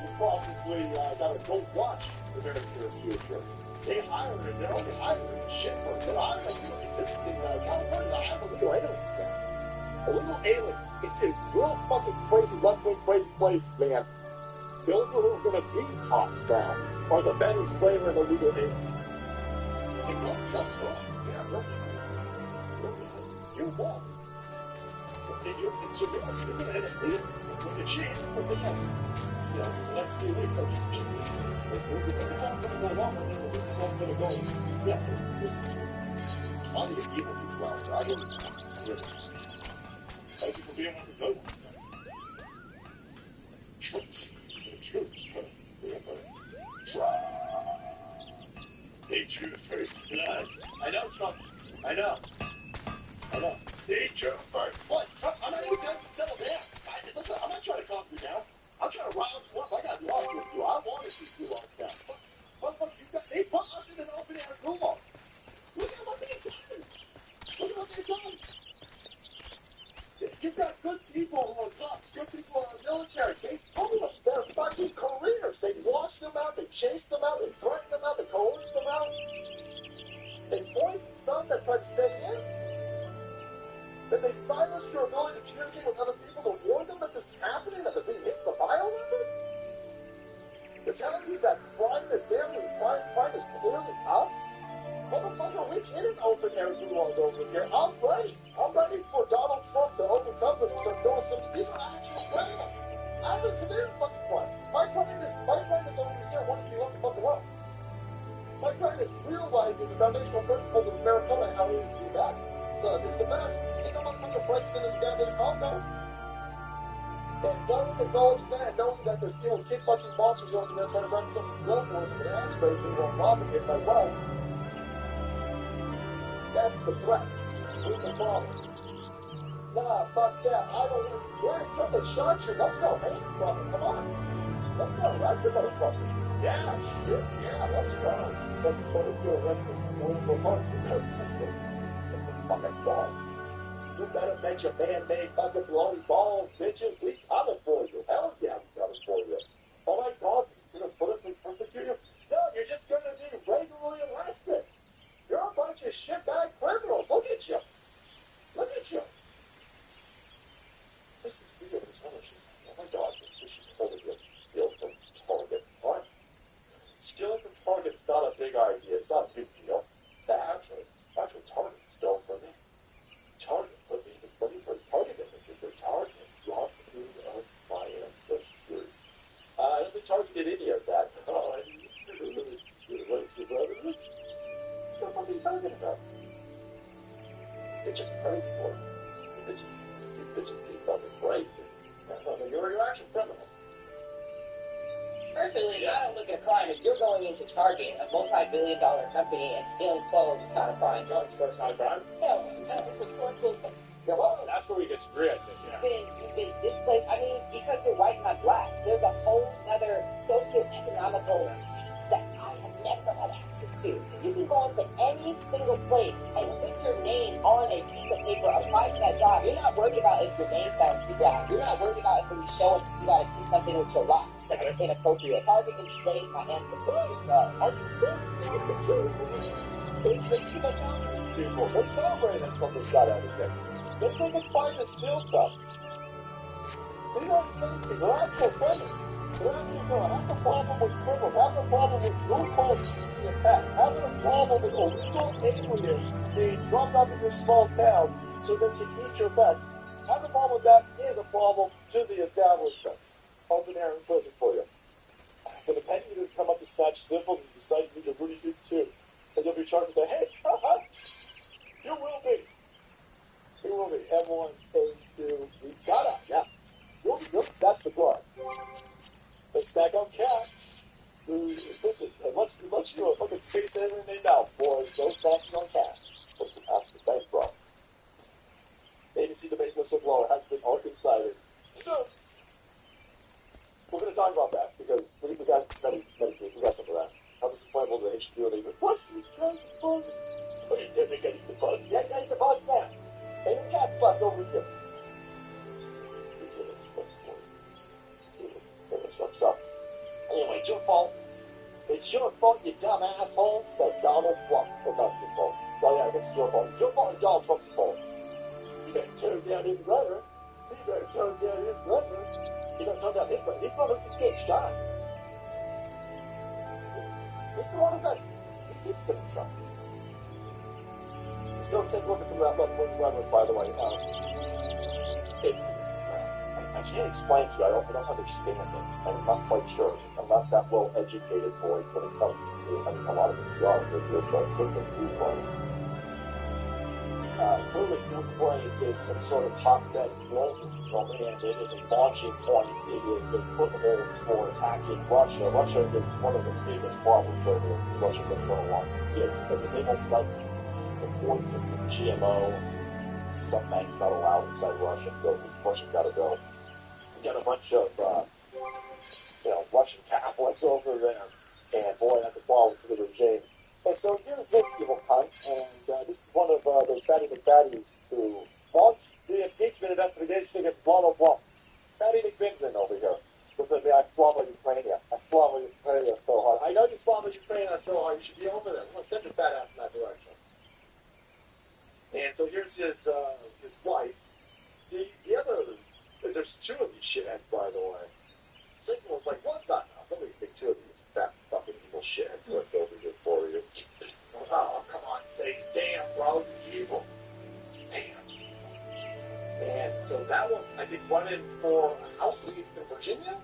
You probably got a gold watch for their future. They hire it, they're only hiring shit for it. They're hiring existing California, they have illegal aliens, man. Illegal aliens. It's a real fucking crazy, left-wing crazy places, man. The only people who are going to be cops now are the men who's flavoring illegal aliens. They don't just yeah, really. You won't. You're going to hit it, dude. Look at shit for the end. You know, the next few weeks, like, it's just we're going to go on, and then we're going to go. Yeah, there's plenty of evils as well. I don't know. Thank you for being one of the good ones. Truth. Hey, truth hurts blood. I know, Trump. I know. Danger first. What? Trump, I'm not even telling you to settle down. Listen, I'm not trying to calm you down. I'm trying to rile you up. I got lost with you. I want to see you lost down. But they put us in an open air gulag. Look at what they've done. You've got good people who are cops, good people who are military. They told them their fucking careers. They washed them out, they chased them out, they threatened them out, they coerced them out. They poisoned some that tried to stay in. Then they silenced your ability to communicate with other people to warn them that this is happening, that they're being hit with a bioweapon. They're telling you that crime is there, and crime is clearly up. Motherfucker, we can't open air gulag over here. I'm ready for Donald Trump to open something and start doing something. These are actual criminals. I'm the commander fucking one. My crime is over here wanting to be left the fucking alone. My crime is realizing the foundational principles of America and how it is the best. It's the best. Ain't no motherfucker breaking into the goddamn compound. And knowing the goals of that, knowing that they're stealing kid fucking monsters over there trying to run some billboards and ass raping or robbing it by wealth. That's the threat. We're the problem. Nah, fuck that. I don't know. Yeah, Trump, they shot you. Let's go. Hey, brother, come on. Let's go. Arrest the motherfucker. Yeah, sure. Yeah, let's go. Let's go to the arrested. Fucking balls. You better bet your man-made fucking bloody balls, bitches. We coming for you. Hell yeah, we coming for you. Oh my God, you're gonna put us in persecution? No, you're just gonna be regularly arrested. You're a bunch of shitbag criminals. Look at you. This is weird as hell. She's like, oh my God, this is totally good. Steal from Target. What? Stealing from Target is not a big idea. It's not a big deal. Actually, Target stole from me. Target put me in the Target images. They're Target. Lost food of my ancestry. I don't think Target did any of that. Oh, I what is your brother? What the fuck are you talking about? It's just crazy for me. These bitches keep fucking crazy. You're actually criminal. Personally, I don't look at crime. If you're going into Target, a multi-billion-dollar company, and stealing clothes, it's not a crime. So it's not a crime? Hell, for social. Yeah, well, that's where we disagree, I think, yeah. You've been displaced. I mean, because you're white, not black. There's a whole other socio-economical piece that I have never had access to. You can go into any single place and put your name on a piece of paper, apply for that job. You're not worried about if your name's found too black. You're not worried about if when you show up, you gotta do something with your life. Like, that are inappropriate. How they can say my ancestors are you kidding? It's too much out to these people. They're celebrating from this god everything. They think it's fine to steal stuff. We don't say they're actual criminals. They're actual have a problem with criminals, have a problem with loopholes in your past, having a problem with illegal aliens being drummed up in your small town so they can eat your pets. Having a problem with that is a problem to the establishment. Open air and prison for you. When the penny eaters come up to snatch sniffles and decide to do the Rudy Duke too, and you'll be charged with a head. You will be. You will be. Everyone pays to be got up. Yeah. You'll be. That's the plot. Let's stack on cash. Listen, let's do a fucking space alien name now, boys. Go stacking on cash. Let's ask the thanks, bro. ABC debate whistleblower has been insider. So, we're going to talk about that because we got some of that. How disappointable the HBO they even plus you guys the bugs. What are you doing against the bugs? Yeah, guys, the bugs now. Hey, the cat's left over here. What's up? Anyway, it's your fault. It's your fault, you dumb asshole. That Donald Trump. Well, not your fault. Oh, yeah, I guess it's your fault. It's your fault and Donald Trump's fault. You better turn down his rhetoric. You better turn down his rhetoric. You don't turn down his rhetoric. He's not going to get shot. He's the one who got. He keeps getting shot. Let's go take a look at some of that left-wing rhetoric, by the way. I can't explain to you. I don't understand it. I'm not quite sure. I'm not that well educated, boys, when it comes to, a lot of the jobs that you're trying to take Ukraine. Clearly, Ukraine is some sort of hotbed globalism, and it is a launching point. It is a foothold for attacking Russia. Russia is one of the biggest problems over there because Russia's going to go along with it. Because they don't like the poison, the GMO. Some things not allowed inside Russia, so Russia's got to go. Got a bunch of, Russian Catholics over there, and boy, that's a problem for the regime. And so here's this evil cunt, and this is one of those fatty McFatties who launched the impeachment investigation against Donald Trump. Fatty McBenjamin over here. Because I Slava Ukraine. I Slava Ukraine so hard. I know you Slava Ukraine so hard. You should be over there. I'm going to send your fat ass in that direction. And so here's his wife. The other. There's two of these shitheads, by the way. Signal was like, one's not enough. Let me pick two of these fat fucking evil shitheads left over here for you. Oh, come on, say damn, bro, you're evil. Damn. And so that one's, I think, running for a House seat in Virginia.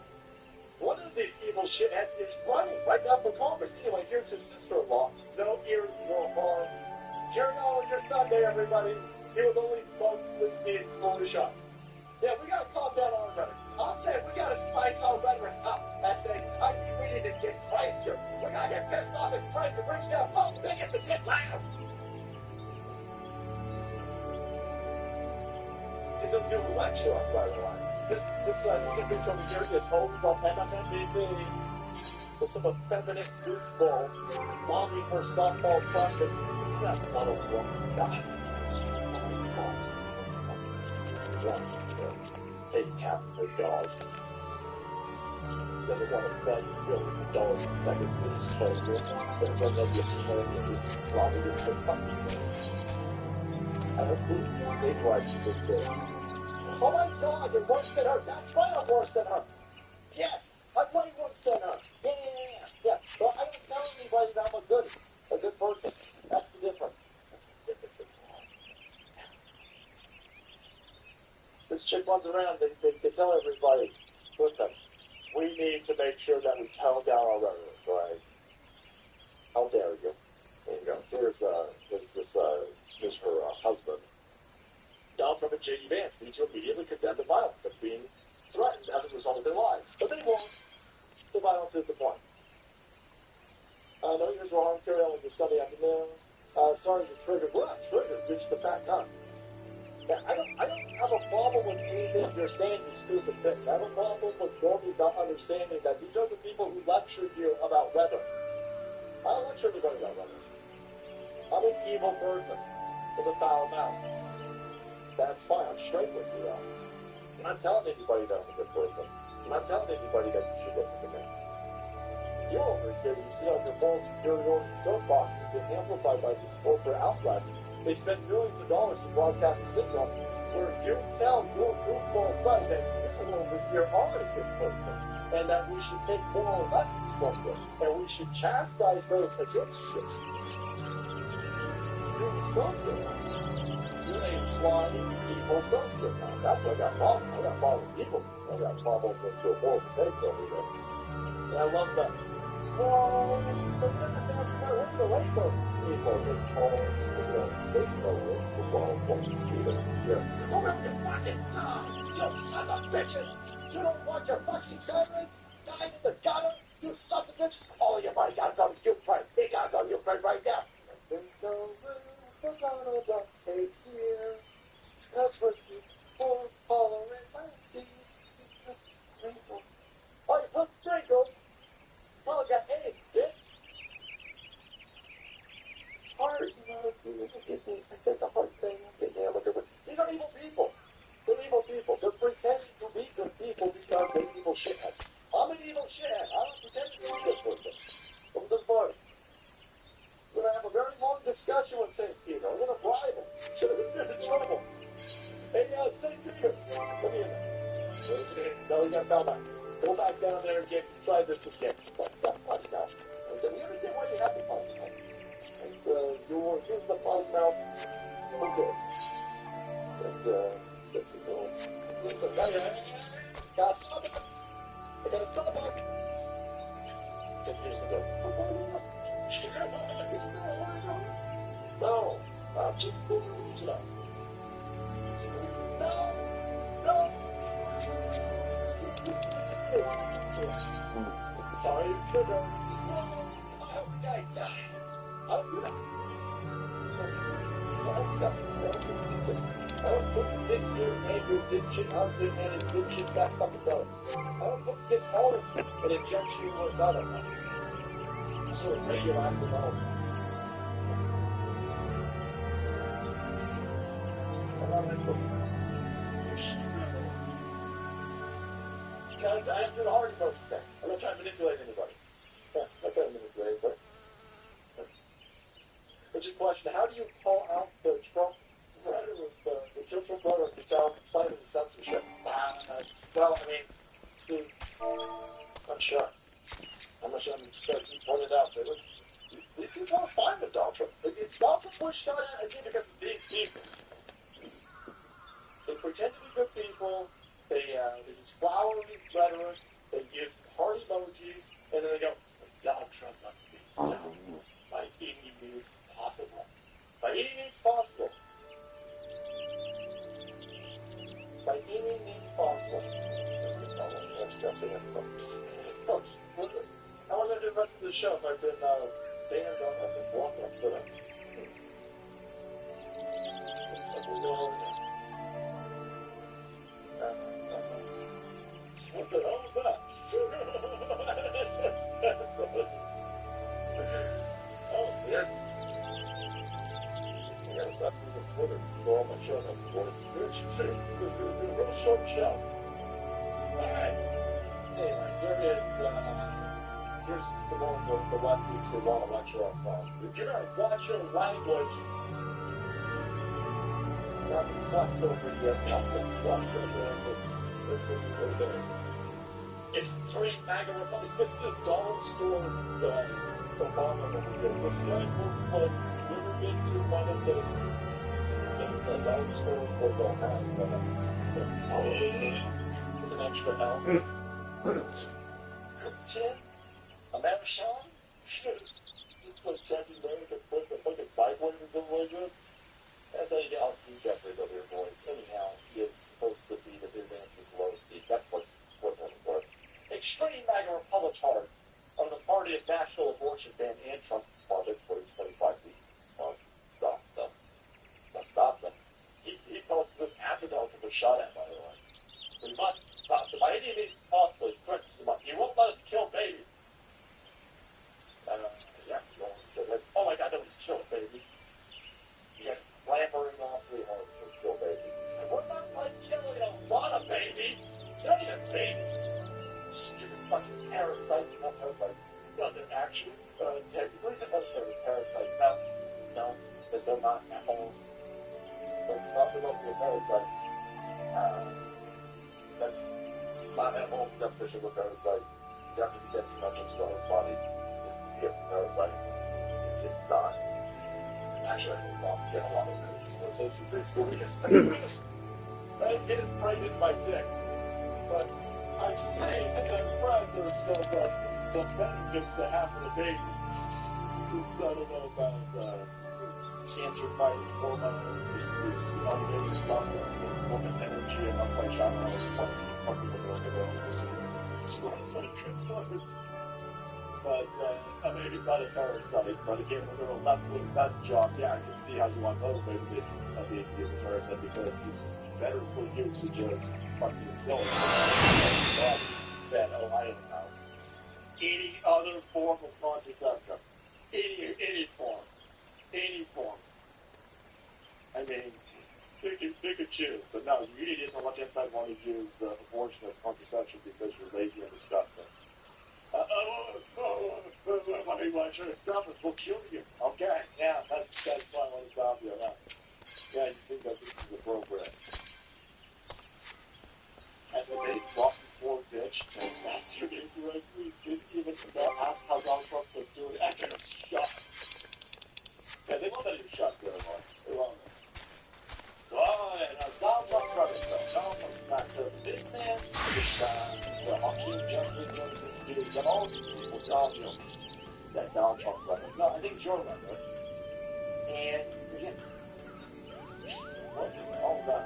One of these evil shitheads is running right now for Congress. Anyway, here's his sister-in-law. No ears, no harm. Here goes your Sunday, everybody. He was only supposed to be in Photoshop. Yeah, we gotta calm down our rhetoric. I'm saying we gotta spice our rhetoric up. I say, I think we need to get Christ here. We gotta get pissed off at Christ and reach down. Oh, we get the shit loud. He's a new lecture, by the way. This picture over here is homies on MMMBB with some effeminate goofball lobbying for softball practice. That's one of them. God. Hey, cat, hey, dog. Then they want to bend the dog back into his shoulder. Then when they get home, he's slobbing into the fucking thing. I don't think they drive to this day. Oh my god, you're worse than her. That's right, I'm worse than her. Yes, I'm way worse than her. Yeah. Well, I don't tell anybody that I'm a good person. That's the difference. This chick runs around, they tell everybody, listen, we need to make sure that we tone down our rhetoric, right? How dare you? There you go. Here's her husband. Donald Trump and J.D. Vance need to immediately condemn the violence that's being threatened as a result of their lives. But they won't. The violence is the point. No years wrong, carry on with your Sunday afternoon. Sorry you're triggered. We're not triggered, you're just a fat cunt. Yeah, I don't have a problem with anything you're saying, you stupid thing. I have a problem with normies not understanding that these are the people who lecture you about rhetoric. I don't lecture anybody about rhetoric. I'm an evil person with a foul mouth. That's fine, I'm straight with you though. I'm not telling anybody that I'm a good person. I'm not telling anybody that you should listen to me. You over here, you see on your moral superiority soapbox has been amplified by these corporate outlets. They spend millions of dollars to broadcast a signal where you tell your goofball site that you over here are a good person, and that we should take moral lessons from them, and we should chastise those against you. You're a sociopath. You're a blind, evil sociopath. That's what I got problem. I got problem with people. I got problem with the moral mistakes over there. And I love that. Well, but there's a damn we're away from people that call they know it for well, yeah. Don't have your fucking time, you sons of bitches! You don't want your fucking governments dying in the gutter, you sons of bitches! All your money gotta go to Ukraine. They gotta go to Ukraine right now. There's no room for Donald hate here. That's what you for following my feet. Oh, you put sprinkle. Well, I got eggs, bitch. Hard, you know, I get the hard thing. These are evil people. They're evil people. They're pretending to be good people because they're evil shitheads. I'm an evil shithead. I don't pretend to be a good person. I'm the party. We're going to have a very long discussion with St. Peter. I'm going to bribe him. Should have been in trouble. Hey, St. Peter, come here now. No, we got to come back. Go back down there and try this again. That's funny now. And we understand why you have the funny mouth. And you'll use the funny mouth for good. And, six and go. I got to stop it. So here's the good. No, I'm just looking at you now. No. Sorry, sugar. I hope the guy dies. I'll do that. I don't put kids here angry addiction, husband, and addiction back up the belly. I don't put kids home and inject you with another one. So it's radioactive element. I have to do the hard approach today. I'm not trying to manipulate anybody. I'm not trying to manipulate anybody. It's a question. How do you call out the Trump brother with the Churchill brother without fighting censorship? Well, I mean, see, I'm sure. I'm not sure. I'm just pointing it out. Say, look, these people are fine with Donald Trump. Donald Trump was shot at again because of these people. They pretend to be good people. They use flowery rhetoric. They use heart emojis, and then they go, Donald Trump must be by any means possible. By any means possible. By any means possible. How am I going to do the rest of the show if I've been banned on, I've been blocked on Twitter? What the hell was that? That was weird. I gotta stop using Twitter to go on my show now. It's a real short show. Alright. Anyway, here's some more of the lefties who want to lecture us on. If you're gonna watch your language, you're not gonna flex over your flex over Extreme MAGA Republic. This is Donald Trump, Obama over here. This guy looks like you ever been to one of those things that Donald Trump will have with an extra L. Chin? American? It's like Jackie Murray could put the fucking Bible in the language. That's how you get all the Jeffrey over your voice. Anyhow, he is supposed to be the new Nancy Pelosi. That's what's what. Extreme MAGA Republic hard on the party of national abortion ban and Trump project for 25 weeks. Stop them. Stop them. He posted this after Donald Trump was shot at, by the way. We must stop them. By any means possible, he won't let us kill babies. Yeah. Oh my God, nobody's killing babies. they're not at home. They're not the parasite. That's not at home definition of a parasite. You have to get too much into his body to be a parasite. It's not. Actually, I think moms get a lot of it. So it's experience. I get pregnant by dick. But I say, as I'm friend, there's some benefits to having a baby. It's, I don't know about cancer fighting hormones or some woman energy. I'm not quite sure how it's fucking with the But I mean, it's not a parasite. But again, when they're left with that job, yeah, I can see how you want motivated to be a parasite because it's better for you to just fucking kill it than, oh, I don't know, any other form of contraception. Any form. I mean, pick and choose. But no, you idiots on one side want to use abortion as contraception because you're lazy and disgusting. Why should I stop it? We'll kill you. Okay, yeah, that's why I want to stop you. Yeah, you think that this is appropriate. And then they walk before bitch and masturbate directly. Didn't even ask how Donald Trump was doing it. I got shot. Yeah, they won't let him shot there, Mark. They won't. So, Donald Trump tried himself. Donald Trump's back to the big man. So, Hakeem Jeffries, this dude, got all these people, that Donald Trump led. No, I think Joe led it. And, again, what the hell that?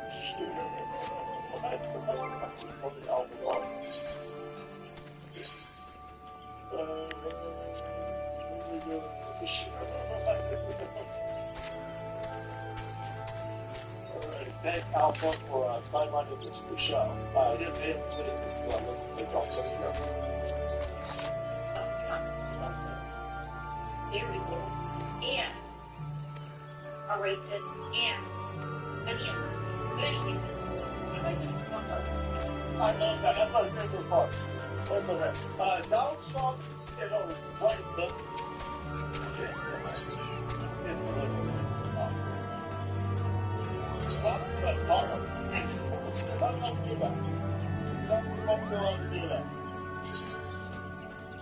Thank Alpha for sidelining the show. This is the Here we go. And. Alright, says and. Again. But anyway. I love that. That's my favorite part. Look at that. Donald Trump, right look. What's the bottom? Let's not do that. Don't go on to do that.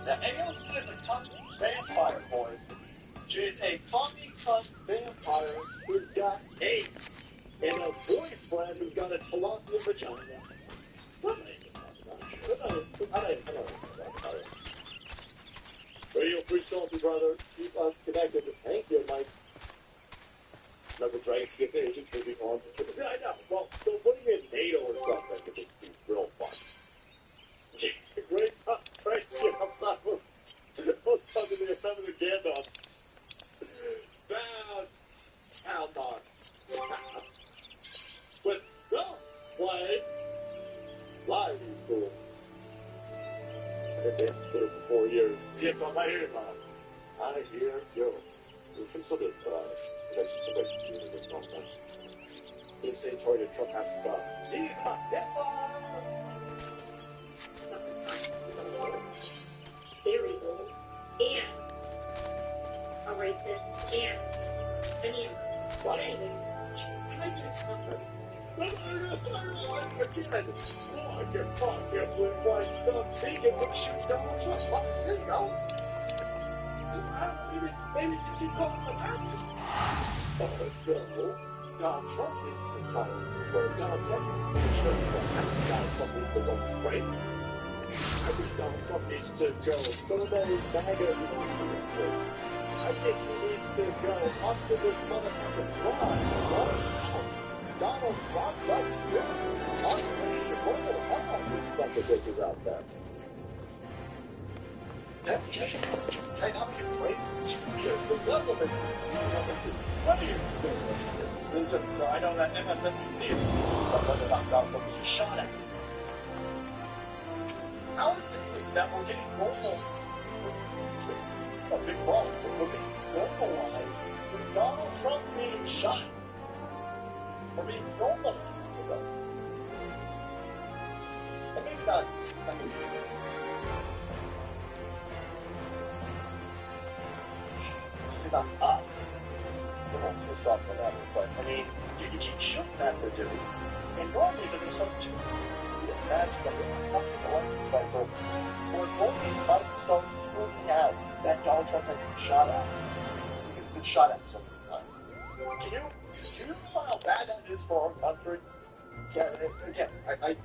Now, AOC is a cunt vampire, boys. She's a commie cunt vampire who's got AIDS. And a boyfriend who's got a tilapia vagina. What am I even talking about? I don't know about it. Radio Free Salty, brother. Keep us connected. Thank you, Mike. Another Drake's agents will be on. Yeah, I know. Well, so putting in NATO or something would just be real fun. Great. Right. Yeah, I'm sorry. I was talking to Senator Gandalf. Bad. Hell no. But don't play live, you fool. I've been on Twitter for 4 years. See it on my ear now. I hear you. There's some sort of, somebody confusing with something. Keep saying Trump has to stop. He's not dead. There we go. And. Alright, says and. Again. But anyway. I just wonder. I can't believe why stop thinking what should Donald Trump. There you go. Maybe you keep calling the action. Donald Trump needs to silence the word. Donald Trump needs to shut up. Donald Trump needs to go straight. I think Donald Trump needs to go. Some of those MAGA I think he needs to go up to this motherfucking line. Donald Trump, that's good. Unleash your vocal. How about these stuff that bitches out there? That case, I know you're crazy. The government. What are you saying? So I know that MSNBC is whether or not Donald Trump was just shot at. All I'm saying is that we're getting normal. This is a big problem. We're being normalized with Donald Trump being shot. We're being normalized with us. And maybe not. It's just not us. the whole pissed off whatever. But I mean, you keep shooting at the dude, and normally they're going to start to get mad that they're not touching the electric cycle. Or normally it's about to start tuning out that Donald Trump has been shot at. Because he's been shot at so many times. Do you know how bad that is for our country? Yeah, again, I think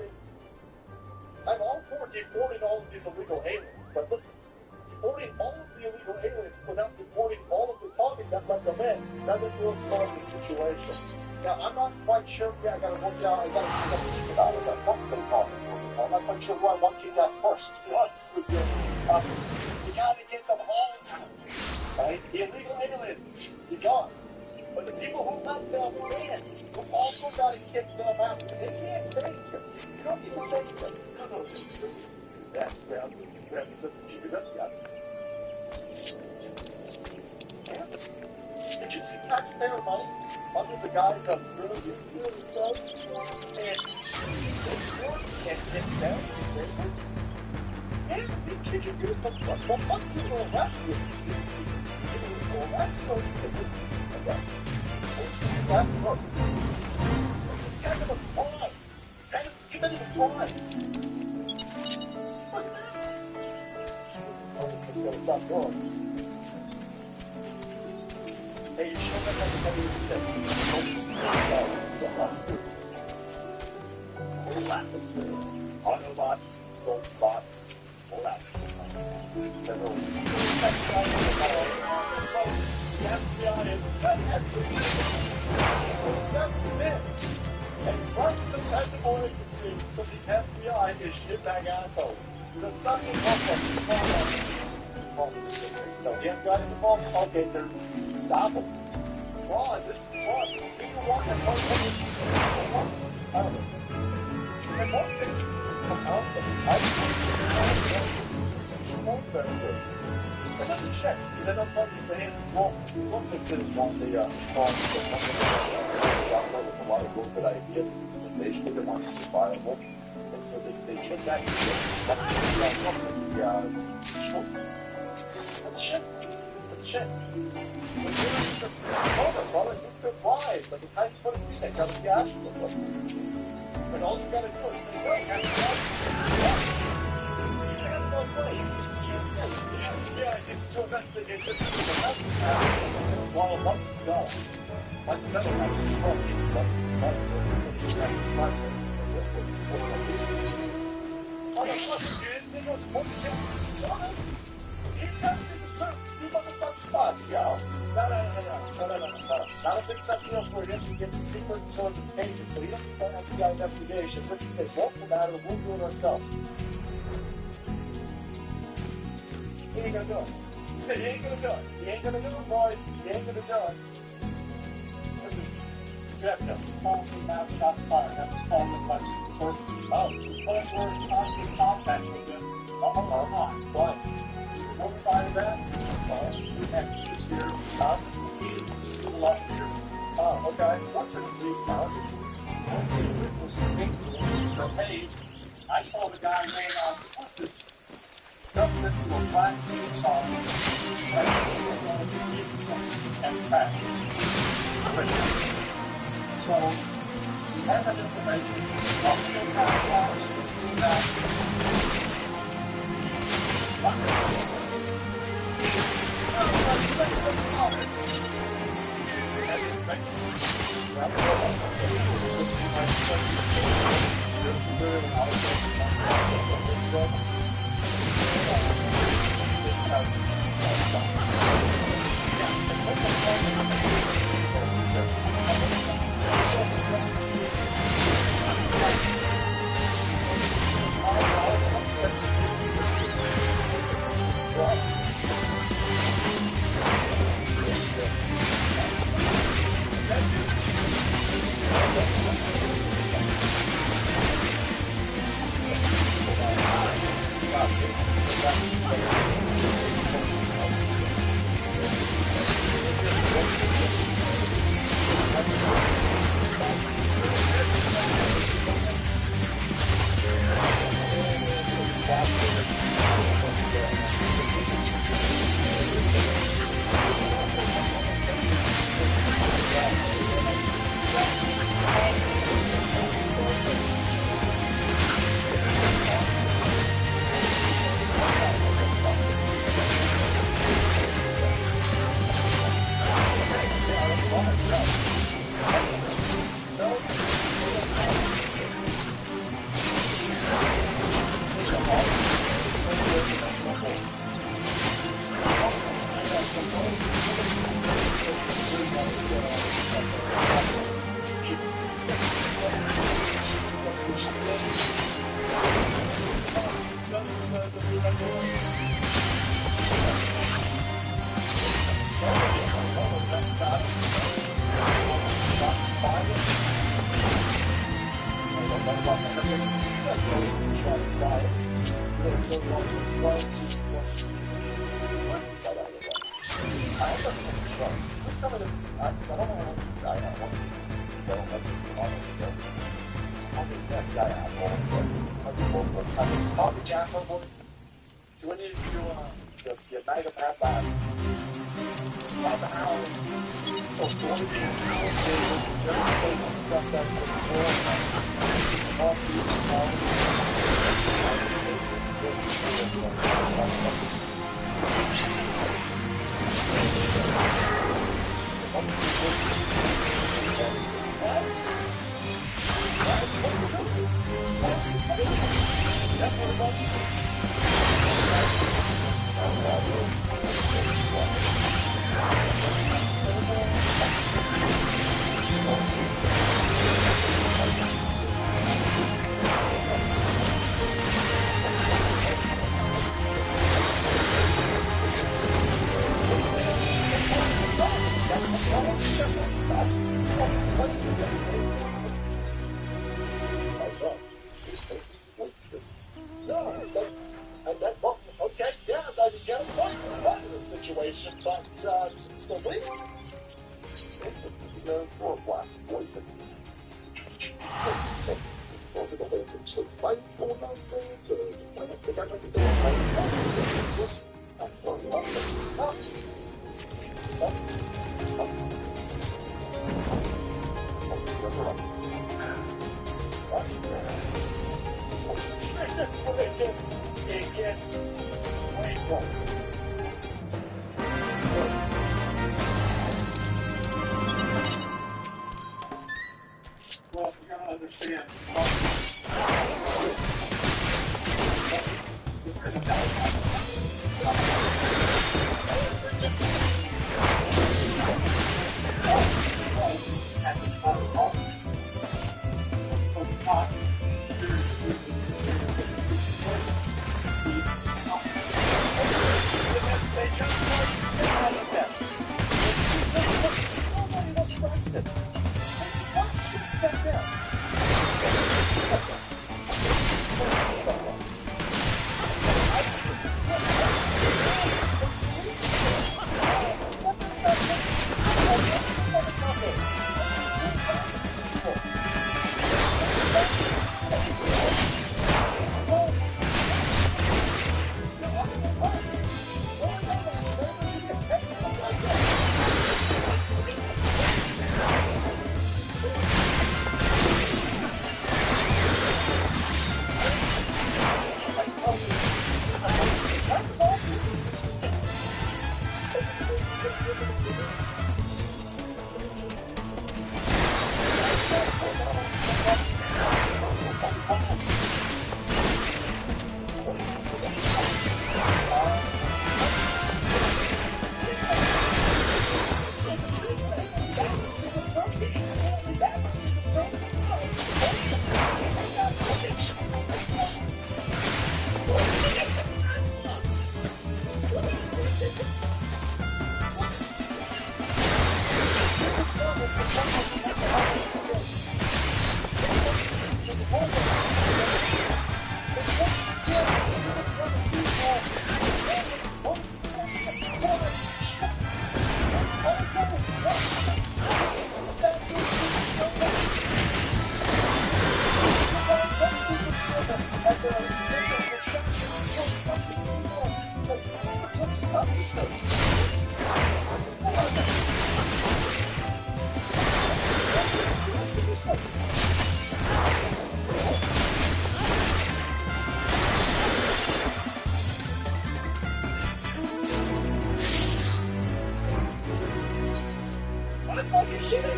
I'm all for deporting all of these illegal aliens, but listen, deporting all of the illegal aliens without deporting all of the commies that let them in doesn't really solve the situation. Now, I'm not quite sure. Yeah, I gotta work out. I gotta think about it. I'm not quite sure who I want to kick out first. To be honest with you, you gotta get them all out. Right? The illegal aliens, you got. But the people who let them in, you also gotta kick them out. They can't stay here. You don't need to stay here. No. That's them. Yes. Did you see taxpayer money under the guise of really themselves? And them? Yeah, we kick you use them. What fuck people arrest you? People arrest you. It's kind of a crime. It's kind of committing a crime. See what happens. It's gonna stop going. Hey, you sure that we're laughing to Autobots, Soulbots, we're laughing to the FBI and plus the technical agency for the FBI is shitbag assholes. That's not the so the FBI is involved. Okay, they're stop them. Fraud. This is fraud. People want that money. I don't know. And most things come out of it. It doesn't check, because I know once the hands most things didn't want the strong with a lot of really good ideas and implementation, but they want to be viable. And so they check that. That's shit. That's shit. It's over, brother. You could rise like a tiny foot of Phoenix out of the ashes or something. And all you gotta do is say, no, you have no place. You can't say, yeah, I think to investigate this while a month ago. Like the better have some problem, These guys are concerned. You motherfucking fuck, yo. No. Not a big enough deal for you to get secret service agents, so you don't need an FBI investigation. This is a local matter. We'll do it ourselves. He ain't gonna do it. He ain't gonna do it. He ain't gonna do it, boys. He ain't gonna do it. You have to call the mouth shot fire. You have to call the bunch of first. Oh, because we're in constant contact with them. Oh, on. What? Notified of that? We have to use your civil officer. Oh, okay. What's it to be? So, hey, I saw the guy laying on the buses. Dumped it to a black chainsaw. And back. So, we have that information. Also,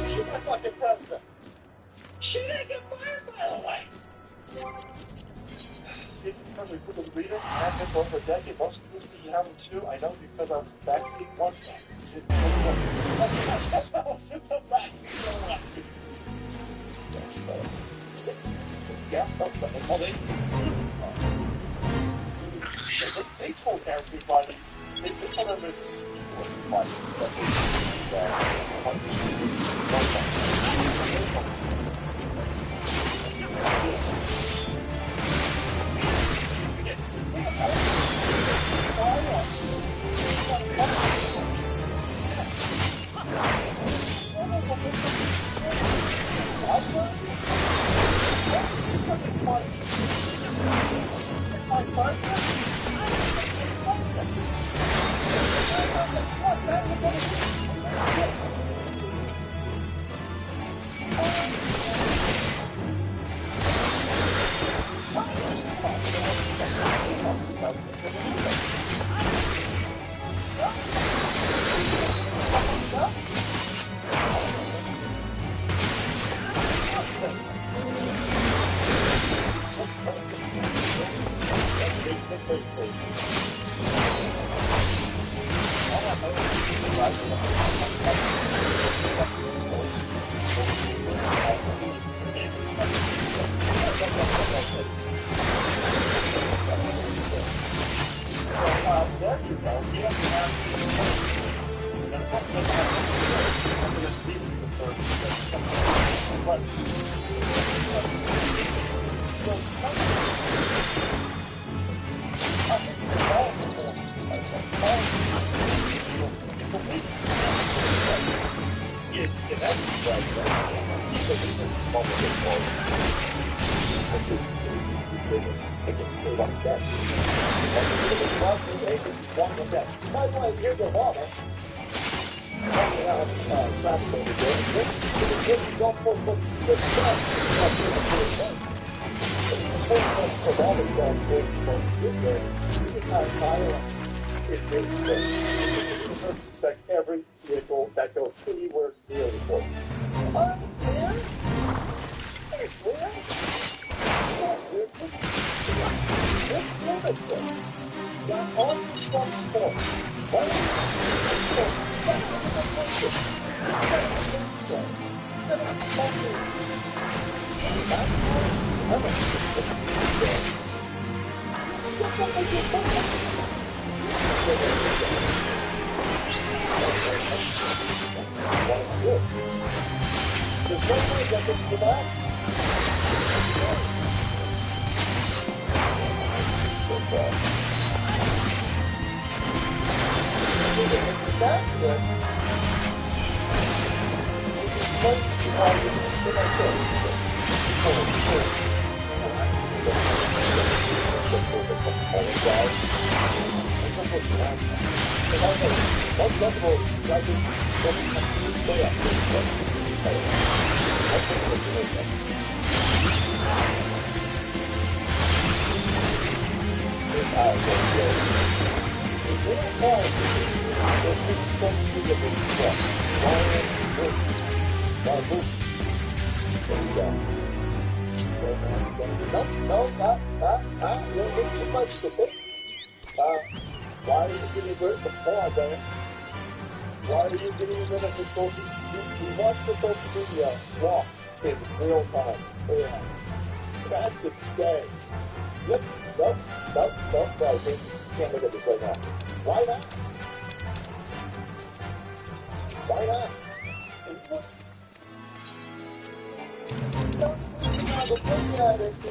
Shoot my fucking president. She didn't get fired, by the way. See, because we put the leaders, I've been for over a decade. Most producers you have them too. I know because I was backseat one time. I was in the backseat of the last week. Yeah, well, they told everybody, they told everybody it's a sequel device that they inspects every vehicle that goes anywhere near the border. Oh, it's clear? It's clear? This limit thing got on some sport. Why don't there's no way that this relaxed. This accident. Why are you getting rid of the paw, Dan? Why are you getting rid of the social? You watch the social media walk in real time. Yeah. That's insane. Yep. Nope. Right. You can't look at this right now. Why not? Why not? The person that is the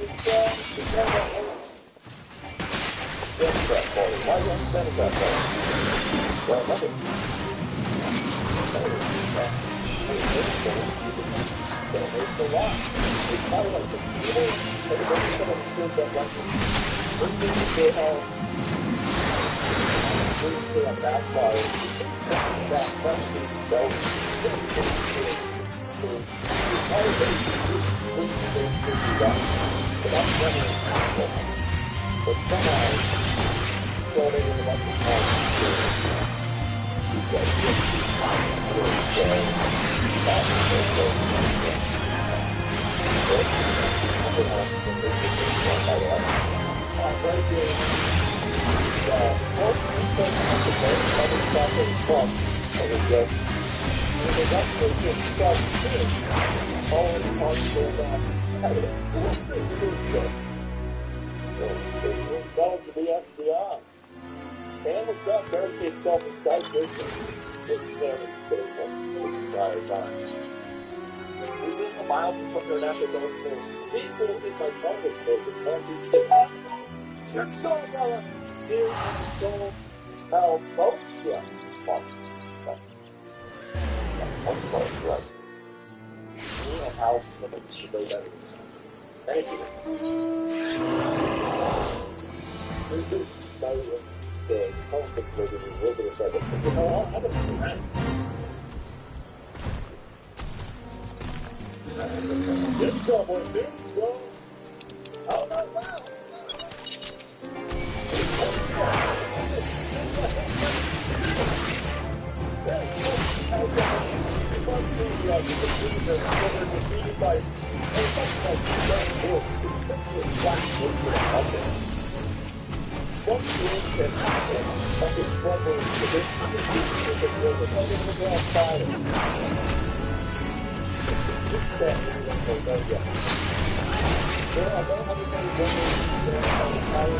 works. Democrat Party. Why is it Democrat Party? Well, nothing. It's a lot. It's kind of like the people, everybody someone said that like when they have seriously on backfire, that question that the entire thing is really done. But that's never possible. But somehow, well, they didn't like the time. Because Barricade itself inside business is very stable this entire time. Within a mile from their national government, people is my brother's person, don't be kids. You're so brother. Serious, so spell, folks, yes, responsible. One part, right. Me and Al Simmons should know better than that. Thank you. The conflict with the regular service. Because you know, I haven't seen that. Sit trouble, sit trouble. How about now? Some things that happen that is troubling to this it's that we don't know yet. There are no other things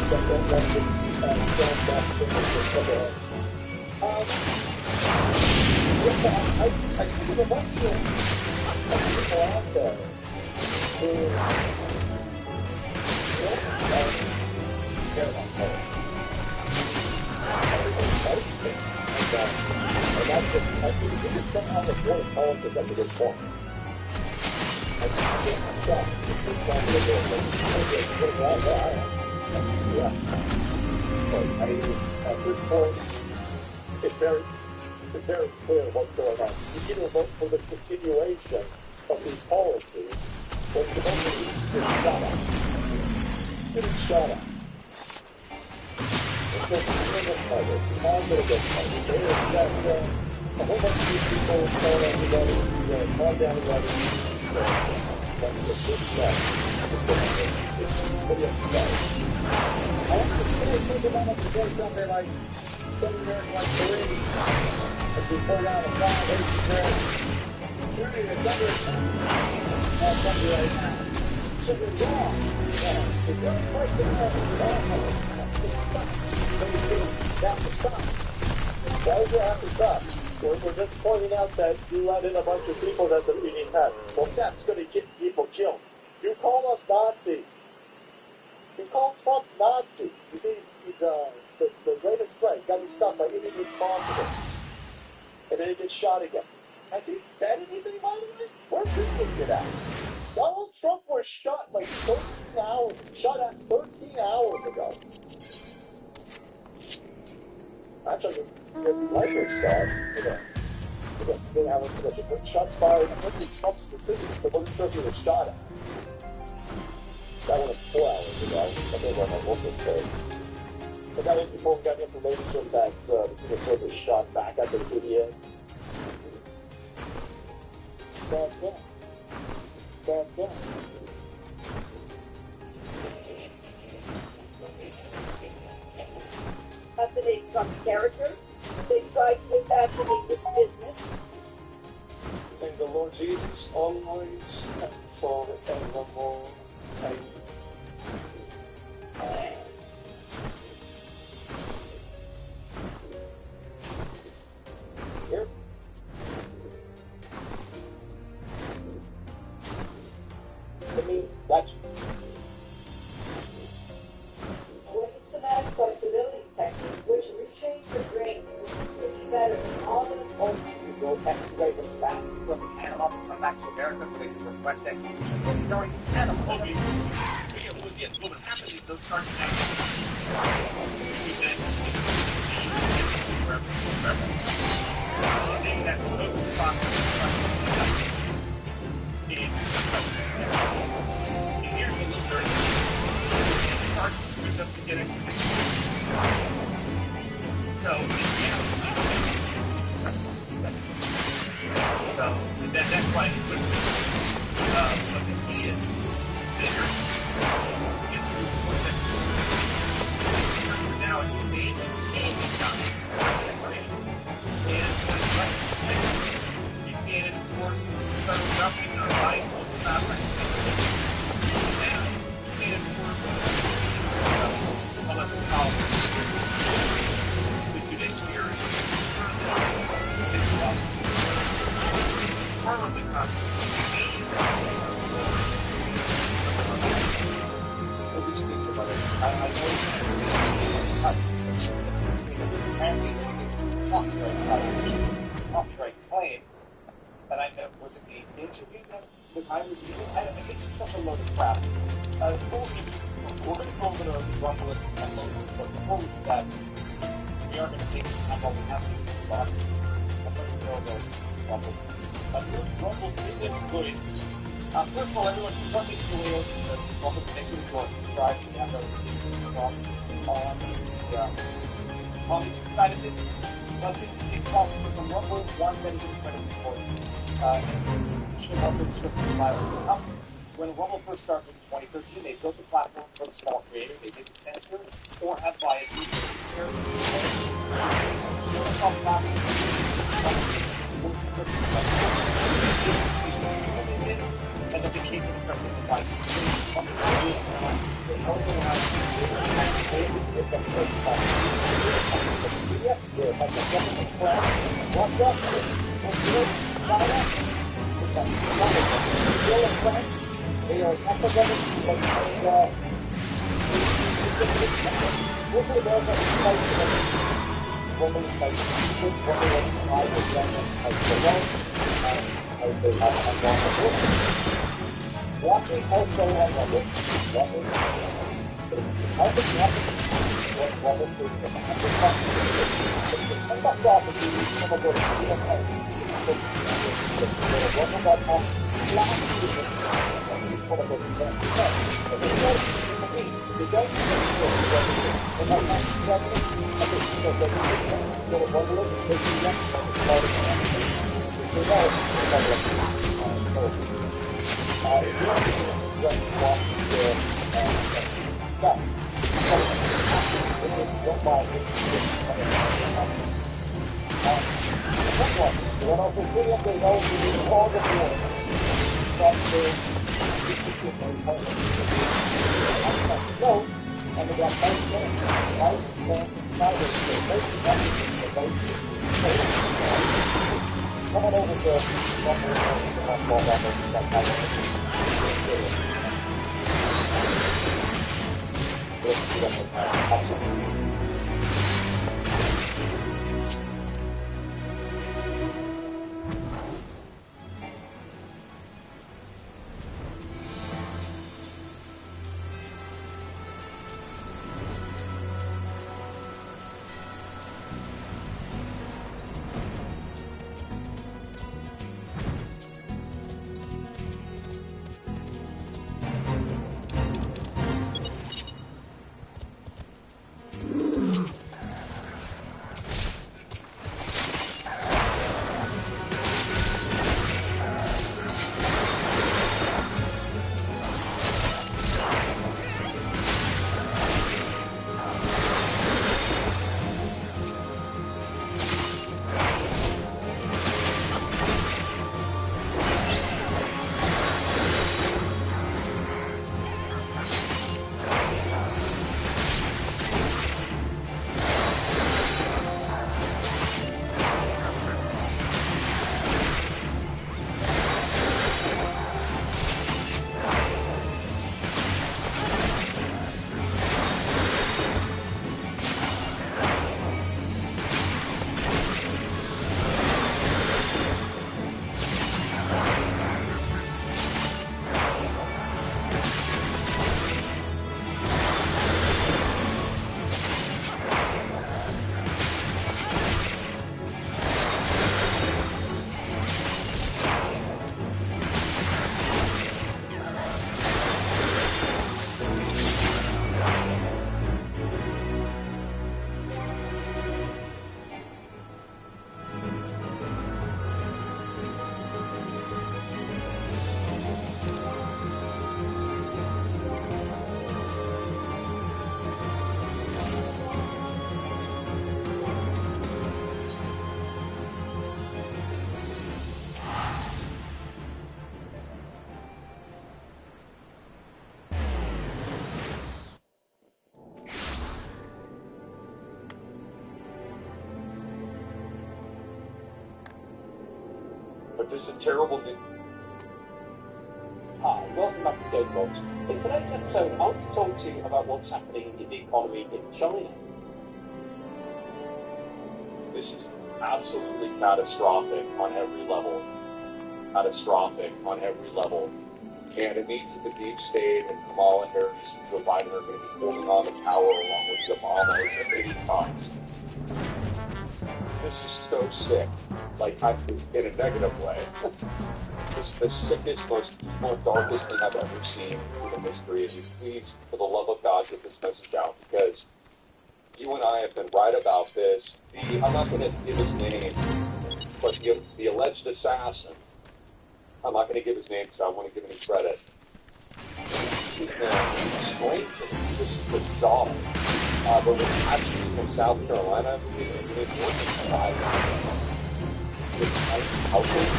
that don't let this stand back to the cover. I think of a bunch of people out there who care about color. And that's just, I think it's somehow avoid politics, that's a good point. I think I'm shocked. Yeah. But I mean, at this point, it's very clear what's going on. You either vote for the continuation of these policies, or you vote for these shut up. Getting shut up. It's just a little fighter. I'm going to get fighter. So it's that a whole bunch of these people telling everybody, calm down everybody. But it's a big step. The same message. What do you have to say? I want to think about it today, something like sitting there in like Marines. As we pull down a flag, there's the prayer. We're in a double that's something right now. So we're wrong. So don't fight the law. That to stop. Why does it have to stop? We're just pointing out that you let in a bunch of people that are eating pets. Well, that's going to get people killed. You call us Nazis. You call Trump Nazi. You see, he's the greatest threat. He's got to be stopped by any responsible. And then he gets shot again. Has he said anything, by the way? Where's his ticket at? Donald Trump was shot like 13 hours. Shot at 13 hours ago. Actually, if Lakers saw it, they haven't seen it. Shots fired. I'm looking at Trump's specifics, but wasn't sure if he was shot at. That was 4 hours ago. I think on my local show. But that was before we got information that the Secret Service shot back at the video. Assassinate Trump's character. They tried to assassinate this business. Thank the Lord Jesus always and forevermore. Amen. Here. I mean, that's Somatic flexibility technique, which retrains the brain to better than all of its own You go back to back from Panama to come back to America so they can request execution. He's already in Panama. Yes, what would happen is those charges so that I noticed this it seems to me that apparently it's copyright claim, and I know, was it the interview that the guy was giving? I don't know, this is such a load of crap. Before we're going to go over to Rumble and Logan, but before we do that, we are going to take this time while we have the audience. I'm going to go over Rumble. Rumble in its place. First of all, everyone, start making your way over to the Rumble to make sure you are subscribed to have notifications on the comics side of things. But this is a sponsorship from Rumble, one that is incredibly important. Should help with the survival. When Rumble first started in 2013, they built the platform for the small creator. They didn't censor or have biases. And then they came to the government to fight. They also have they are academics and watching also on Rumble, I think you have to what Rumble is some of the opportunities, some of those Rumble.com one of those events. But they don't come on over to just a terrible news. Hi, welcome back to Gamebox. In today's episode, I want to talk to you about what's happening in the economy in China. This is absolutely catastrophic on every level. Catastrophic on every level. And it means that the deep state and Kamala Harris and Joe Biden are going to be holding on to power along with the Obamas at any times. This is so sick. Like, in a negative way. This is the sickest, most evil, darkest thing I've ever seen in the history. And please, for the love of God, get this message out, because you and I have been right about this. I'm not going to give his name, but the alleged assassin, I'm not going to give his name because I don't want to give any credit. Strangely, this is bizarre. But we're actually from South Carolina, we're doing more than 5 household.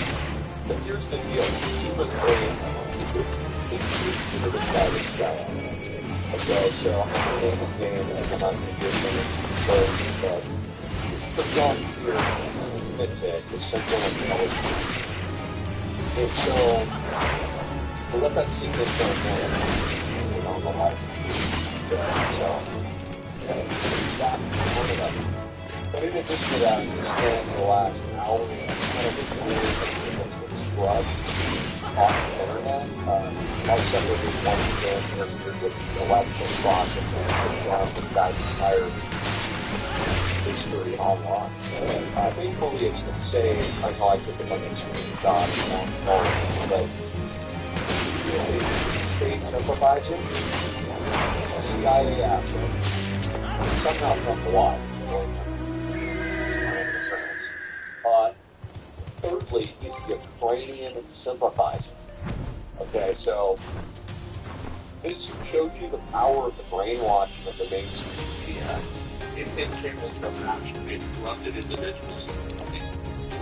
But here's the deal. He was brave. It's the guy that's got it. Okay, so I'm going to name his name, and I'm not going to give him any exposure, but it's the John Sears, the Central Intelligence. And so, to let that sink in for a minute, we don't know how to do that. But in addition to that, we spent the last hour kind of reviewing scrub on the internet. I'll separate this one again here with the election process and put down the guy's entire history online. Thankfully, it's insane. I know I took it like a screenshot and I'm sorry, but really, state supervising, CIA asset, somehow from Hawaii. Thirdly, he's the Ukrainian sympathizer. Okay, so this shows you the power of the brainwashing of the mainstream media. In cables that actually corrupted individuals.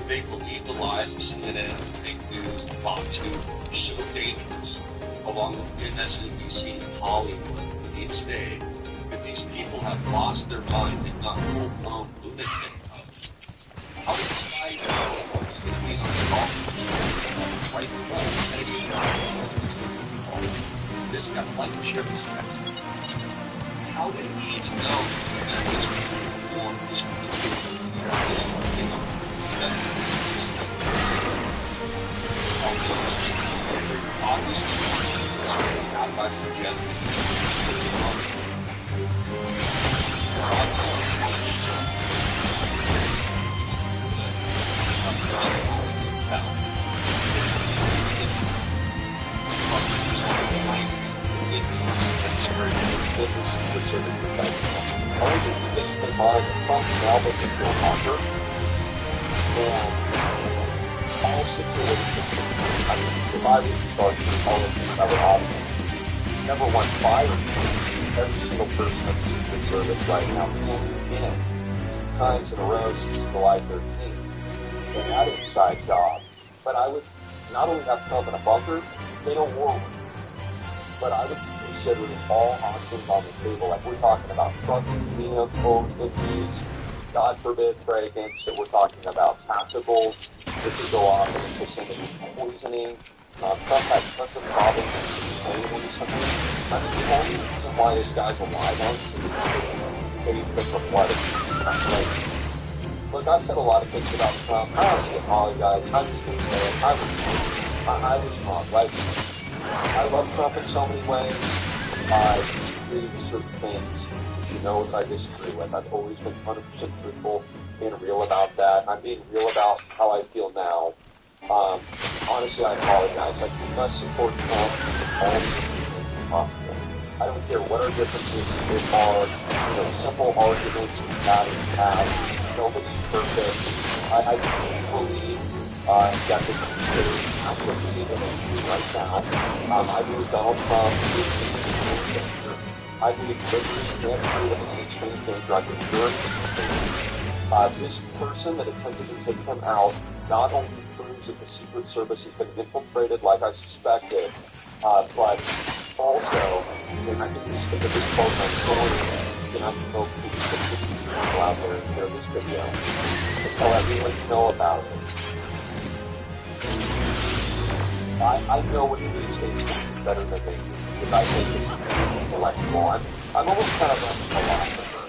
They believe the lies of CNN, fake news, Fox News are so dangerous, along with MSNBC and Hollywood, the deep state, that these people have lost their minds and not full-blown lunatic. How does this guy know what's going to be on the call? Right before this got like chips. How did he even know that this was born, this was Number one, fire every single person in the Secret Service right now, in 2 times in a row since July 13th. And that inside job. But I would not only have Trump in a bunker, they don't war with him. But I would be considering all options on the table. Like we're talking about trucking, vehicles, cookies, God forbid, pray against it. We're talking about tactical. This could go off into somebody poisoning. Trump had tons of problems recently. I mean, the only reason why this guy's alive on maybe because of what look, I've said a lot of things about Trump. I honestly apologize. I was wrong, right? I love Trump in so many ways. I disagree with certain things. You know what I disagree with. I've always been 100% truthful, being real about that. I'm being real about how I feel now. Honestly, I apologize. I do not support Trump for all reasons possible. I don't care what our differences are. Simple arguments we have in the past. Nobody's perfect. I do believe that the future is not what we need right now. I believe Donald Trump is a danger. I believe liberals can't prove that he's an extreme danger. I believe you're an extreme danger. This person that attempted to take him out not only proves that the Secret Service has been infiltrated like I suspected, but also, and I think this is this quote my story, you have to go to the people out there and share this video and tell everyone you know about it. I know what the news states better than they do, because I think it's intellectual. I'm almost kind of like a philosopher.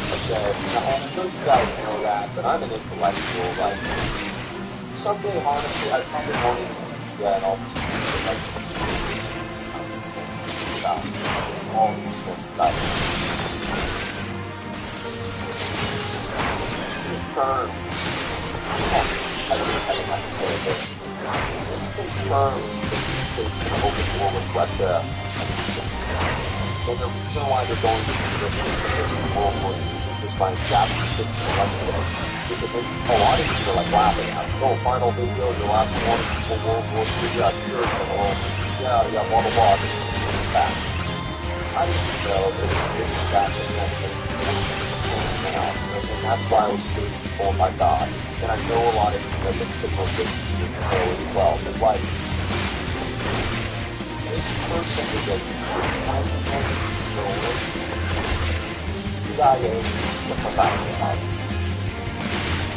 Okay, now, and those guys know that, but I'm an intellectual. Like, someday, honestly, I probably won't even do that. I'll just like about all these things about confirmed. I didn't have to say this. It's confirmed that it's an open war with Russia. And the reason why they're going to do this World War II is by establishing the election. Because a lot of people are like laughing at it. Oh, final video, your last one for World War II, yeah, sure, yeah, blah, blah, blah. This is back. I didn't know that it was back in and that's why I was saying, oh my God. And I know a lot of people that signal that you know as well. But like, this person is a CIA sympathizer.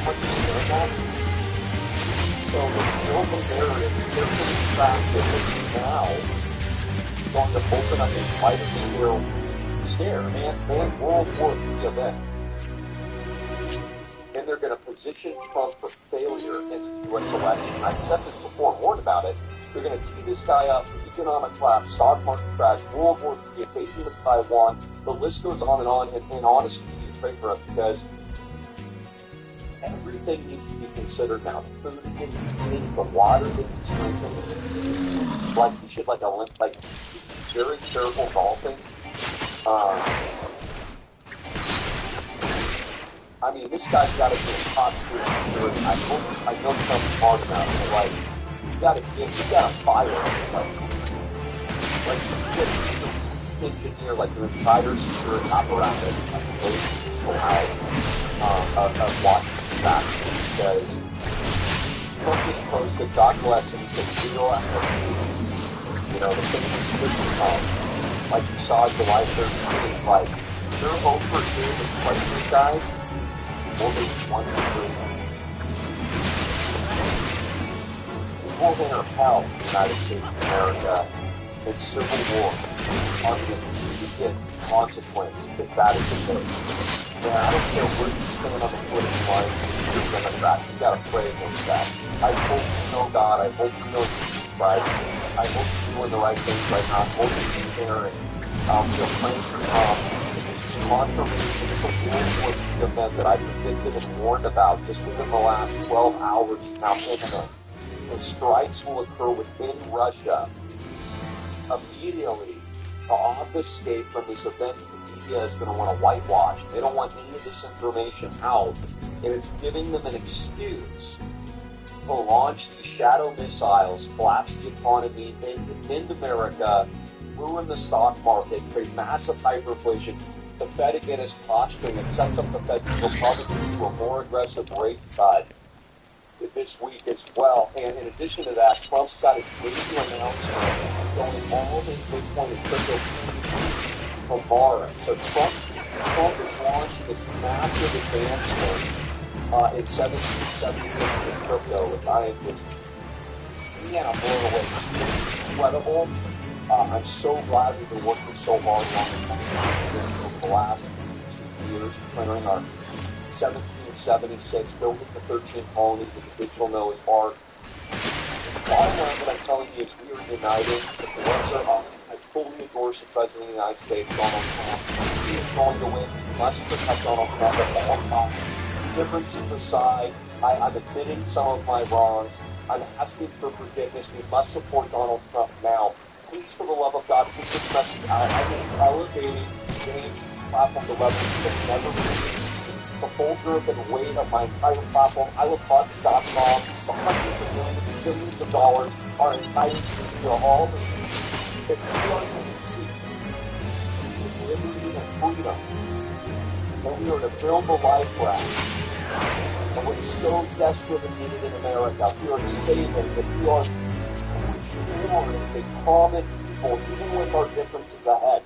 Understand that? So the global narrative, they're pretty fast that now going to open up this wider scare and World War III event. And they're going to position Trump for failure in the U.S. election. I've said this before and warned about it. They're going to tee this guy up for economic collapse, stock market crash, World War III, invasion of Taiwan. The list goes on. And honestly, you pray for us because everything needs to be considered now. The food that he's eating, the water that he's drinking. Like, he should, like, he's very careful with all things. I mean, this guy's got to be a top tier. I know Trump's smart enough, but like, you got to fire him. Like you engineer like your entire security apparatus as opposed to of watching back because Trump just posted, God bless him, he said zero activity. You know, the thing is good to come. Like you saw July 13th, like they're home for two, like these guys. Will be one country. We will enter hell in the United States of America. It's civil war on the immediate consequence if that is the case. And I don't care where you stand on the political line, you're Democrat. You gotta pray against that. I hope you know God. I hope you know Jesus Christ. I hope you're doing the right things right now. I hope you're caring. You're praying for confirmation of the World War II event that I predicted and warned about just within the last 12 hours is now imminent. And strikes will occur within Russia. Immediately, to obfuscate from this event, the media is going to want to whitewash. They don't want any of this information out. And it's giving them an excuse to launch these shadow missiles, collapse the economy, end America, ruin the stock market, create massive hyperinflation. The Fed again is posturing. It sets up the Fed to probably do a more aggressive rate cut this week as well. And in addition to that, Trump's got a major announcement going all in Bitcoin and crypto tomorrow. So Trump is launching this massive advancement in 1776 in crypto, which I am just blown away. It's incredible. I'm so glad we've been working so hard on over the last 2 years, clearing our 1776, building the 13 colonies of the digital Noah's Ark. The bottom line that I'm telling you is we are united. The gloves are up. I fully endorse the President of the United States, Donald Trump. He is going to win. We must protect Donald Trump at all times. Differences aside, I'm admitting some of my wrongs. I'm asking for forgiveness. We must support Donald Trump now. Please, for the love of God, put this message out. I am elevating James' platform to levels that never been seen. The full girth and weight of my entire platform, iLovePod.com, the hundreds of millions and billions of dollars are entitled to all the that we are to succeed with liberty and freedom. And we are to build the life raft. And what is so desperately needed in America, we are to save it, that we are restored a common people, even with our differences ahead.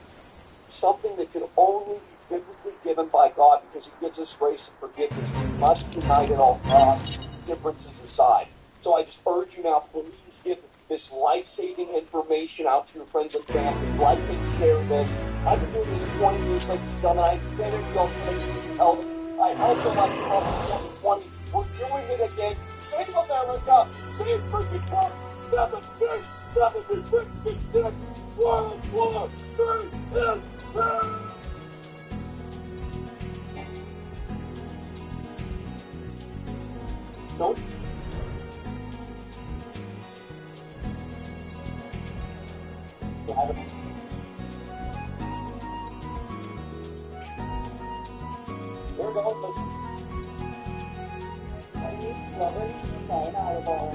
Something that can only be biblically given by God because He gives us grace and forgiveness. We must unite at all costs, differences aside. So I just urge you now, please give this life-saving information out to your friends and family. Like and share this. I've been doing this 20 years, like you said, and I never felt to tell them. I helped them like Trump in 2020. We're doing it again. Save America. Save freaking Trump. 1766. World War III is here. So, we're going to lovers and audible.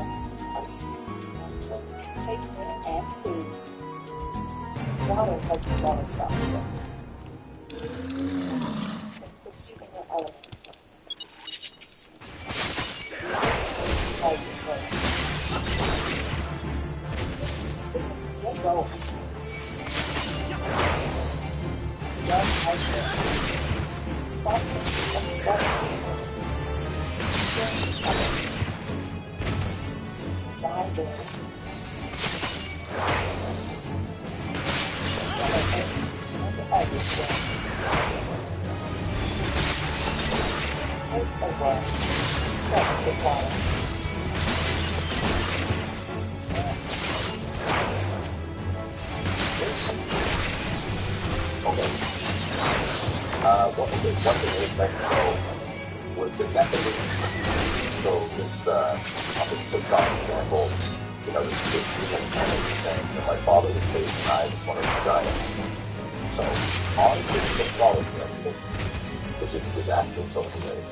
Taste it and see. Water doesn't want to stop you. It puts you in your element. As you say. Let go. Young husband. Stop it. Let's start. Lie there. It's so well. Stop the water. Okay. One thing that Mexico was the Nephilim. So this sitcom example, this human planet is saying that my father was saved and I was one of the giants. So on this mythology of this, which is actual in so many ways,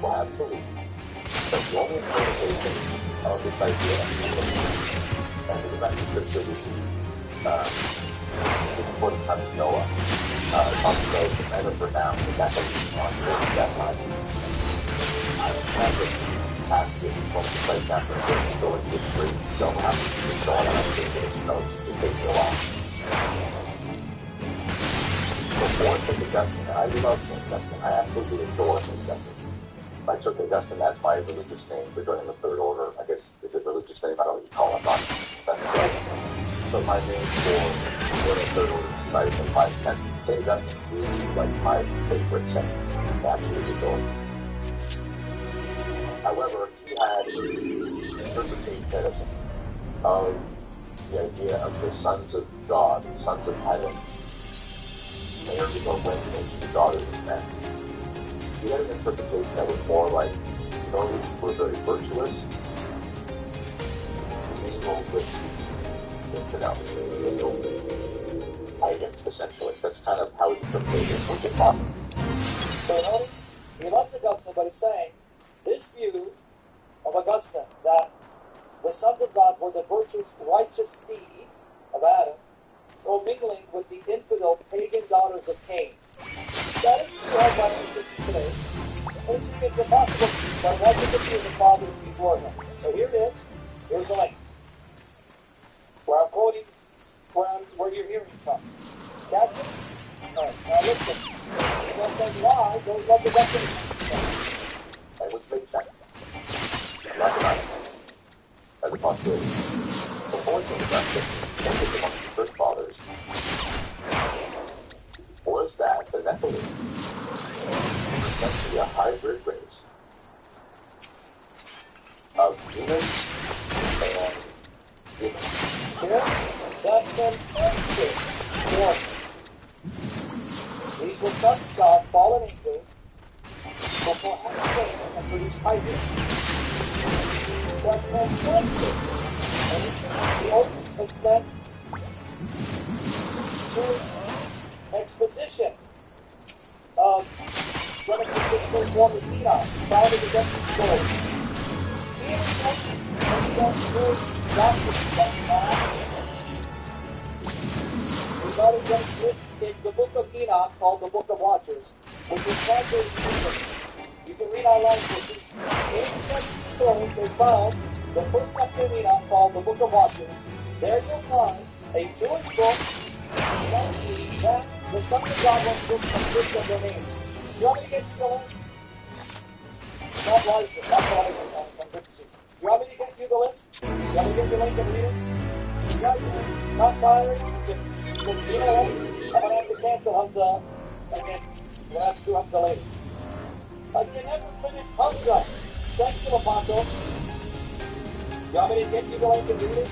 will have to believe that the only interpretation of this idea and the divine scripture we see before the time of Noah, talks about the men of renown, the Nephilim on that time. I have this passage from the site after going to the street, don't have to go on and take those notes, just take it along. Before St. Augustine, and I love St. Augustine, I absolutely adore St. Augustine. I took Augustine as my religious name for joining the Third Order. I guess, is it religious name? I don't know what you call it. That's so my name for joining the Third Order Society and my St. Augustine is like my favorite saint. Absolutely adore. However, he had an interpretation of the idea of the sons of God, the sons of heaven, marrying or women, the daughters of men. He had an interpretation that was more like those who were very virtuous, mingled with infidels, mingled with pagans, essentially. That's kind of how he interpreted it, which is possible. So notice, he loves Augustine, but he's saying, this view of Augustine, that the sons of God were the virtuous, righteous seed of Adam, mingling with the infidel pagan daughters of Cain. That is held by Christians today. And it's impossible to see, but why did the fathers before him? So here it is. Here's the link. Where I'm quoting, where you're hearing from. Catch it? Alright, now listen. Just like why, don't love the definition. That would make sense. Recognized as a possibility. Before St. Augustine, one of the first fathers was that the Nephilim were essentially a hybrid race of humans and humans. That consensus form. These were sons of God, fallen angels, before Adam and produced hybrids. That consensus, and the oldest extent to exposition of Genesis 6:1 is Enoch, founded against the story. Enoch and that word doctrine that regarding Genesis is the book of Enoch called the Book of Watchers, which is translated in English. You can read online with this. In Genesis story, they found the first section of Enoch called the Book of Watchers. There you'll find a Jewish book that the sons of God went to consist of their names. You want me to get you the link? Not licensed, I'm good to see. You want me to get you the list? You want me to get the link and read it? You guys not tired? Because you know what? I'm going to have to cancel Hamza again. We're going to have to do Hamza later. I can never finish Hamza. Thank you, Apostle. You want me to get you the link and read it?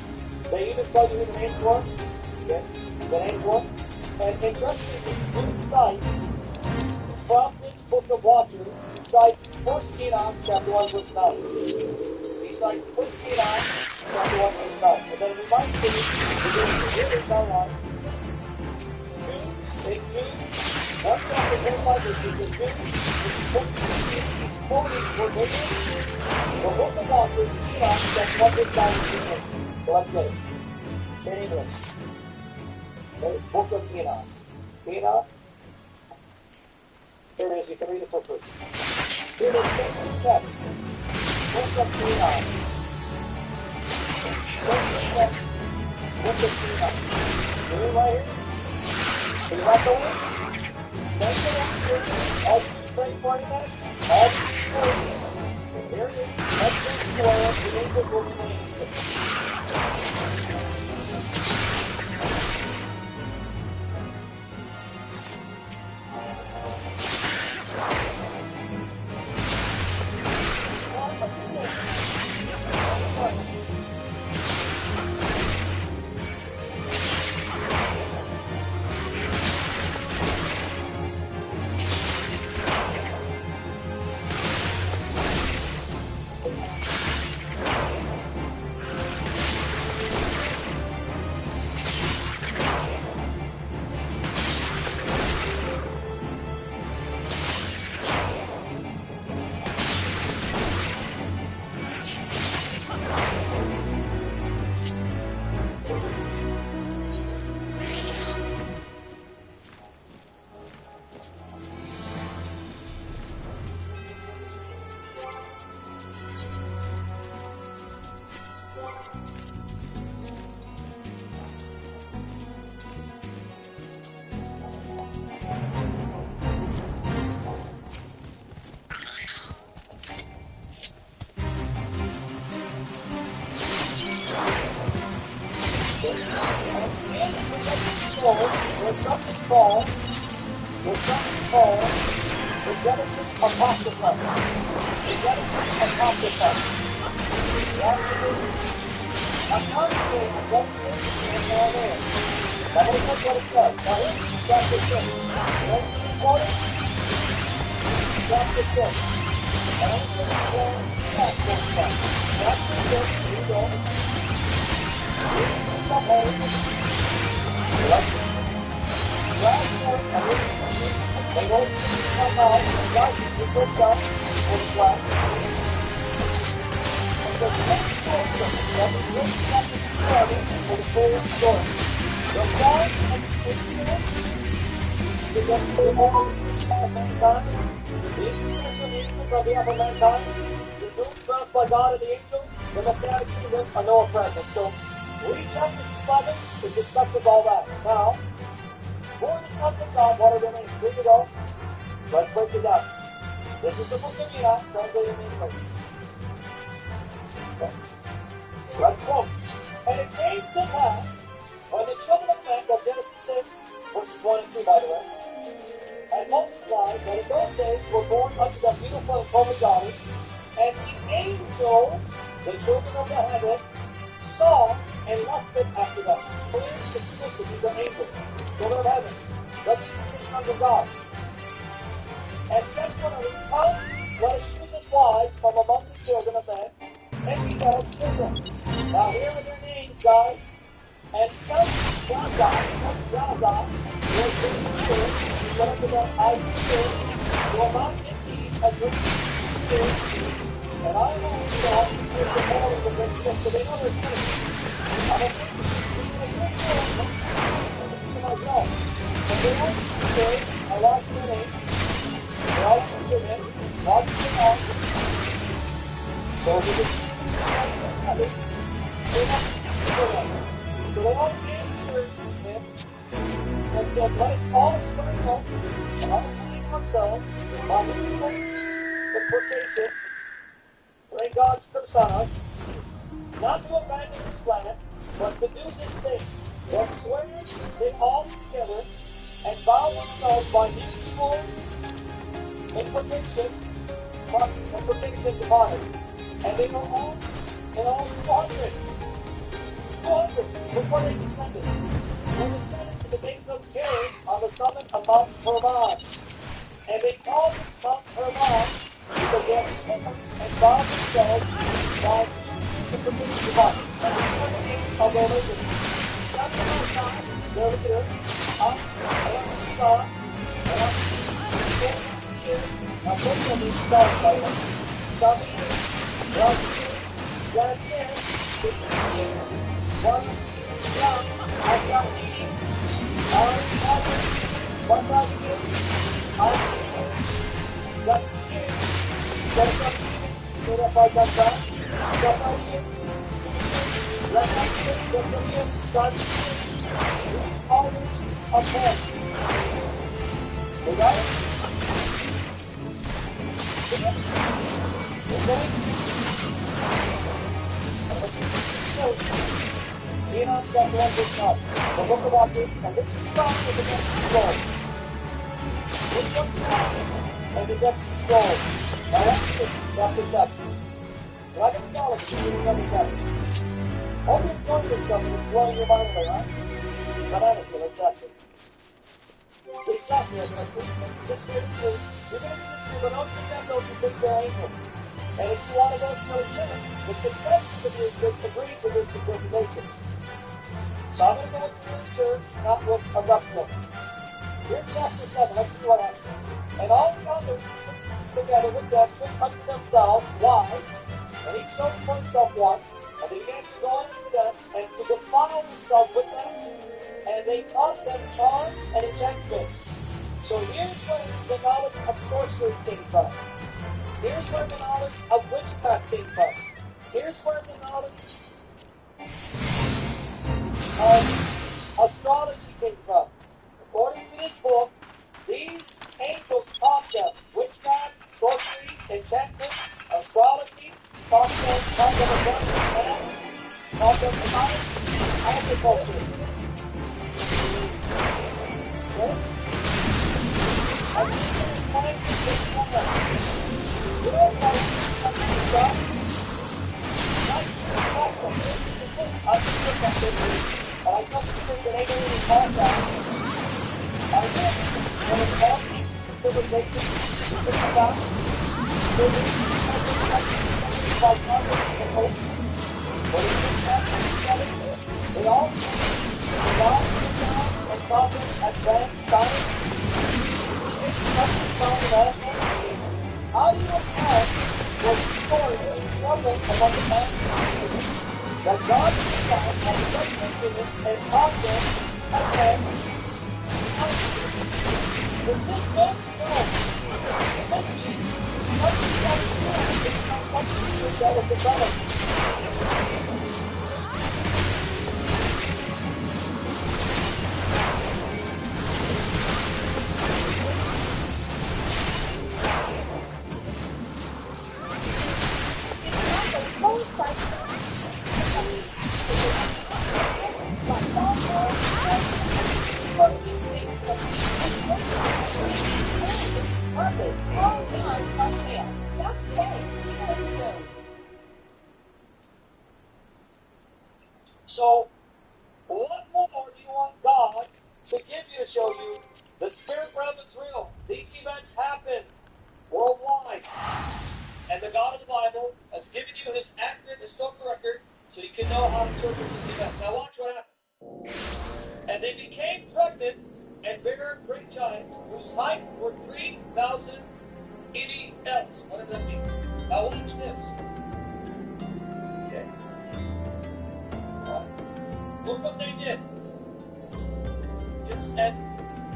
They even tell you who the names were. Okay? The names were. And interestingly, Jude cites from this book of Watcher, he cites 1 Enoch, chapter 1, verse 9. He cites 1 Enoch, chapter 1, verse 9. And then he reminds me, here is our line. Take Jude, 1 chapter 25, verse 2. He's quoting verbatim the book of Watcher, Enoch, chapter 1, verse 9. So let's get it. In English. Okay, book of Enoch. Enoch. Here it is, you can read it for free. Here it is, sacred text. Book of Enoch. Sacred text. Book of Enoch. See it right here? Can you write the link? Thank you, all these 30, 40 minutes, all these 40. And here it is. Let's explore the English will remain. The Genesis Apocrypha. The Genesis Apocrypha. I'm concentrating on Genesis and all there. Now look what it says. Now here's chapter 6. Ready to record it? Chapter 6. Genesis 4, chapter 6. Chapter 6, here we go. Here's the summary. Last point, I really see they don't come out and God is picked up for the black. And the sixth chapter that is written at the starting for the full story. The God of the ignorance is the morals of mankind. The intercession angels on behalf of mankind. The doom pronounced by God and the angel. The Messianic kingdom are no present. So, read chapter 7, it discusses all that. Now, who are the sons of God? What are their names? Here we go. Let's break it down. This is the book of Enoch, translated in English. Okay. Let's quote. And it came to pass, when the children of men, that's Genesis 6, verses 1 and 2, by the way, and multiplied, that in those days were born unto them beautiful and comely daughters, and the angels, the children of the heaven, saw and lusted after them. Clear, explicit, these are angels. Children of heaven. Doesn't even say sons of God. And said to them, come, let us choose us wives from among the children of men, and be God's children. Now here are their names, guys. And some Gaza was the leader, one of the ideas, were not indeed a great leader. And I know that is the more of the great stuff, but they know their sin. I'm a great to myself. But they don't say, I lost their name. They all consider him, lost their name. So they all answered him and said, let us all start up and understand ourselves by his name, but purchase it. bring God's curse on us, not to abandon this land, but to do this thing. That swear they all together and vow themselves by mutual imprecation upon it. And they were all, in all 200 before they descended. They descended to the gates of Jerry on the summit of Mount Hermon. And they called it Mount Hermon because they had sworn and vowed themselves by mutual imprecation upon it. And these were the names of their leaders. Their leader, now both of these stars by them. These are regions of men. You got it? Enoch chapter 1 verse 9. The book of Acts, and this is found in the Dead Sea Scrolls. This was found in the Dead Sea Scrolls. Now Acts 6, chapter 7. Well, I didn't follow the beginning of the chapter. All you're enjoying this stuff is blowing your mind away, right? But I don't feel exactly. Exactly, as I said. This year, you're going to do this year, but don't think that those who think they're angels. And if you want to go to a church, the consensus of you agrees with this interpretation. So I'm going to go with the church, not with Augustine. Here's chapter 7. Let's see what happens. And all the others together with them took unto themselves wives, and each chose for himself one, and they began to go into them and to defile themselves with them, and they taught them charms and enchantments. So here's where the knowledge of sorcery came from. Here's where the knowledge of witchcraft came from. Here's where the knowledge of astrology came from. According to this book, these angels taught them witchcraft, sorcery, enchantment, astrology, taught them abundance land, taught them science, agriculture. Okay? And these are the kinds of things that happen. You know what I'm talking about? Not to talk about it. I just look at it, and I just think that they don't even talk about it. I did. When it's talking civilization, it's about so these by Congress and Hope. When it's happening, they all down and taught them advanced science. It's something found in all how do you account for the story of struggle among the mankind that God himself had such influence and taught them advanced sciences? If this man knows, that means something that is new is not something that was developed. So, what more do you want God to give you to show you the spirit realm is real? These events happen worldwide. And the God of the Bible has given you his accurate historical record so you can know how to interpret these events. Now watch what happened. And they became pregnant and bare great giants whose height were 3,080 ells. What does that mean? Now watch this. Okay. Look what they did. It said,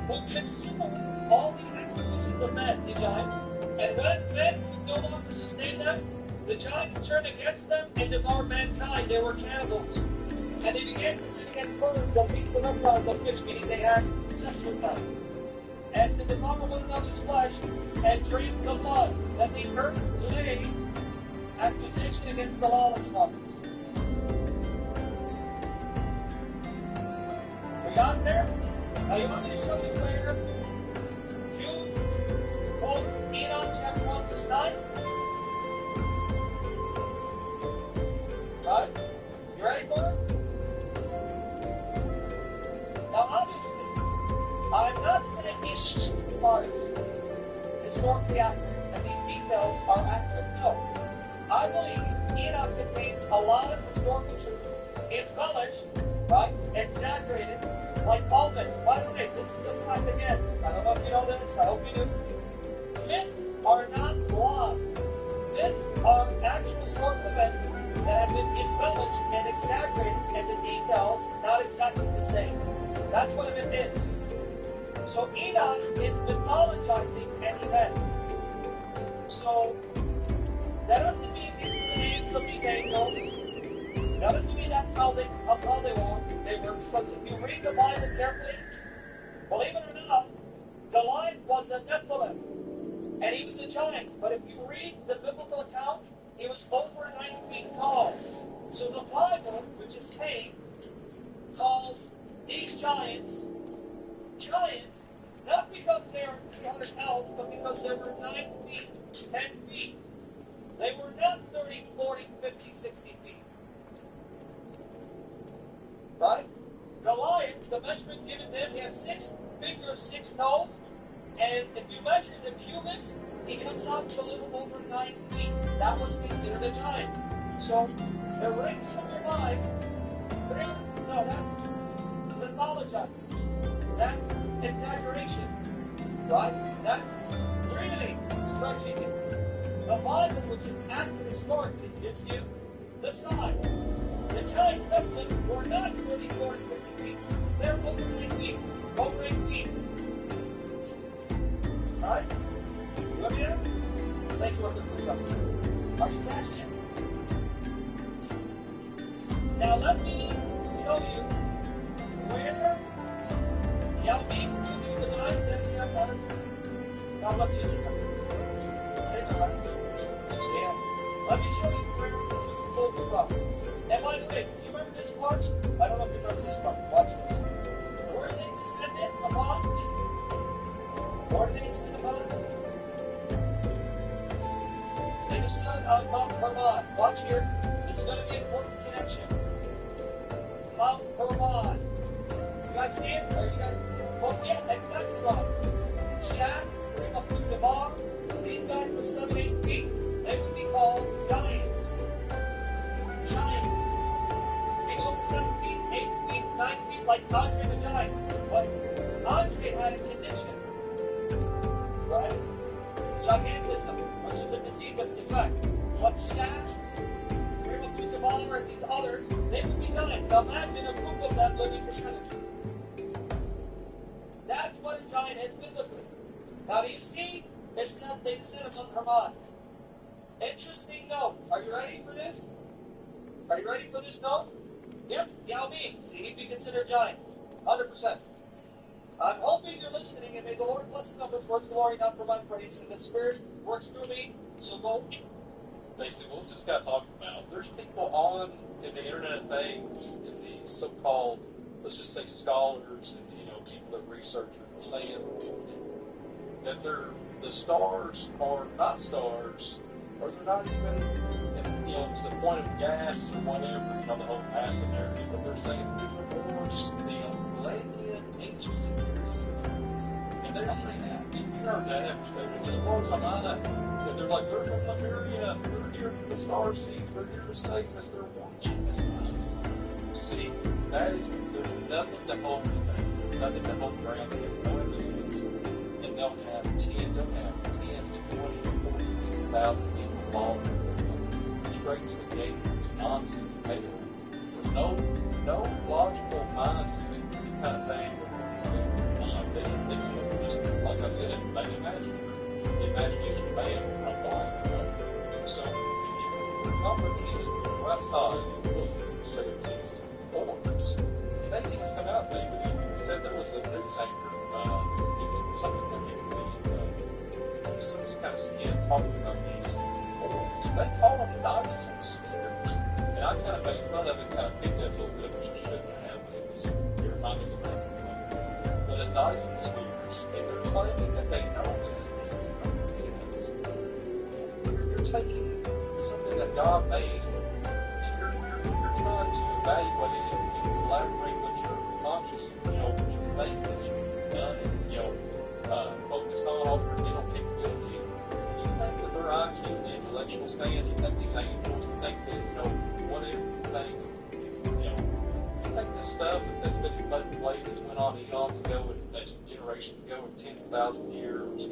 who consumed all the acquisitions of men, the giants, and when men could no longer sustain them, the giants turned against them and devoured mankind. They were cannibals. And they began to sin against birds and beasts and reptiles and fish, meaning they had sex with them. And to devour one another's flesh and drink the blood. Then the earth lay accusation against the lawless ones. We got there? Now you want me to show you where Jude quotes Enoch chapter 1 verse 9? Right? You ready for it? Now obviously, I'm not saying each part is historically accurate and these details are accurate. No. I believe Enoch contains a lot of historical truth, embellished, right, exaggerated, like all myths. By the way, this is a fact again. I don't know if you know this, I hope you do. Myths are not lies. Myths are actual historical events that have been embellished and exaggerated, and the details not exactly the same. That's what a myth is. So Enoch is mythologizing an event. So that doesn't mean these are the names of these angels. That doesn't mean that's how they were, because if you read the Bible carefully, believe it or not, Goliath was a Nephilim, and he was a giant. But if you read the biblical account, he was over 9 feet tall. So the Bible, which is Cain, calls these giants, not because they are 300 pounds, but because they were 9 feet, 10 feet. They were not 30, 40, 50, 60 feet. Right? Goliath, the measurement given them, he had 6 fingers, 6 toes, and if you measure the cubits, he comes out to a little over 9 feet. That was considered a giant. So, erase from your mind, no, that's mythologizing. That's exaggeration. Right? That's really stretching it. The Bible, which is accurate historically, gives you the size. The giants definitely were not 30, 40, 50 feet. They're over 9 feet. Over 8 feet. Alright? You let me know? Thank you for something. Are you catching it? Now let me show you where Yao Ming will do the 9 that you have on us. God bless you. Let me show you where the quotes from. And by the way, do you remember this part? I don't know if you remember this part. Watch this. Were they descended upon? Were they descended upon? They descended upon Hermon. Watch here. This is going to be an important connection. Mount Hermon. You guys see it? Are you guys? Oh, yeah, exactly right. Shaq, Jabar, these guys were 7, 8 feet. They would be called giants. Giants. They go 7 feet, 8 feet, 9 feet, like Andre the Giant. But Andre had a condition, right? Gigantism, which is a disease of defect. But Shaq, Jabar, and these others, they would be giants. Now imagine a group of them living together. That's what a giant is biblically. Now do you see? It says they descended upon Hermon. Interesting note. Are you ready for this? Are you ready for this note? Yep, Yao Ming. See, he'd be considered a giant. 100%. I'm hoping you're listening, and may the Lord bless the numbers for His glory, not for my praise, and the Spirit works through me. So go. Basically, what's this guy talking about? There's people on in the Internet of Things, in the so-called, let's just say scholars, and people that researchers are saying that the stars are not stars, or they're not even, to the point of gas or whatever, the whole massive narrative, but they're saying there's force, the Palladian ancient security system. And they're saying that. You heard that, it just blows my mind. And they're like, they're from Lemuria, they're here for the star seeds, they're here to save us, they're watching us. See, that is, there's nothing to hold to that. There's nothing to hold ground. There's no evidence. And they'll have 10s and 20 and 40,000 people following straight to the gate. It's nonsense. There's no logical mindset kind of thing. They just, like I said, they imagine the imagination band of life. So if you comprehend or outside, you say these forms, and they didn't come out. They even said there was a news anchor, something that he some kind of skin talking about these spheres. They call them Dyson spheres. And I kind of made fun of it, kind of picked it a little bit, which I shouldn't have. It was, it reminded me of that. But a Dyson spheres, and they're claiming that they know this. This is nonsense. You're taking something that God made, and you're trying to evaluate it and collaborate with your conscious, with your faith that you've done, and, focused on all your mental capability. You think that their IQ and intellectual stands, you think these angels, you think that, whatever you think is, you think this stuff that's been played that's went on eons ago, and generations ago, or tens of thousands of years,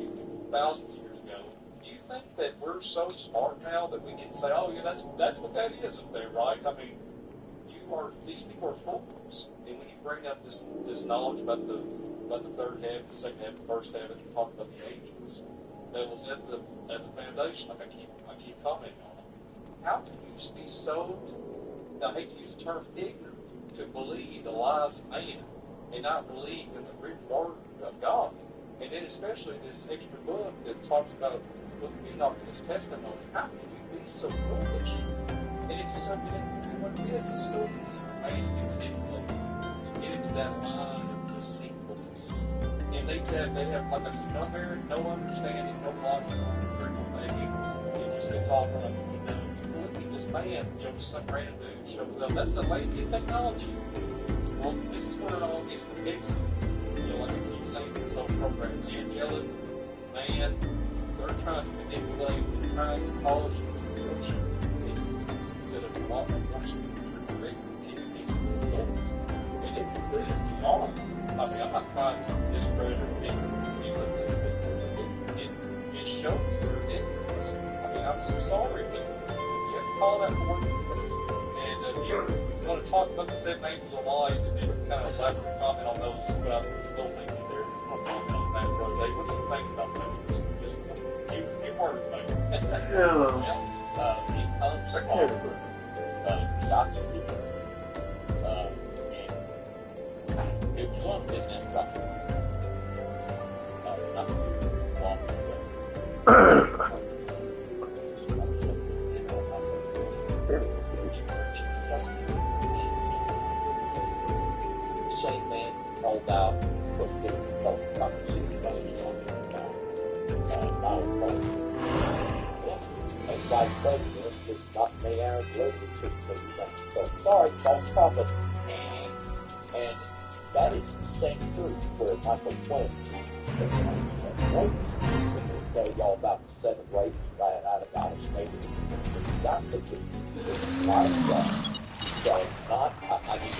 thousands of years ago, do you think that we're so smart now that we can say, oh yeah, that's what that is up there, right? I mean, these people are fools. And when you bring up this knowledge about the third heaven, the second heaven, the first heaven, you talk about the angels that was at the foundation, like I keep commenting on it. How can you be so, I hate to use the term ignorant, to believe the lies of man and not believe in the written word of God? And then especially this extra book that talks about the book of Enoch and his testimony. How can you be so foolish? And it's so, what it is, it's so easy for man to be manipulated and get into that line of deceitfulness. And they have, like I said, no merit, no understanding, no logic, it's all from look at this man, some random dude shows up. That's the lazy technology. Well, this is where it all gets fixed. Like I keep saying this whole program, the angelic man, they're trying to manipulate, they're trying to cause you to worship instead of worshiping the true creator, keeping people in the Lord. And it's beyond. I mean, I'm not trying to discredit it shows their ignorance. I mean, I'm so sorry, but you have to call that more ignorance. And if you're going to talk about the seven angels of light and then kind of elaborate comment on those, but I'm still thinking there, I'll comment on that for a day. What do you think about that? Just a few words, maybe. It comes over the oxygen. And it was on this inside. Not long ago. Same man called out was getting called conversation about and Vice President is not me, Aaron Blakey, so sorry, false prophet. And that is the same truth where Michael Flynn will tell y'all about the 7 rapes right out of Alice Maybe. Got to be my God. So it's not, I mean,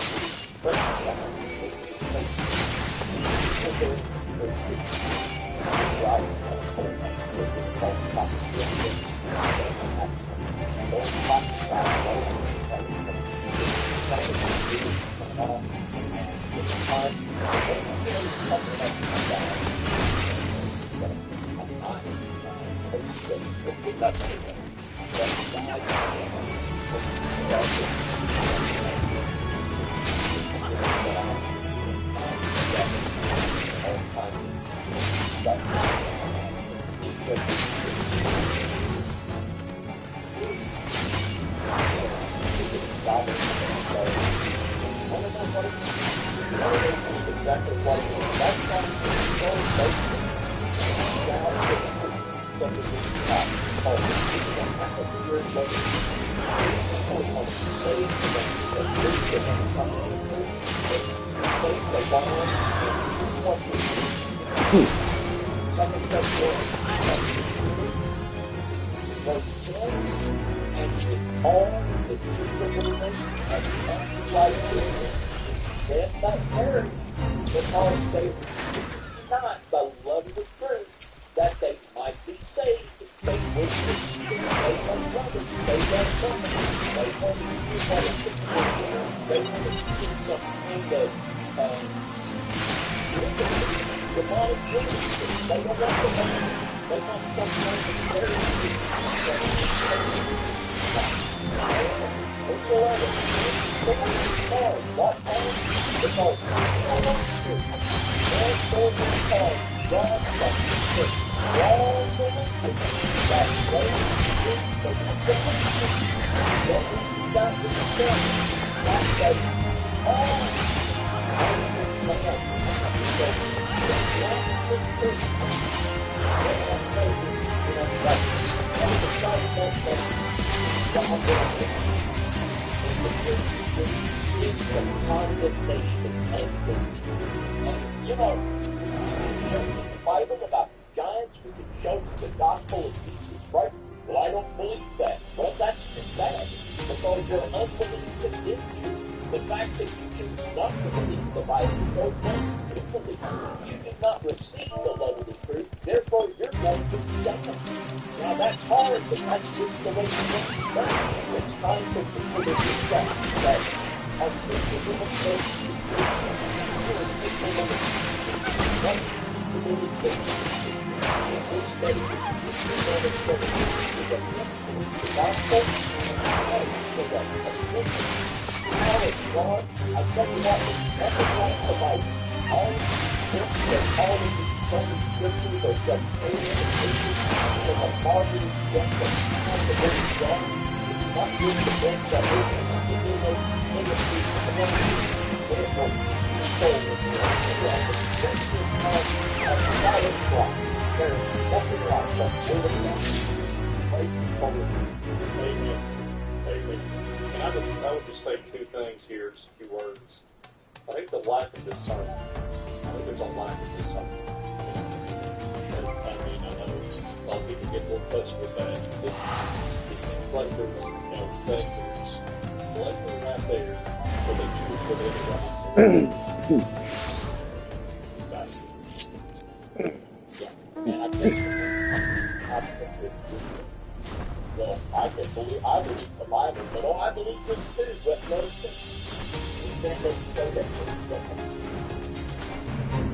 God that is all the way that way is the what we got in the sun. That says all it's the condemnation of the and you know, in the Bible about giants, we can show the gospel of Jesus Christ. Well, I don't believe that. Well, that's just bad because your unbelief condemns you. The fact that you choose not to believe the Bible shows no differently. You did not receive the love of the truth, therefore you're going to be damned. Now that's hard, but that's just the way it works. It's time for people to respect that our Christian faith is And I would just say two things here, just a few words. I think the lack of discernment. I think there's a lack of discernment. And, I mean, I know a lot of people get a little touchy with that. It seems like there's, there's blatantly right there, so they choose to live right. And I think well, I believe the Bible, but I believe this too. What knows this? We can't let you say that.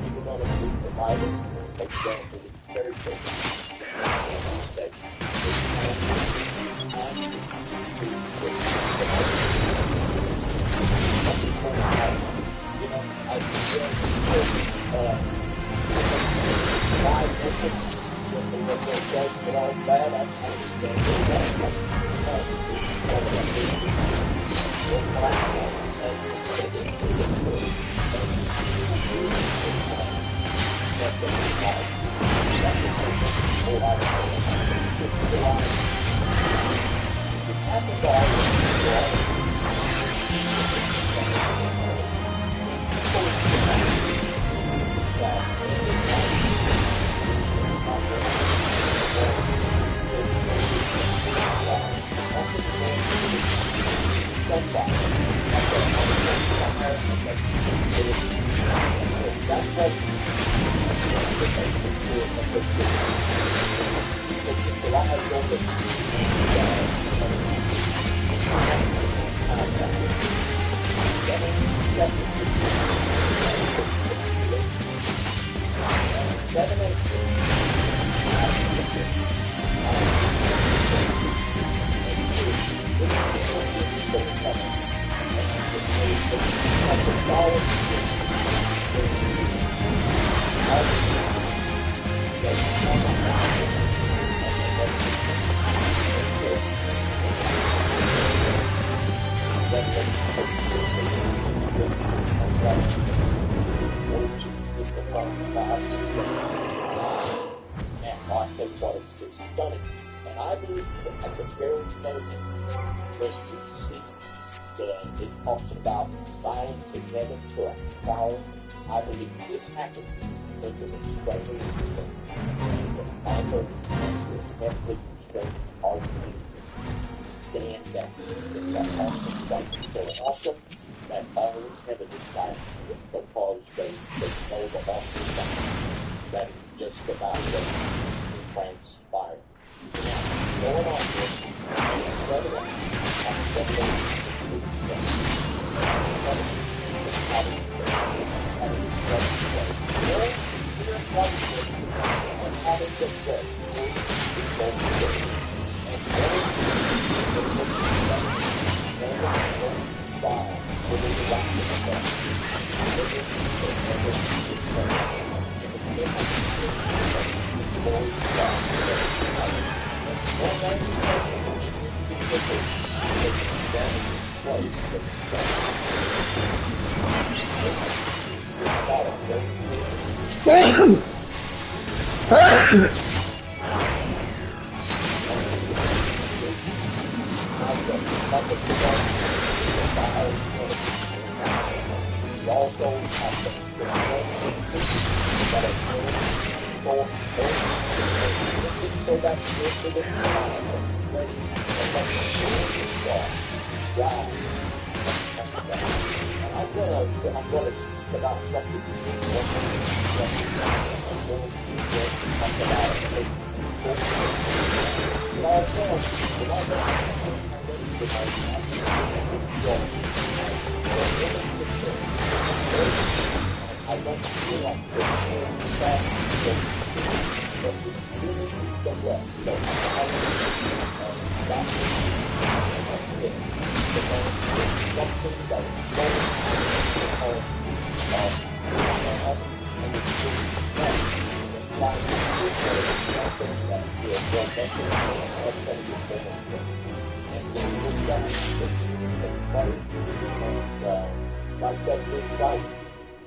People don't believe the Bible, but you don't believe very good. You know, I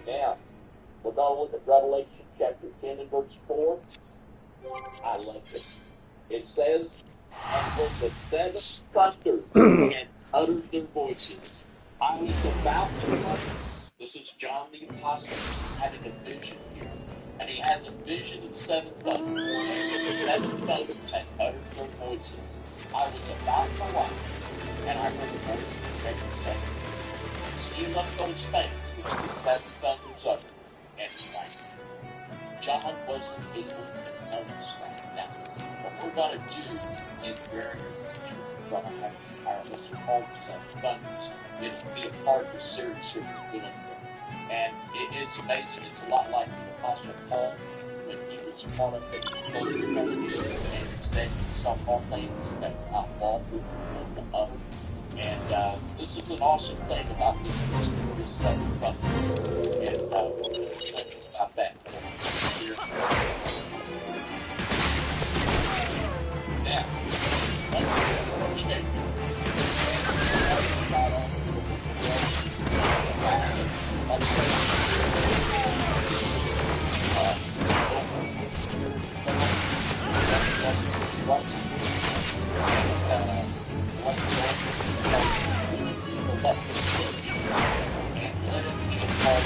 Now, we're going to look at Revelation chapter 10 and verse 4. I love it. It says, "And when the seven thundered and uttered their voices, I was about to utter." This is John the Apostle having a vision here. And he has a vision of seven thunders. And when the seven thunders had uttered their voices, I was about to utter. And I heard the voice of the great saying, "Seal up those things which the seven thunders uttered, and write." John wasn't able to understand. Now, what we're going to do is we're going to have our list called seven thunders. It'll be a part of the series here we're doing here. And it's amazing. It's a lot like the Apostle Paul when he was part of the close fellowship and said he saw all things that were not lawful for the other. And this is an awesome thing about this seven thunders. And let's about that. Here. Now, let's get the first stage. And let it be a part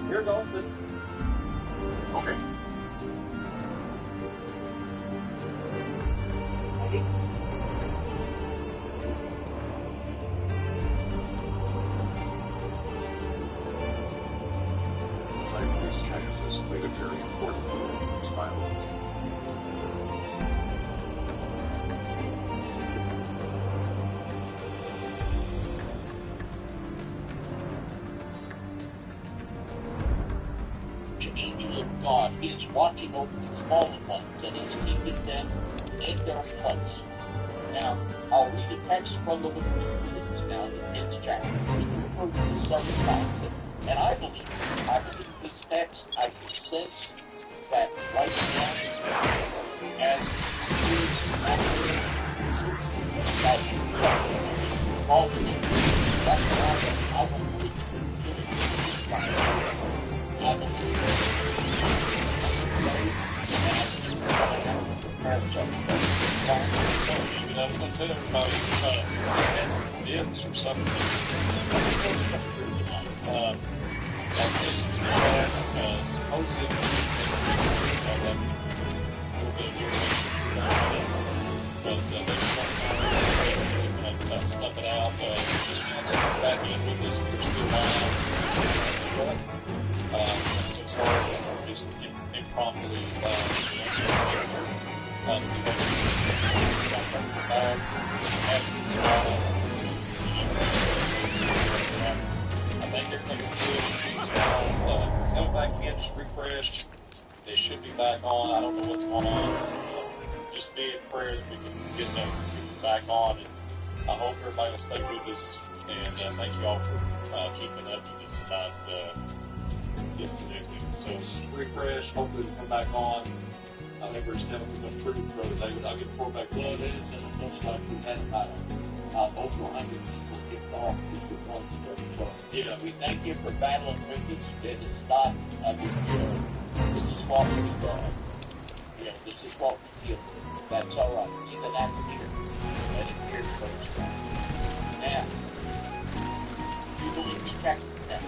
Here goes this. Okay. High priest Caiaphas played a very important role in the trial of the angel of God is watching over the smaller ones and is keeping them in their place. Now, I'll read a text from the book of Philippians now, the 10th chapter. We refer to this several times, and I believe this text, I can sense that right now, as all the things, that's why I will put I believe Dibs or something. That's true. Supposedly, but stuff it out. Back in with this Christian so sorry, just impromptuli I think everything is good. Coming back in, just refreshed. They should be back on. I don't know what's going on. Just be in prayer that we can get them back on. And I hope everybody will stay with us. And thank you all for keeping up with us tonight. So refresh, hopefully we come back on. I think we're telling too much truth, Brother David. I'll get pour back blood in, and it looks like we had about over 100 people kicked off just with one straight. So, we thank you for battling with us. It is not, this is what we do. This is what we feel. That's all right. Even after here, let it hear first. Now, you will expect that.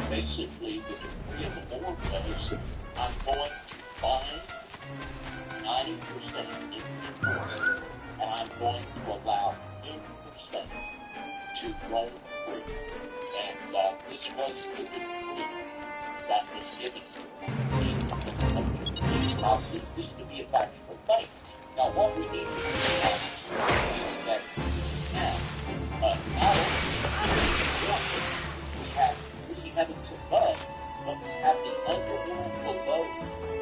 Basically, the degree of the board was, I'm going to find 90% in the course, and I'm going to allow 10% to roll free. And this was the degree that was given to me. Now, see, this to be a factual thing. Now, what we need to do is that now, not only we have heavens above, but we have the underworld below.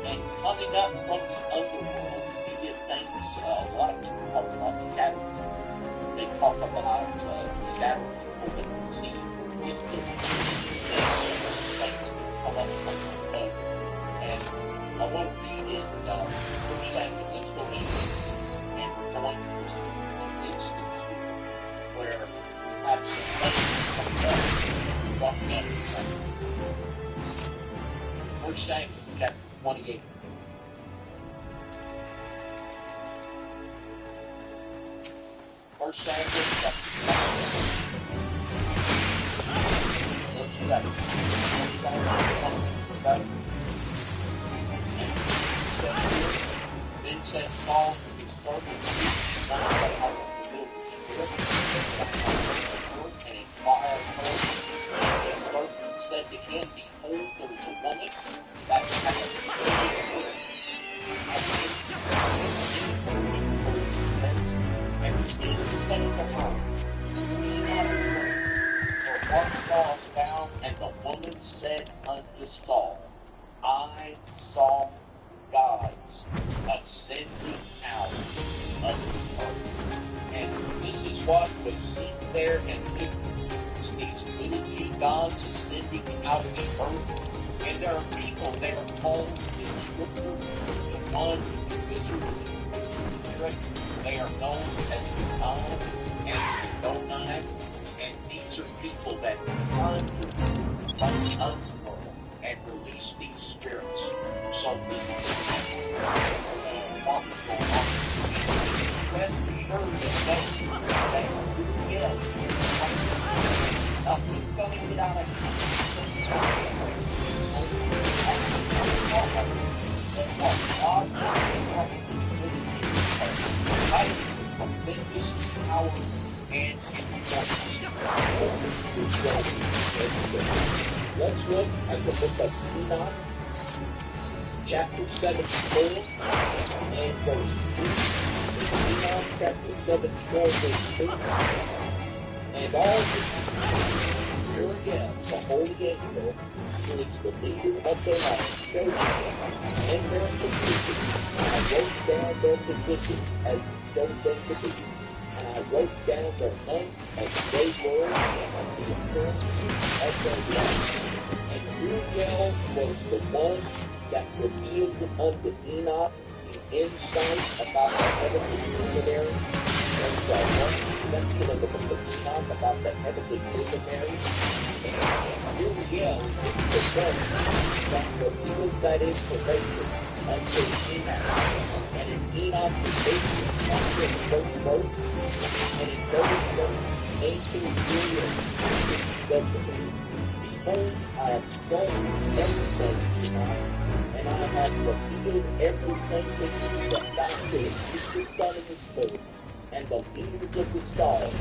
And coming up from the underworld, you get things, a lot of people talk about the shadows. They talk about the shadows people that can see in the things that come up from the above. And I want to read in 1 Samuel, let's go in, and we're going to see an instance where we have some things come up. 1 Samuel chapter 28. First Samuel chapter 7. First Samuel chapter 7. Then said Saul to his servants, "Now that I will build the spirit, and inquire of her." And his servant said to him, "Behold, there is a woman that hath a spirit." And Jesus said unto her, "Be not afraid, for what sawest thou?" And the woman said unto Saul, "I saw gods ascending out of the earth." And this is what was seen there and Luke. These little g gods ascending out of the earth. And there are people that are called in Scripture the one individual spirit. They are known as the God and the Donai. And these are people that come from the world and release these spirits. So this is what was going on. Rest assured that they are yes. Nothing's going to get out of here. Tremendous power and importance. Let's look at the book of Enoch, chapter 74 and verse 2. Enoch chapter 74 verse 2. And all the here again, the holy angel, who is the leader of the light, showed them and their position. And I wrote down their position as showed them to be. And I wrote down their names as they were, and the appearance of their life. And Uriel was the one that revealed unto Enoch the insight about the heavenly luminary. And the one section of the book of Enoch about the heavenly luminary. And Uriel is the one that revealed that information unto Enoch. And in Enoch the basis after the first verse, and in those verse, ancient Uriel said to me, "Behold, I have shown everything to us, and I have revealed everything to you that thou shouldst keep the sun in his place, and the leaders of the stars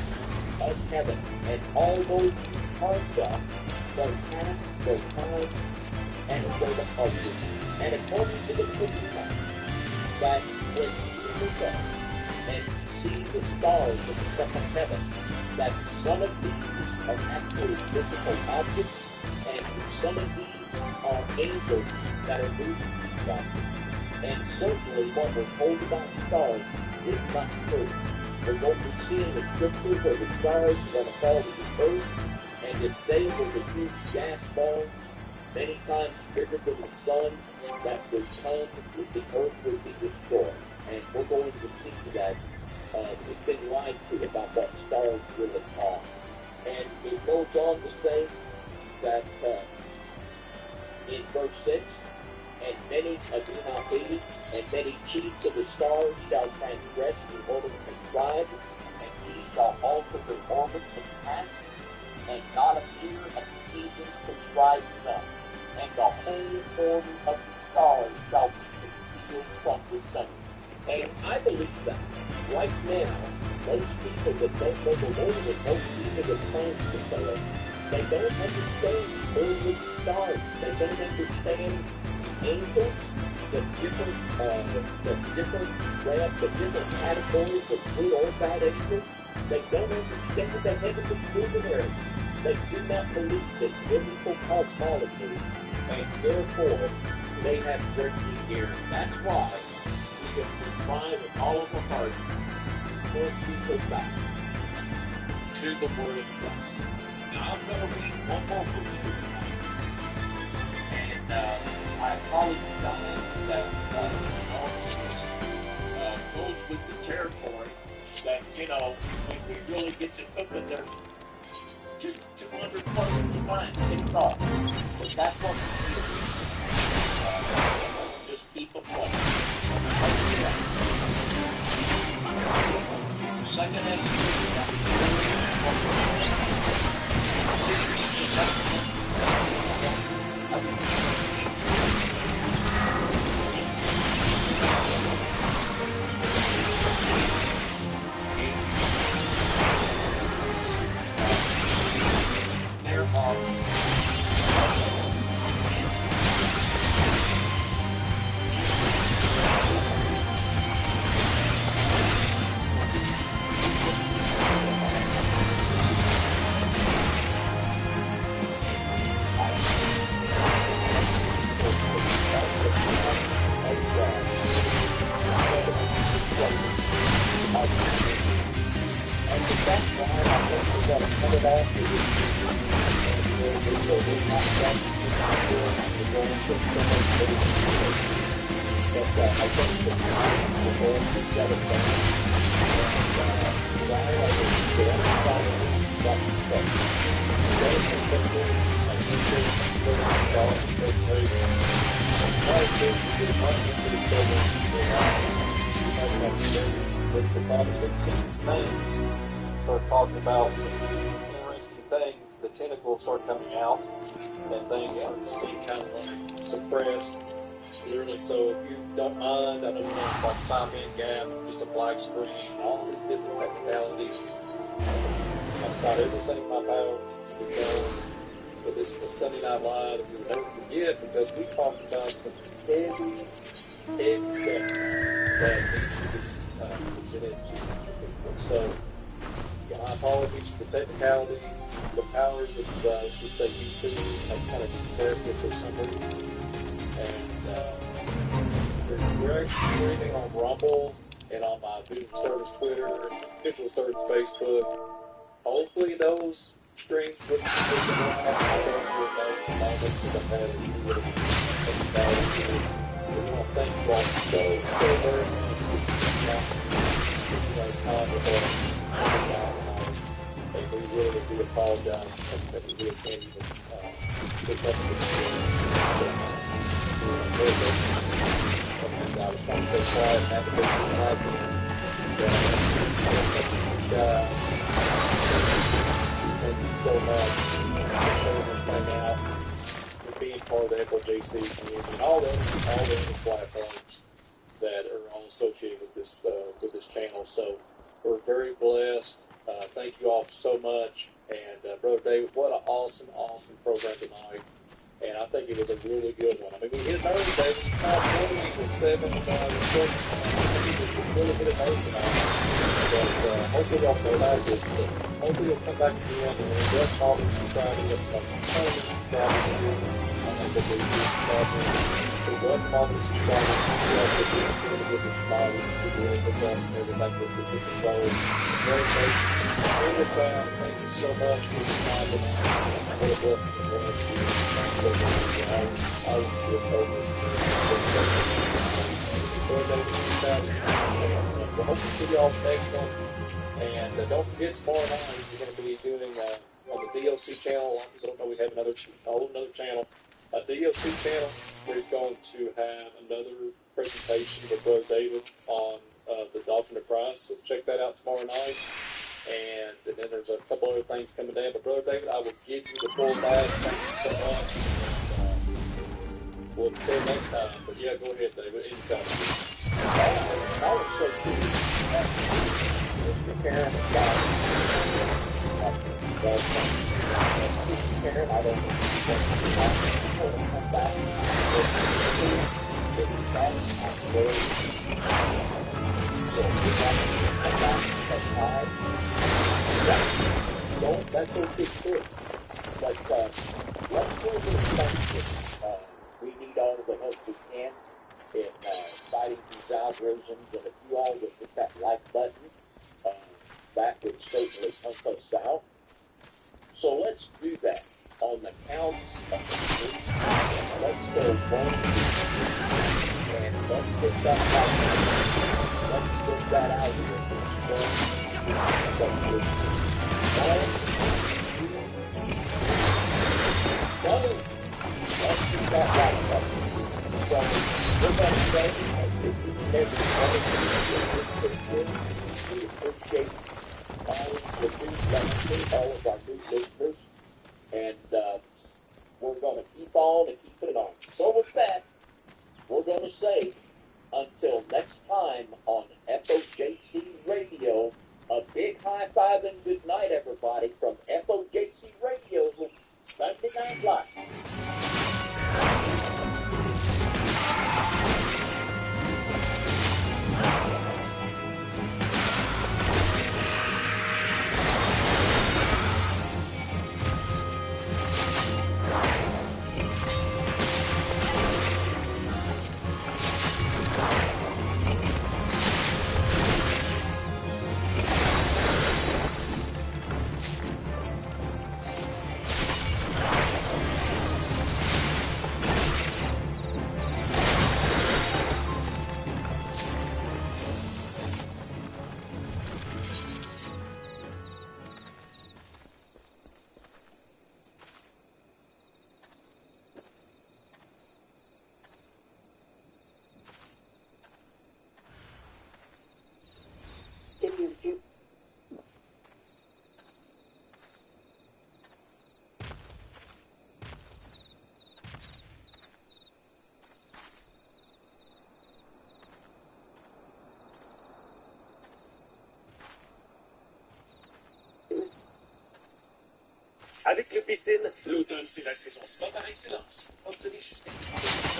of heaven, and all those who carved up their past, their time, and their departure." And according to the Quran, that when you look up and see the stars in the second heaven, that some of these are actually physical objects, and some of these are angels that are moving these objects. And certainly what we're told about stars is not true. But what we see in the Scriptures where the stars are going to fall to the earth, and if they were the huge gas balls, many times bigger than the sun, that would come with the earth would be destroyed. And we're going to see that we've been lied to about what stars really are. And it goes on to say that in verse 6, "And many do not believe, and many chiefs of the stars shall transgress in order to contrive, and he shall alter their orbits and paths, and not appear at the seasons prescribed to them. And the whole order of the stars shall be concealed from the sun." And I believe that right now, most people that don't know the Lord and most people that plan to fail, they don't understand the order of the stars. They don't understand angels, the different categories of good or bad angels. They don't understand the heavenly luminaries. They do not believe in biblical cosmology, and therefore they have greatly erred. That's why we have to try with all of our hearts to point people back to the Word of God. Now I'm going to read one more verse to you tonight, and I apologize that goes with the territory that, when we really get to cooking, there's just 200 plus to find things off. But that's what we do. Just keep a place. Second Ezra so much dedication. But I think the time will all be together. And why I was there, what you said. Very conceptual, I think there's sort of thought, presentation. I think it's much into the program. What's the problem? These things start talking about some interesting things. The tentacles start coming out, and things seem kind of like suppressed. Literally, so if you don't mind, I know you know it's like 5-minute gap, just a black screen, all these different technicalities. I've tried everything in my power to keep it going. But this is a Sunday Night Live, and you'll never forget because we talked about some heavy stuff that needs to be presented to people. So, my apologies for the technicalities, the powers of, let's just say, YouTube have kind of suppressed it for some reason. And we're actually streaming on Rumble and on my Visual Disturbance Twitter, Visual Disturbance Facebook. Hopefully those streams would be we want to thank you all so very much. And we really do apologize that we really can't even pick up the and I was trying to stay quiet and have a good thank you so much for showing this thing out, for being part of the FOJC community, and all the other platforms that are all associated with this channel. So we're very blessed. Thank you all so much. And Brother David, what an awesome program tonight. And I think it was a really good one. I mean, we hit nerve, David. Top 20 was 7 I think it was a really hit a nerve tonight. But hopefully y'all play that good. Hopefully you'll come back again and invest all these subscribers. That's like a ton of subscribers here. I think that they subscribers. So welcome all the subscribers. You guys are doing good this body. You're doing with us and everything that we're keeping forward. Very great. Bring us out. Thank you so much for your time tonight. What a blessing to have you. I will see you over. We hope to see you all next one. And don't forget, tomorrow night we're going to be doing on the DOC channel. A lot of people don't know we have another channel. A DOC channel. We're going to have another presentation with Brother David on the Doctrine of Christ. So check that out tomorrow night. And then there's a couple other things coming down. But Brother David, I will give you the full bag. Thank you so much. We'll until next time. But yeah, go ahead, David. Inside. I would say too, Mr. Karen is God. Karen, I don't know if you come back. That's okay too. But let's do this. We need all the help we can in fighting these algorithms, and if you all would hit that like button, that would certainly help us out. So let's do that on the count of 3. Let's go 1, 2, and let's get that out. Let's get that out here. 1, 2, 3. Let's get that out. So we're going to say, we appreciate all of our new listeners, and we're going to keep on and keep it on. So with that, we're going to say, until next time on FOJC Radio, a big high five and good night, everybody, from FOJC Radio with Sunday Night Live. Avec le piscine, l'automne c'est la saison spa par excellence. Obtenez jusqu'à 40%.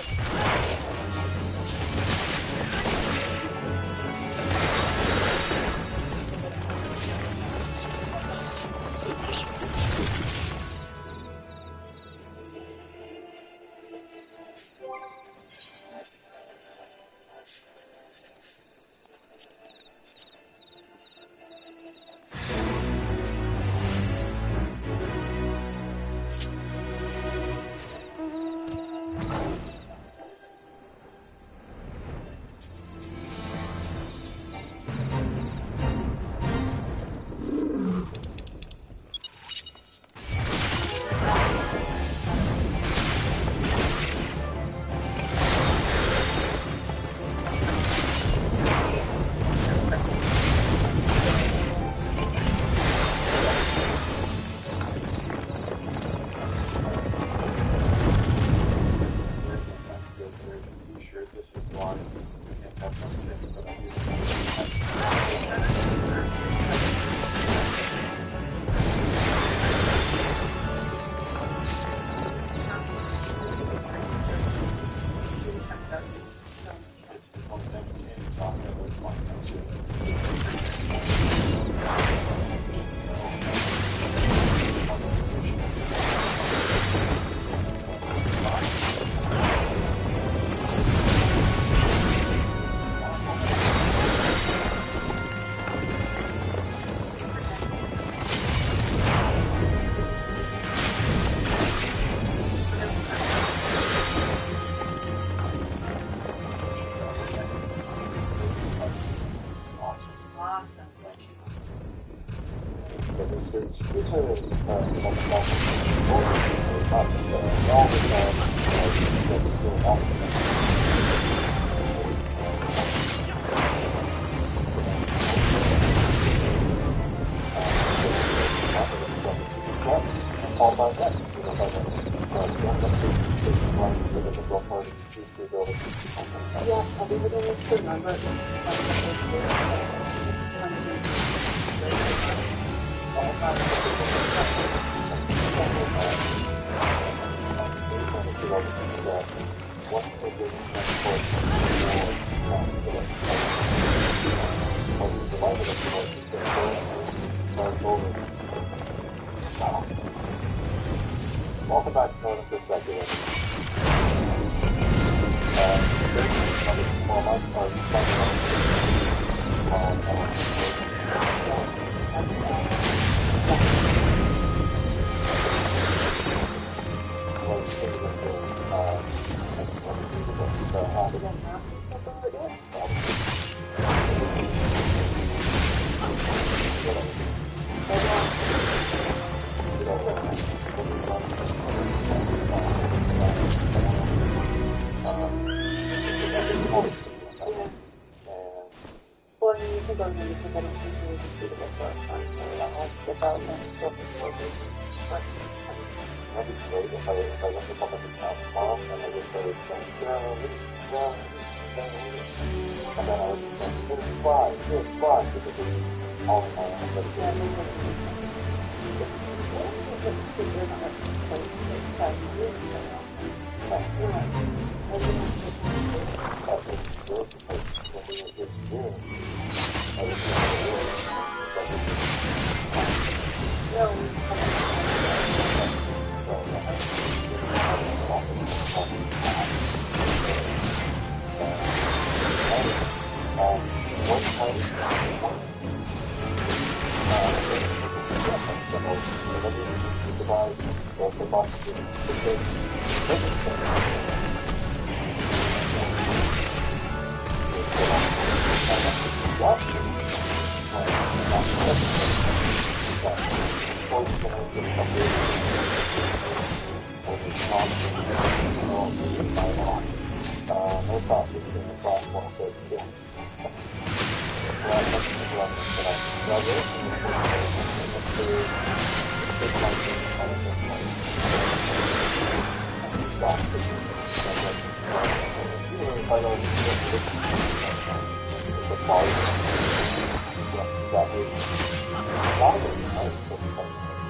Welcome back to Northern Perspective.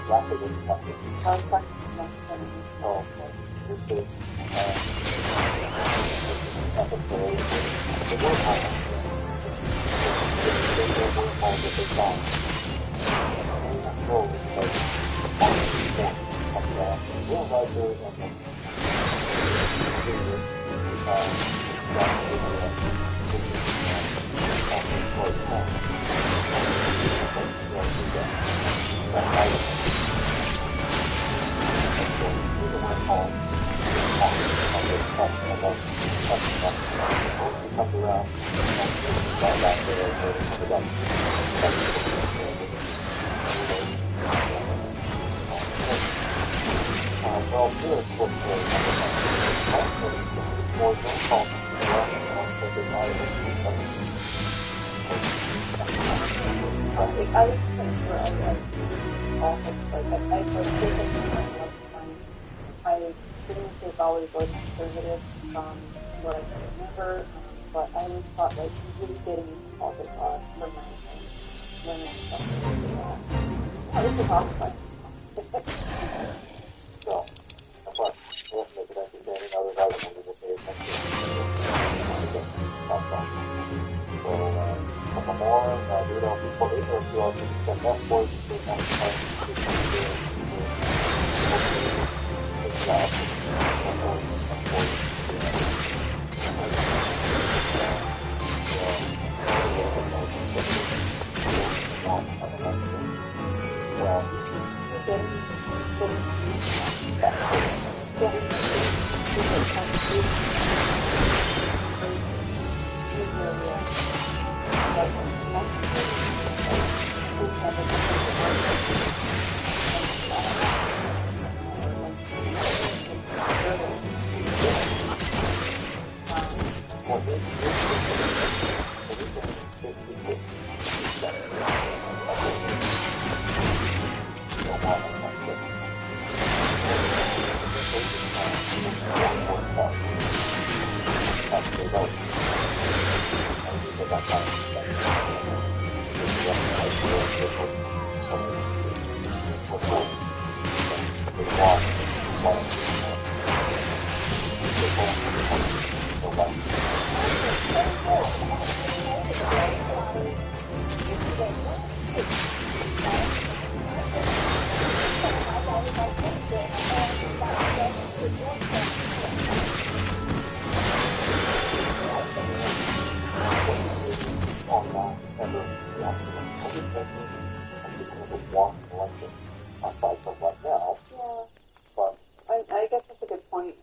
rapid impact. Oh, this is episode the wormhole. The wormhole that they found. Control is like Will Riker and the well, here it's what I was thinking for office, like I pretty much was always like conservative from what I can remember, but I always thought like really getting into politics for my women and stuff like that. I was just awesome. So, that's why I wasn't making entertaining, otherwise I'm going to say something. So, a couple more, do it also for it, or if you also send that for it, you can I guess that's a good point,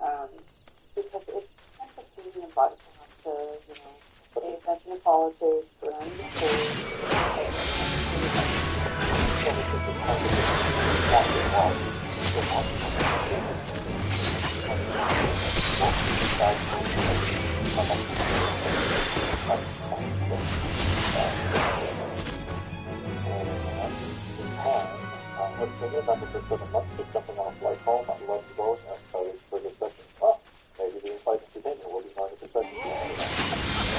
because it's kind of a pain in the butt to, pay attention to politics, around the let's say that after just a month, just jumping on a flight home, I love to go, and excited for the session. Oh, maybe the flight's continuing, we'll be going to the session.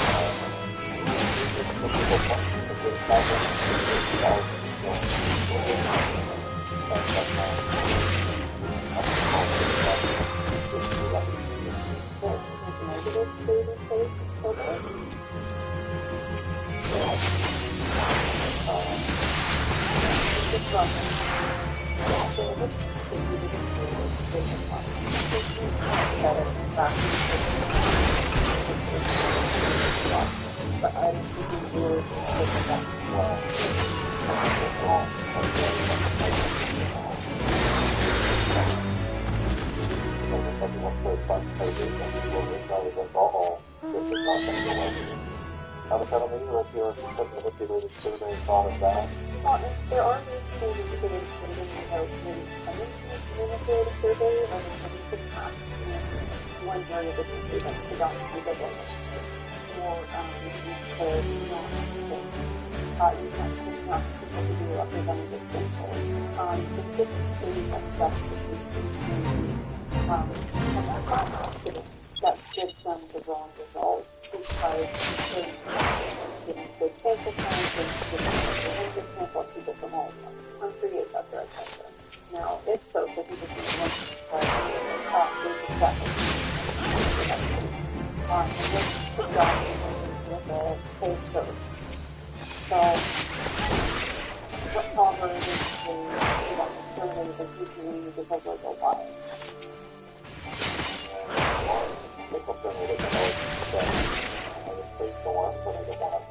There are new tools you can include in manipulative survey, or you could have one area that you do that's predominantly bigger, or you not to do representative sample. Different things like that that gives them the wrong results because getting big sample size and getting a sample to get them all on free, etc., etc. if so people can want to decide is exactly and this exactly with a coal stove. So what Proverbs is certainly the future because of the why. Nicholson will look at all that I would say go on, but I don't want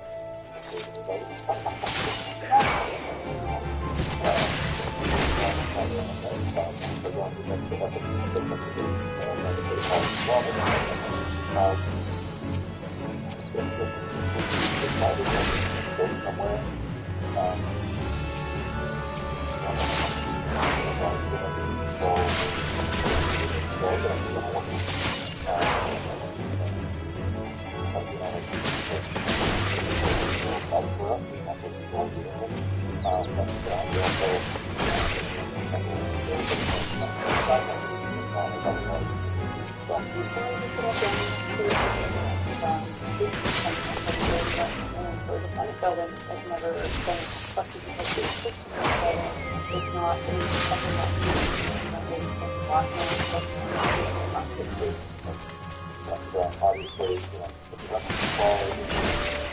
obviously, if you have to fall,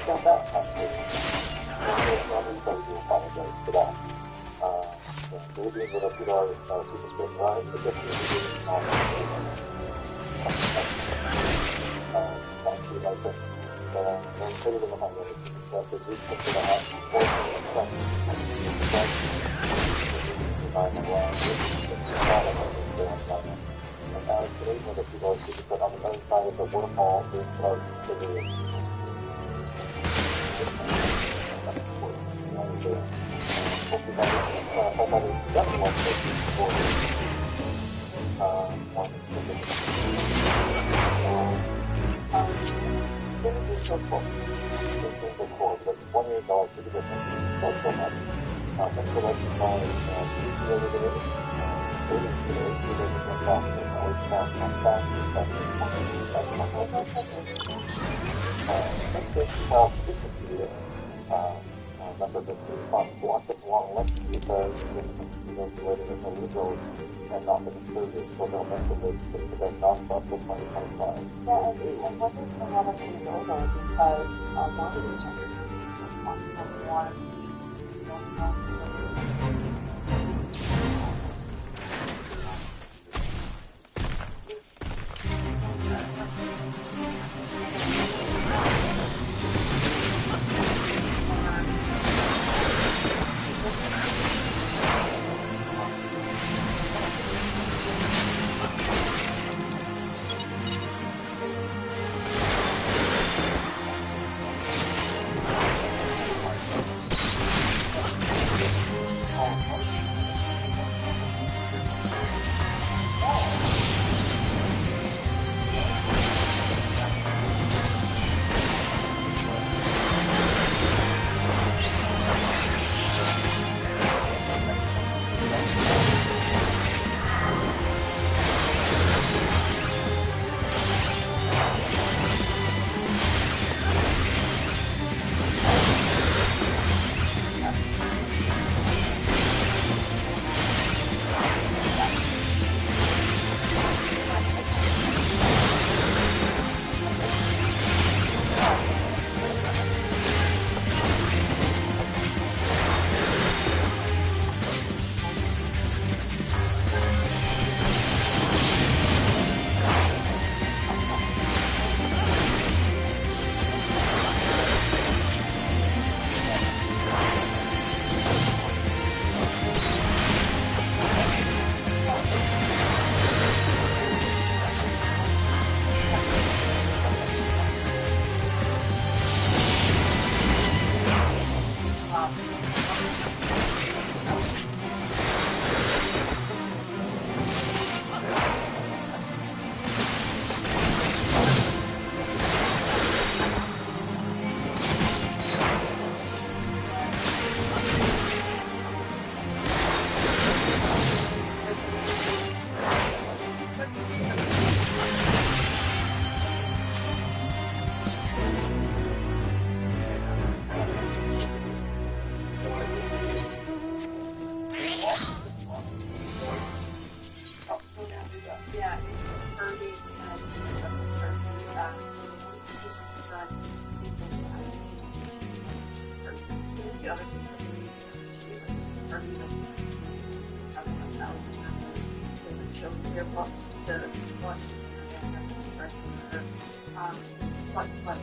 don't that actually. So apologize for that. Maybe with a few dollars, people spend right, but definitely on actually like it. Then put it in the mind of it. That's a good thing to have. And now today, when the people are put on the other side of the waterfall, they start to do and not the conservatives, so they'll make the votes for them not up to 2025. Yeah, and what is the lot of people go though, because a lot of these constantly want to other party have come out. They would show their books to watch but the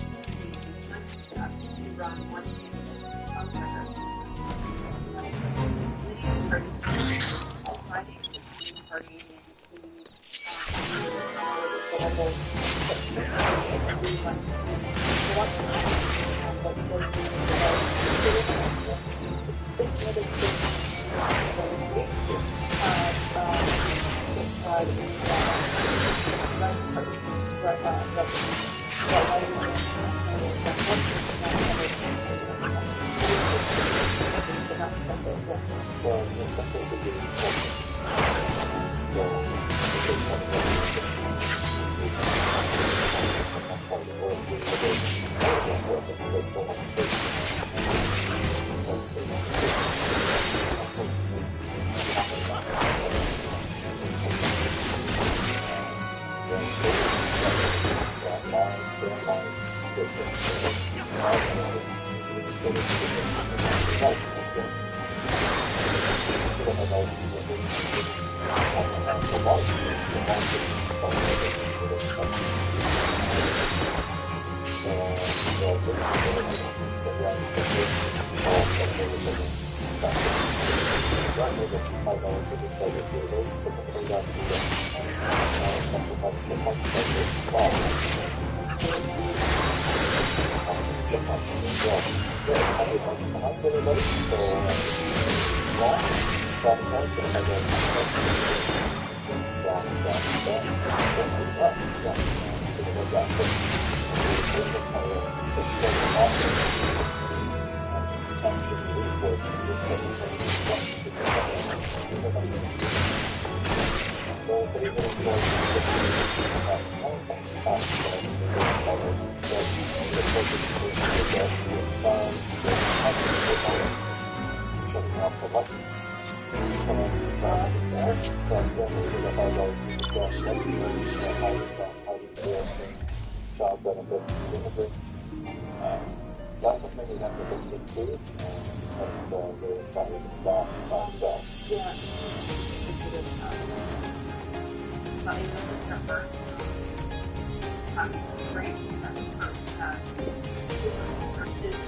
next step to run one candidate somewhere. So party needs to be job benefits, that's something we have to look into, and we're trying to stop that. Yeah. Not even the number. Great. Versus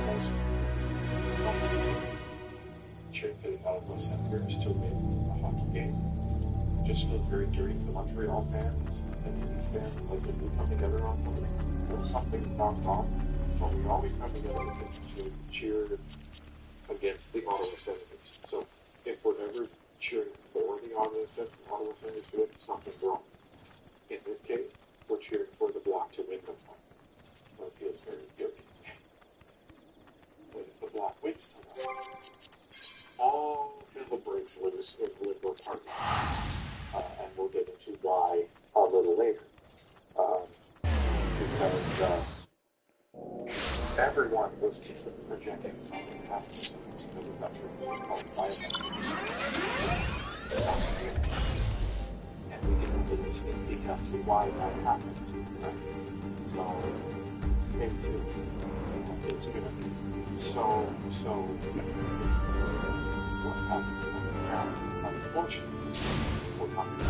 almost cheering for the Ottawa Senators to win a hockey game. It just feels very dirty to Montreal fans and Leafs fans. Like if we come together on something, something's gone wrong, but we always come together to cheer against the Ottawa Senators. So if we're ever cheering for the Ottawa Senators to win, something's wrong. In this case, we're cheering for the Block to win the one. So it feels very guilty. But if the Block wins tonight, all hell breaks loose in the Liberal Party. And we'll get into why a little later. Because everyone was just projecting something happens in the country called violence. And we didn't really speak as to why that happened. Right? So, stay tuned. It's going to be so what happened on the ground. Unfortunately, we're coming to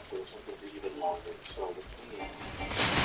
so this one's going to be even longer. So the Canadians is going to be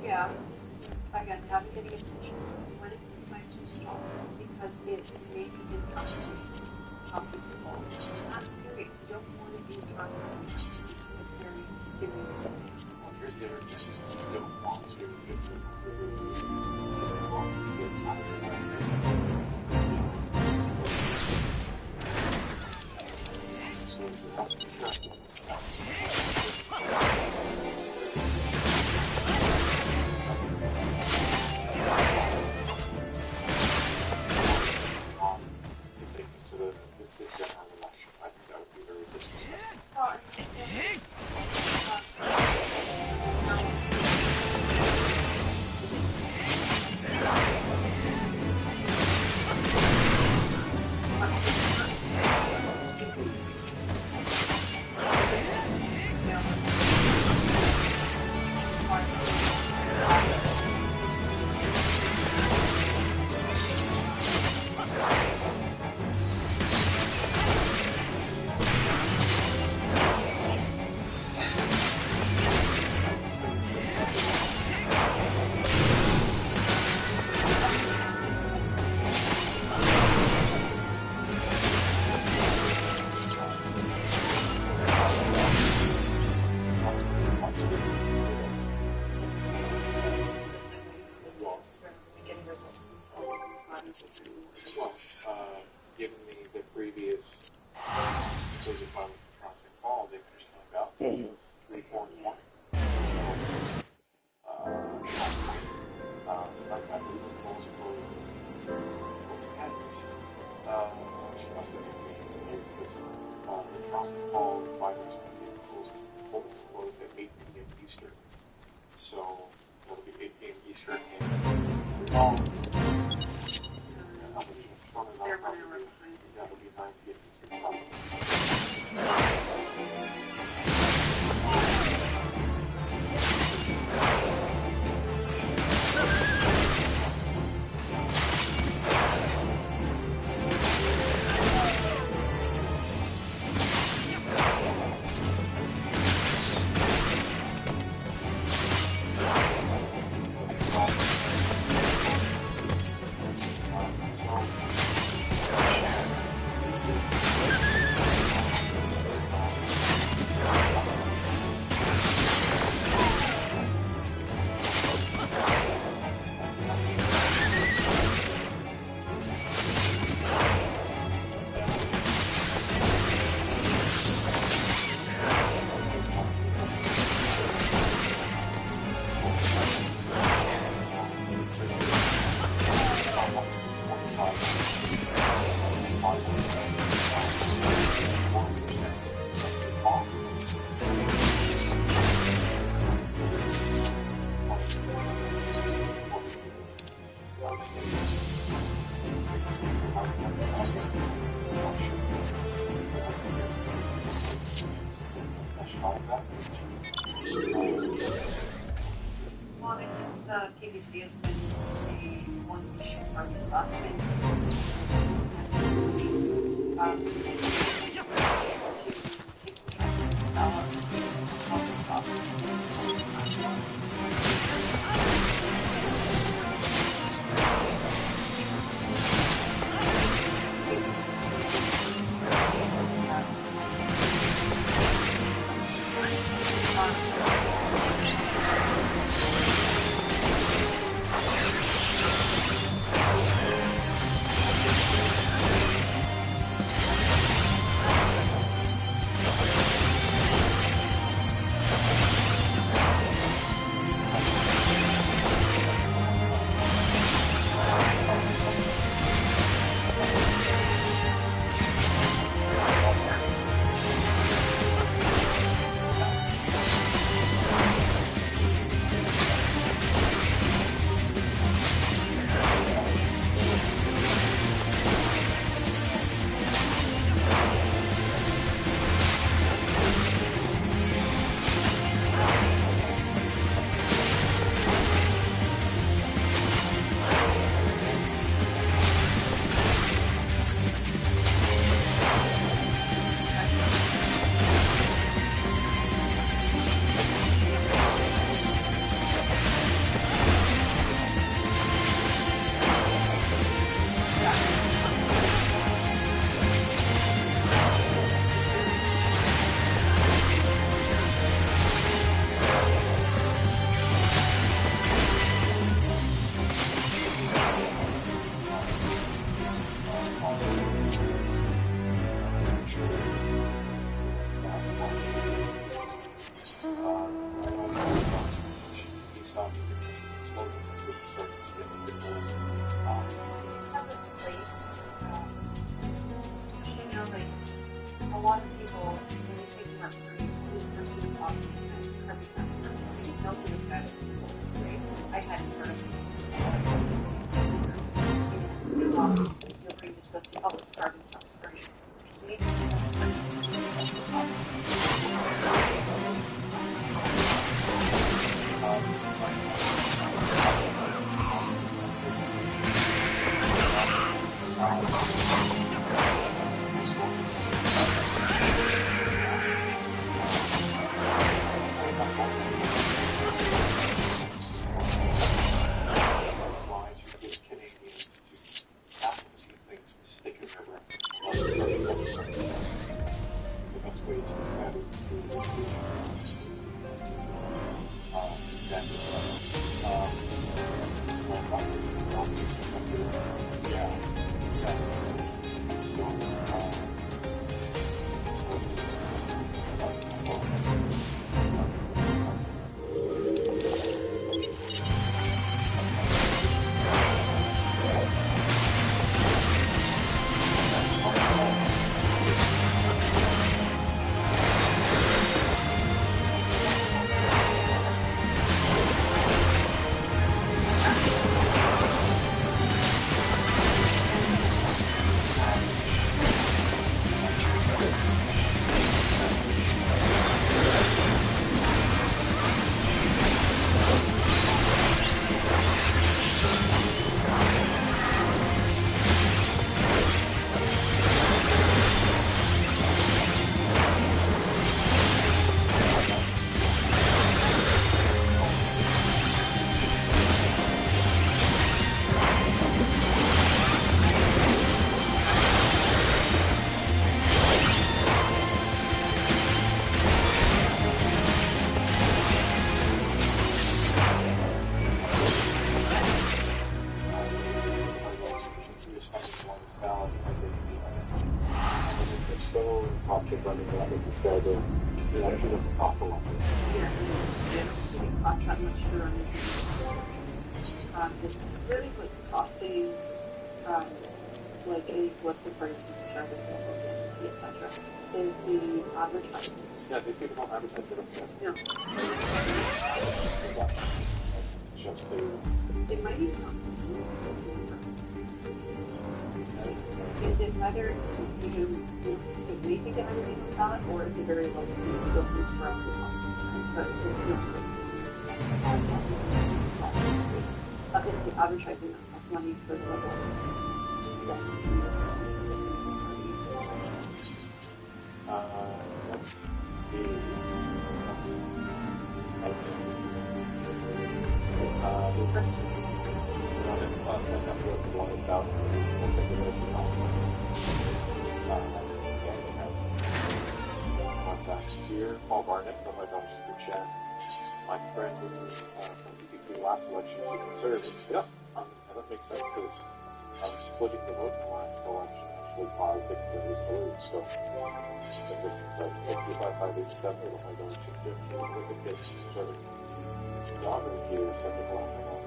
Yeah. Again, not getting attention when it's time to stop because it may be inconsequential. It's not serious. You don't want to be inconsequential. It's a very serious thing. Well, here's the other thing. You don't want to get to else for getting results until we've gotten to the Well, given the previous Surgeon Fund from St. Paul, they finished on about 3, 4, and 1. I believe the polls closed candidates. Across the Paul, 5 polls closed at 8 p.m. Eastern. So that'll be 8 p.m. Eastern and all. they're 1 hour behind. That will be 9 p.m. Eastern. Well, it's PBC has been the one issue for the last minute. communist country. Yeah. So, it's so popular running that it's got to, it actually doesn't cost a lot. It doesn't cost that much to run this. It's really what's costing, like any political party charges, etc. is the advertising. Yeah, these people don't advertise it upset. No. Just to... It might even not be small. It's either you need to get everything from that, or it's a very low fee for everyone. But it's not. It's the advertising that costs money for the liberals. Let's see. The press here, Paul Barnett from my daughter's super chat. My friend from the last election was conservative. Yeah, awesome. That makes sense because splitting the vote in the last election actually caused the conservatives to lose. So, if 55,587 with my daughter's super chat, look at this conservative. Dog review, second last time I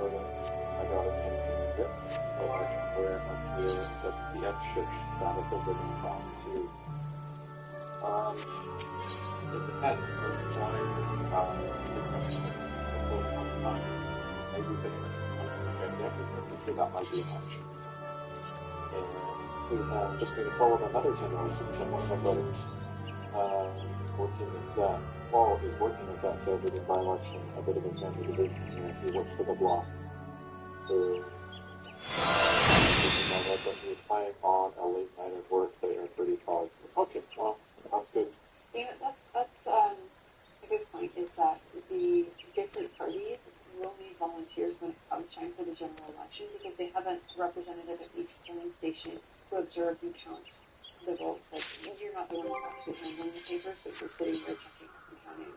got a name in zip, but I declare up here that the F-shift status of living from to it depends on why simple one time. Maybe the pandemic is making sure that might be an option. And we have just made a call of another generation from one of my brothers working with that. Paul is working with that within by-election, a bit of a family division, and he works for the block. So, but he was planning on a late night at work. They are pretty positive. Okay, well, that's good. Yeah, that's a good point, is that the different parties will need volunteers when it comes time for the general election, because they have a representative at each polling station who observes and counts the votes. Like, you're not the one who's actually handling the papers, but you're sitting there checking up and counting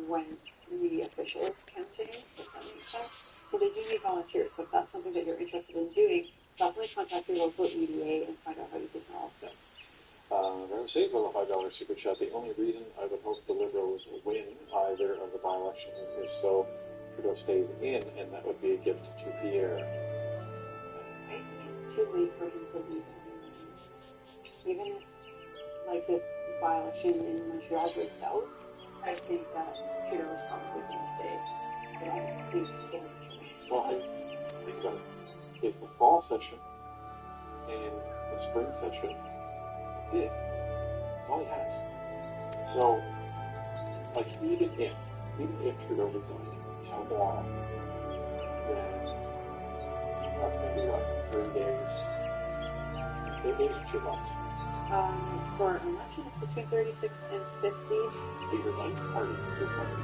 when the official is counting. Does that make sense? So they do need volunteers. So if that's something that you're interested in doing, definitely contact your local EDA and find out how you can help them. Save a $5 super chat. The only reason I would hope the Liberals win either of the by-election is so Trudeau stays in, and that would be a gift to Pierre. I think it's too late for him to leave. Even if, like, this by-election in Montreal goes south, I think that Trudeau is probably going to stay. But I don't think he has a choice. Well, think about it. It's the fall session and the spring session. That's it. That's all he has. So, like, even if Trudeau resigns tomorrow, then that's going to be like 3 days. 3 days or 2 months. For election, it's between 36 and 50. Either like party, your party,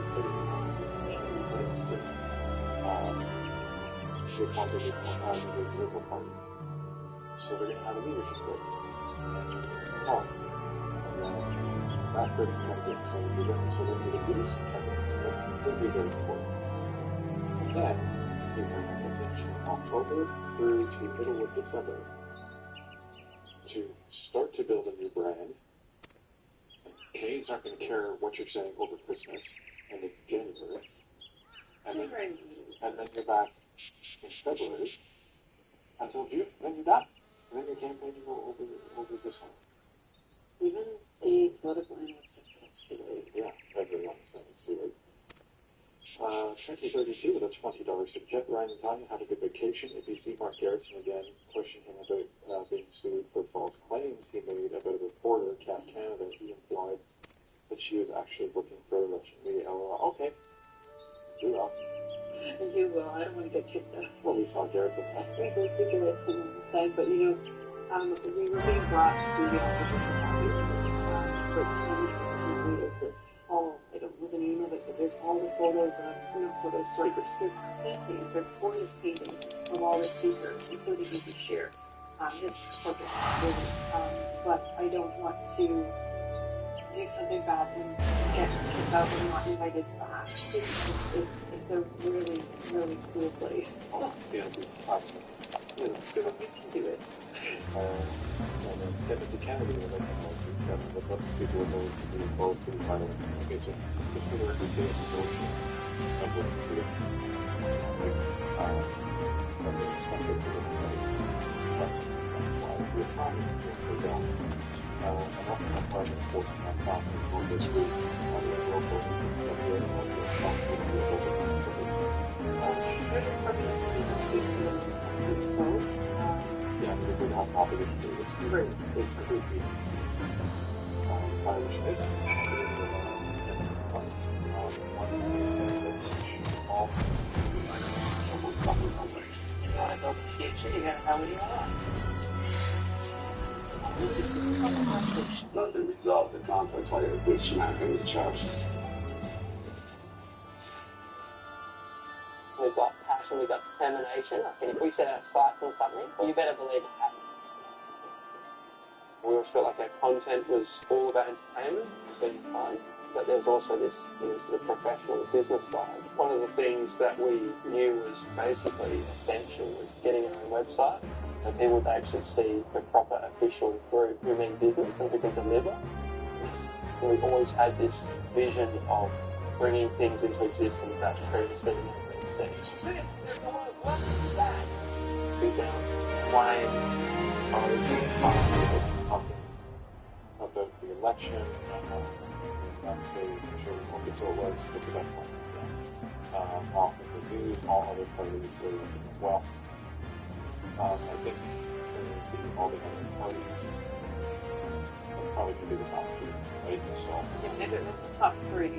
your students, your party, your political party. So they're going to have a leadership race. Oh, that group is going to get so they're going to do some kind of, that's going to be very important. And then, essentially October through to middle of December to start to build a new brand. Canadians aren't going to care what you're saying over Christmas and in January. And then you're back in February until June. Then you're done. And then you're campaigning over the summer. Even the political analyst says that's too late. Yeah, everyone says it's too late. 2032 with a $20 to jet. Ryan and Tanya have a good vacation. If you see Mark Garrison again pushing him about being sued for false claims he made about a reporter, Cat Canada, he implied that she was actually looking for the Russian media. Okay. Do that. You will. I don't want to get kicked out. Well, we saw Garrison. We go figure it some other side, but we were being brought to the opposition party. But there's this all, I don't know the name of it, but there's all the photos of, they're paintings, they're gorgeous paintings of all the speakers, including Easy Share. His portrait, but I don't want to do something bad and get kicked out and not invited back. It's a really, really cool place. Yeah, we can do it. And then get into Canada, we'd love to see the remote to be involved in the title. Okay, so just for the record, the notion of what to do. From the perspective of that's why we're trying to go down. And also not part of enforcing that confidence on this week on the local It's probably this week for the smoke. Yeah, because we have opposition to this. Great. It's a good meeting. Irish is points. One of the all almost double numbers. I go to the future, you gotta know what you want. This is just a couple of resolution. Let them resolve the conflict like a good smack in the chest. We've got passion, we've got determination. I think if we set our sights on something, you better believe it's happening. We always felt like our content was all about entertainment, being fun, but there was also this the professional business side. One of the things that we knew was basically essential was getting our own website, so people would actually see the proper official group who mean business and who can deliver. And we've always had this vision of bringing things into existence that previously never been seen. 2001, about the election, so it was the production off of the news, all other parties were as well. I think all the other parties probably could be the top three, right? So if it was the top three,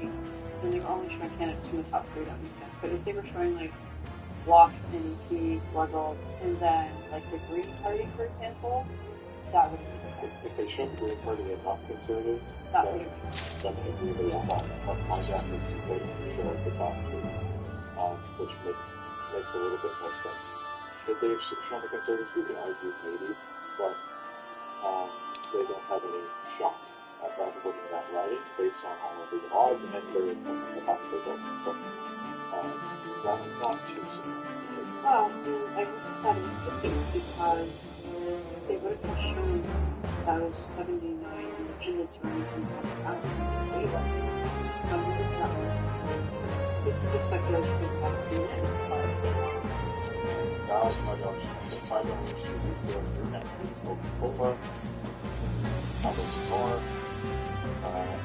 and they were only showing candidates from the top three, that makes sense. But if they were showing like Bloc, NDP, Liberals, and then like the Green Party, for example, that would make sense. If they showed the Green Party and not Conservatives, that would make sense. Then they really want my gap is supposed to show at the top three, which makes a little bit more sense. If they've shown the Conservatives, we can argue maybe, but they don't have any shot at that winning that riding based on all of the odds and their popular vote. So not too soon. Well, I would have thought it was the case because they would have shown those 79 independents running from Labour. So I wonder if that was. This is just speculation because I haven't seen it. Now, my gosh, the final issue is the Coca-Cola, probably more, and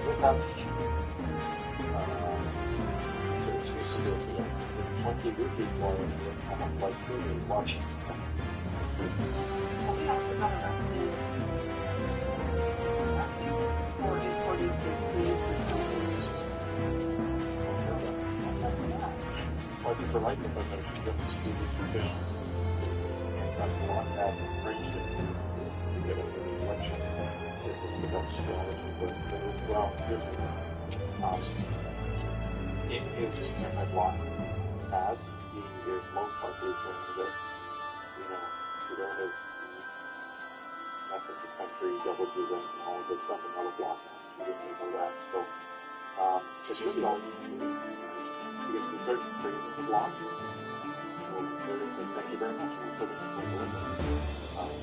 with us. So it's used to be 20 rupee for like TV watching. Something else about arrested or importing things Well, I like the fact that it's just TV film. And that's one has arranged it to get into the election. This is the best strategy, but well, here's the in his headline ads, he is most likely saying that, Trudeau has messed up this country, doubled your rent and all of this stuff, and now we're blocking it. He didn't know that. So, it's really all you can do. because the search for the block will be very so thank you very much. We'll put it in the window.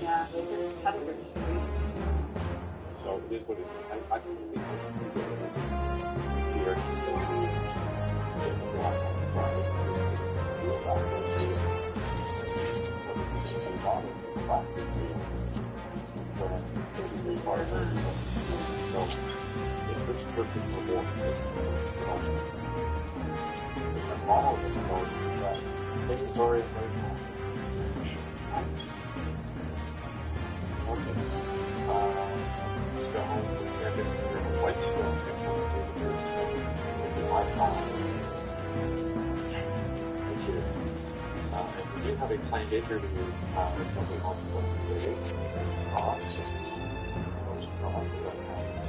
Yeah, they just had a registration. So it is what it is. I can believe it. Here, the block on the side is the block on the side. The bottom of the block is the part of it. So it's this person's reward. The model is the most that inventory is very common. Okay. So we're going to white stuff. If you have a planned interview or something on Wednesday, those cross that happens.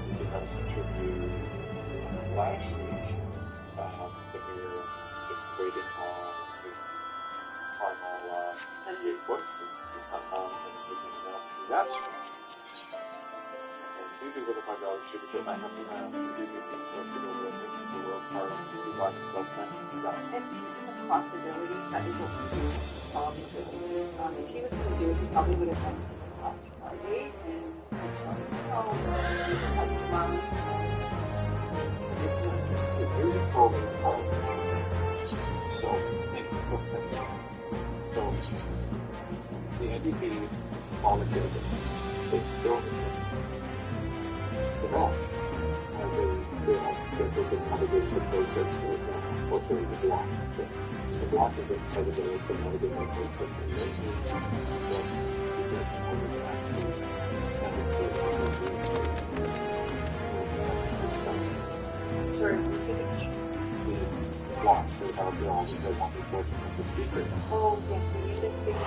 We did have an interview last week that we were just waiting on his final books and we can announce who that's from. And due to the $5 super chip, I have to ask if you think the world part of the life of that. And it's a possibility that it will be solved. If he was going to do it, he probably would have done this last Friday, and this Friday, he has some months. Here's a program called. So, the NDP is molecule is still the same. The wrong. As they have a good process for the block. The block is the president of the molecule Sorry, repeat it. The block, they have the all because one report of the speaker. Oh, yes, they need this speaker.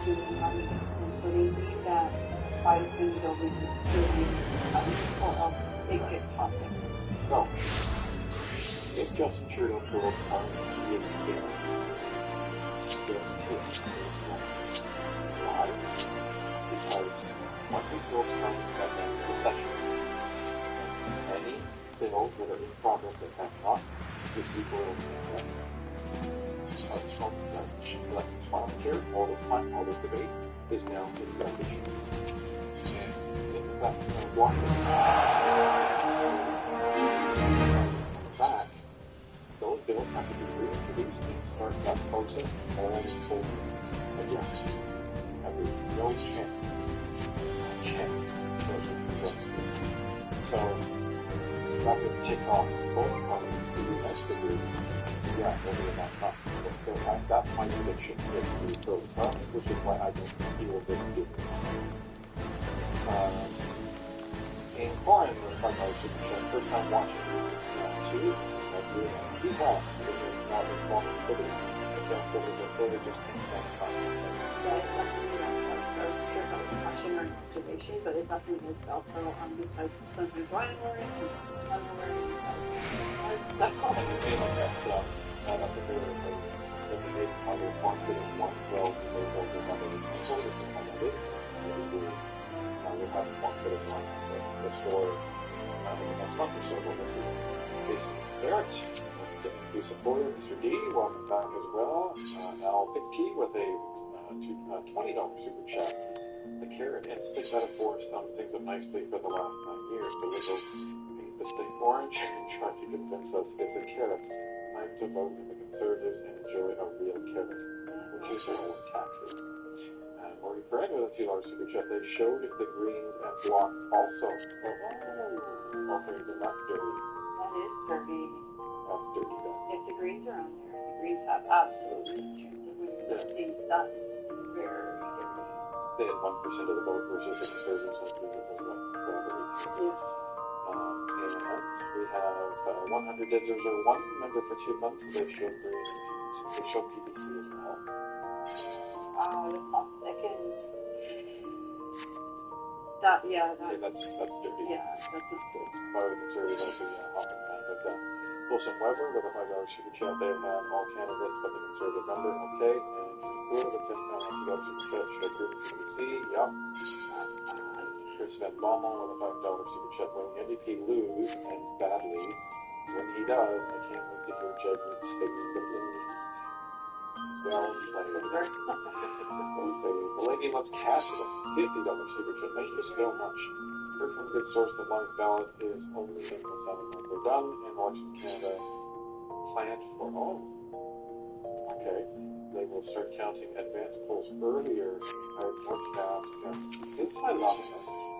And so they need that Biden's going to go with this or else it gets hostile. No. If Justin Trudeau pulled out, he is there. Yes, he is. Why? Because once he pulls out, that ends the session. Any bills that are in progress that have not received royal stamp it's from the elections volunteer, all this time, all this debate is now in garbage. And in fact, blocking back, those bills have to be reintroduced and start that process all over again. There's no chance. So that would take off both parties to do that to do. Yeah, over that time. So that's my prediction with the pro-term, which is why I don't think he will just do it. In Corin, we're talking about first time watching too. He has, because it's not responsibility. But then they just can't stand the concept. Yeah, it's definitely I was sure that was a question or an observation, but it definitely is Velcro because sometimes Ryan wore it, sometimes I'm wearing it. So, and you may look at that's a very good that they made other confident one, so they will remember the simple, this is how that is. We'll have confident one the store in the next month or so, but this is Jason Barrett. Let's get a new supporter, Mr. D, welcome back as well. Al Pitke with a $20 super chat. The carrot and stick metaphor sums things up nicely for the last 9 years. The liberals paint the stick orange and try to convince us it's a carrot. Time to vote in the Conservatives and enjoy a real carrot, which is their own taxes. Maureen Perrin with a $2 super chat. They showed the Greens and Blocks also. Oh, okay, then that's dirty. that is dirty. That's dirty then. If the Greens are on there, the Greens have absolutely no chance of winning those seats. That's very dirty. They had 1% of the vote versus the Conservatives and Greens as well. Yes. And we have 100 Dizzers or one member for 2 months. They showed Greens. They showed PBC as well. The top seconds. That's dirty. Yeah, that's dirty. Yeah, that's not good. By the Conservatives, also, Hawking Man, but Wilson Weber with a $5 super chat. They have all candidates but the Conservative member. Okay, and Cool with a $10 super chat. Should prove PBC. Yep. Chris Van Bommel with a $5 super chat. When the NDP lose, ends badly. When he does, I can't wait to hear judgment statement of well played. The lady loves cash with a $50 super chat. Thank you so much. Heard from a good source that Long's ballot is only in the 7 months they're done, and Elections Canada planned for okay. They will start counting advance polls earlier at Georgetown. It's my love of Canada.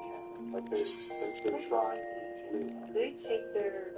Like they're trying to They take their